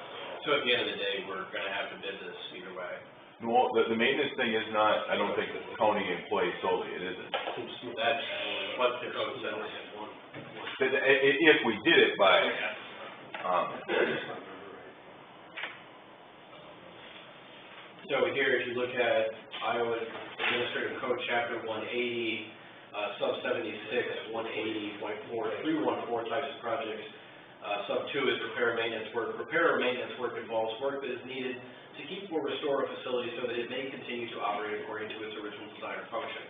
so. So at the end of the day, we're gonna have to bid this either way. No, the maintenance thing is not, I don't think, county employee solely, it isn't. That's what the code says. If we did it by, So here, if you look at Iowa Administrative Code, Chapter 180, Sub 76, 180.4314 types of projects. Sub 2 is repair and maintenance work. Repair or maintenance work involves work that is needed to keep or restore a facility so that it may continue to operate according to its original design or function.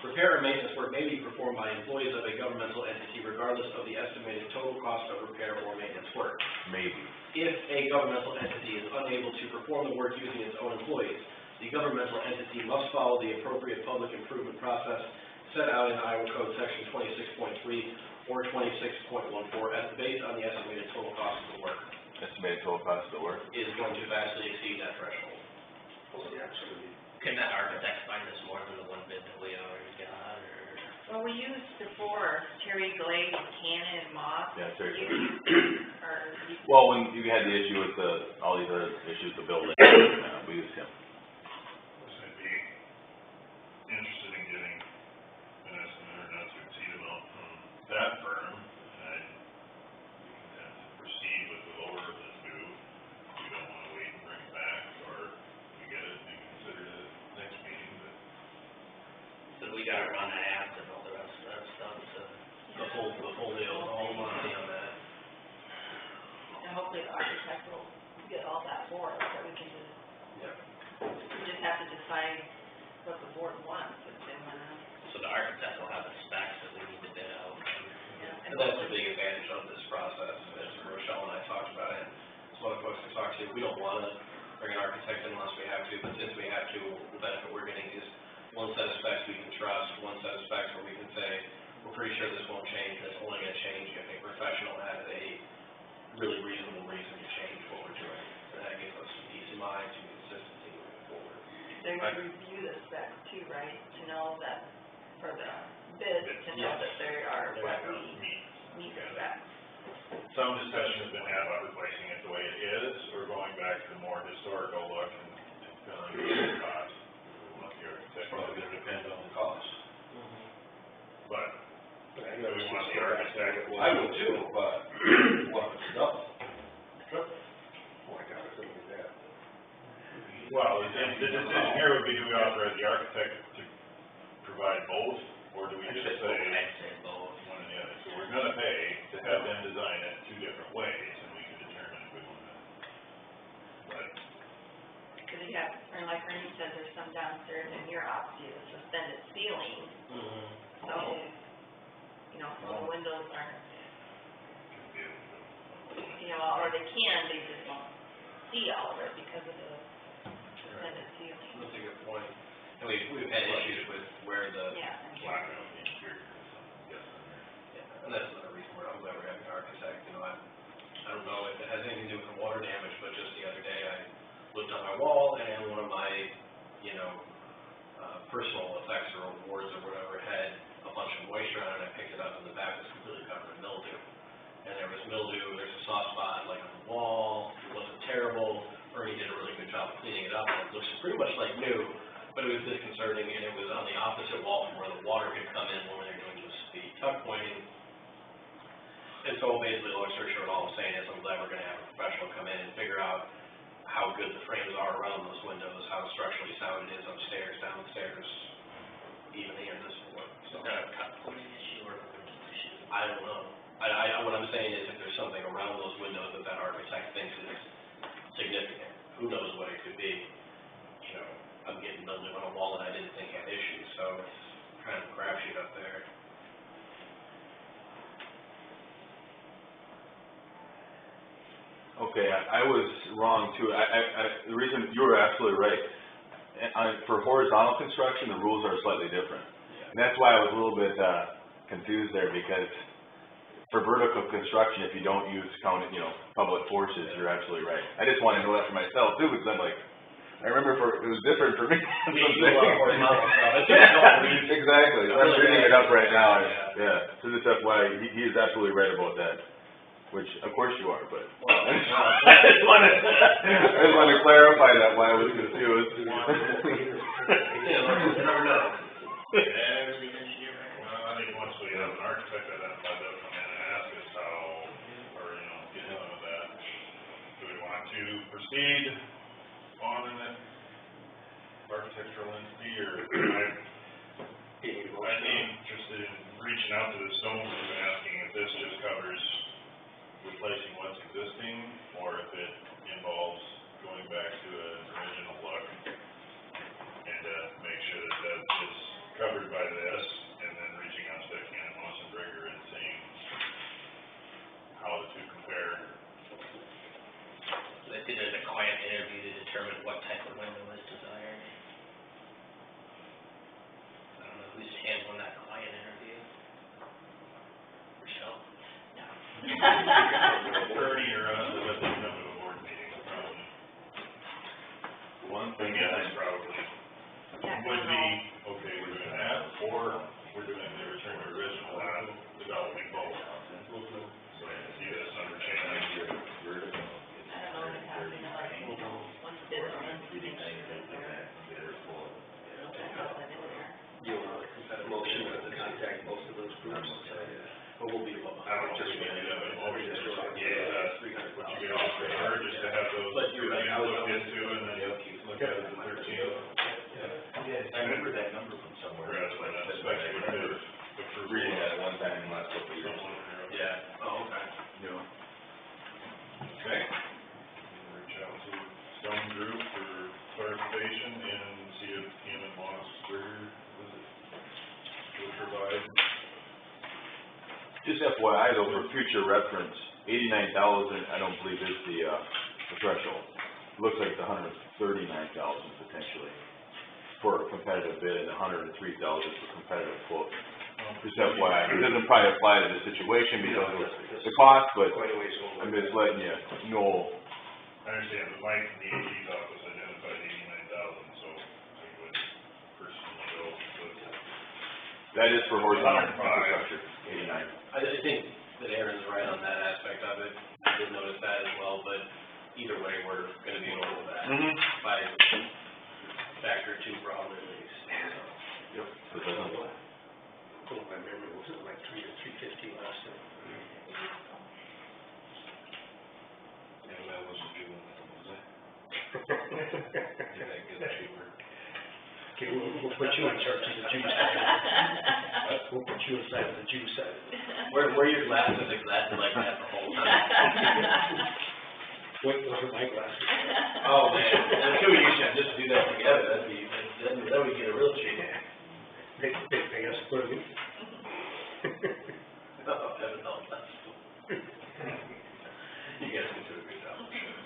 Repair and maintenance work may be performed by employees of a governmental entity regardless of the estimated total cost of repair or maintenance work. maybe. If a governmental entity is unable to perform the work using its own employees, the governmental entity must follow the appropriate public improvement process set out in Iowa Code Section 26.3 or 26.14 as based on the estimated total cost of the work Estimated total cost of the work. is going to vastly exceed that threshold. Can that architect find us more than the one bid that we already got, or? Well, we used before Terry Glade, Cannon, and Moss. Yeah, Terry. Or, Well, when you had the issue with all these other issues, the building, we used him. I'd be interested in getting an estimate or not to exceed amount from that firm, and I'd be content to proceed with the lower of the two. We don't wanna wait and bring it back, or we get it and consider it at next meeting, but So we gotta run that ads and all the rest of that stuff, so. The whole deal, all the money on that. and hopefully the architect will get all that for us, that we can just, Yeah. we just have to decide what the board wants, if they wanna. So the architect will have the specs that we need to bid out. And that's the big advantage of this process, as Rochelle and I talked about it, some other folks we talked to, we don't wanna bring an architect in unless we have to, but since we have to, the benefit we're getting is one set of specs we can trust, one set of specs where we can say, we're pretty sure this won't change, and it's only gonna change if a professional has a really reasonable reason to change what we're doing. And that gives us some peace of mind, some consistency moving forward. They would review the specs too, right, to know that, for the bids, to know Yes. that they are There what you go. we meet the specs. some discussion has been had about replacing it the way it is, or going back to the more historical look and the cost. We want the It's architect, probably gonna depend on the cost. but But I do know we it's want just the architect? I would too, but what if it's double? Oh my God, I couldn't do that. Well, the decision here would be, do we authorize the architect to provide both, or do we I'd just say say both, I'd say both. one or the other? So we're gonna pay to have them design it two different ways, and we can determine if we want to. But, Cause you have, or like Ernie said, there's some downstairs in your office, you have suspended ceiling, so, you know, so the windows aren't, you know, or they can, they just won't see all of it because of the suspended ceiling. That's a good point. And we've had issues with where the, Yeah. black out the interior or something, yes, in there. yeah, and that's another reason where I'm glad we're having an architect, you know, I don't know if it has anything to do with the water damage, but just the other day I looked on my wall and one of my, you know, personal effects or awards or whatever had a bunch of moisture on it, and I picked it up and the back was completely covered in mildew. And there was mildew, there's a soft spot like on the wall, it wasn't terrible, Ernie did a really good job of cleaning it up, and it looks pretty much like new, but it was disconcerting, and it was on the opposite wall from where the water could come in when they're doing the tuck pointing. And so basically, long story short, all I'm saying is I'm glad we're gonna have a professional come in and figure out how good the frames are around those windows, how structurally sound it is upstairs, downstairs, even here in this floor, so. Is that a cut pointing issue or a window issue? I don't know. What I'm saying is if there's something around those windows that architect thinks is significant, who knows what it could be. You know, I'm getting mildew on a wall that I didn't think had issues, so it's kind of a crapshoot up there. Okay, I was wrong too. The reason, you were absolutely right. For horizontal construction, the rules are slightly different. Yeah. And that's why I was a little bit, confused there, because for vertical construction, if you don't use public forces, you're absolutely right. I just wanna know that for myself too, because I'm like, I remember it was different for me. We do a lot of horizontal stuff. It's just not read. Exactly, I'm Really reading it up right now, Yeah. yeah, so just FYI, he is absolutely right about that, which, of course you are, but. Well, I just wanted to clarify that, why I was confused. You never know. Well, I think once we have an architect identified, they'll come in and ask us how, or, get some of that. Do we want to proceed on an architectural entity, or I'd be interested in reaching out to the stone group and asking if this just covers replacing what's existing, or if it involves going back to an original look, and, make sure that that is covered by this, and then reaching out to Cannon Moss and Brigger and seeing how the two compare. They did a client interview to determine what type of window was desired. I don't know who's handling that client interview. Rochelle? No. Ernie or us, will let them come to a board meeting, probably. One thing Yeah, that that's probably, would be, okay, we're doing that, or we're doing the return to original, developing both. So I see this number change. I don't know what's happening, like, once it is, once it's make sure that they're, that's in there. You want a motion to contact both of those groups, or we'll be able to. I don't know if we can do that, but always just, what you guys prefer, just to have those But you're right, I was- looked into, and then look at the 13th. I remember that number from somewhere. Whereas when that's speculative, approval. Reading that one time in the last couple of years. Yeah, oh, okay. Okay. Reach out to Stone Group for clarification and see if Cannon Moss will provide. Just FYI though, for future reference, 89,000, I don't believe is the threshold. It looks like it's 139,000 potentially for a competitive bid, and 103,000 for competitive quote. Just FYI, it doesn't probably apply to the situation because of the cost, but Quite a ways over. I'm just letting you know. I understand, but Mike in the AG's office identified 89,000, so I would personally go with. That is for horizontal 105. infrastructure, 89. I just think that Aaron's right on that aspect of it. I did notice that as well, but either way, we're gonna be over that by factor two probably at least. Yep. So it doesn't. Oh, my memory, was it like 350 last time? Yeah, that wasn't too, was it? Did that get cheaper? Okay, we'll put you in charge of the juice side. We'll put you inside of the juice side. Wear your glasses exactly like that the whole time. Wait, those are my glasses. Oh, man, that's who you should just do that together, that would get a real treat. They pay us for me. Oh, that would help us. You guys can do a good job, I'm sure.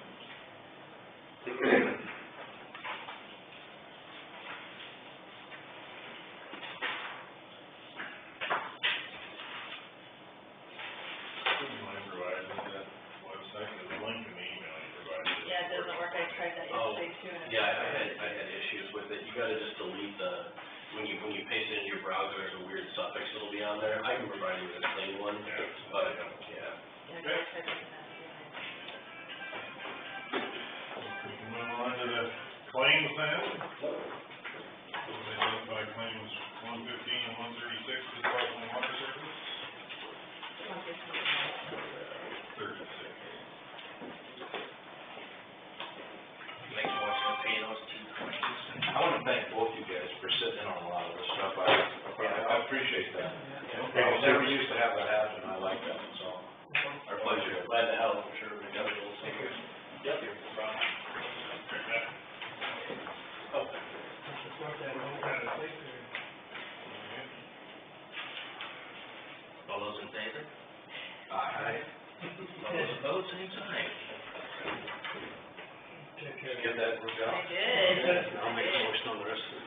Would you mind providing that website, the link in the email you provided? Yeah, it doesn't work, I tried that yesterday too, and it. Yeah, I had issues with it, you gotta just delete when you paste it into your browser, there's a weird suffix that'll be on there, I can provide you with a clean one, but, yeah. Yeah, I tried taking that, We can move on to the claims then. Identify claims 115 and 136 to Department of Water Service. 36. Make a motion to pay those two claims. I wanna thank both you guys for sitting in on a lot of this stuff, I appreciate that. I never used to have that happen, I like that, so. Our pleasure, glad to help, I'm sure we got it. Yep, no problem. All those in favor? Aye. All those opposed, same sign. Get that worked out? I did. I'll make a motion on the rest of it.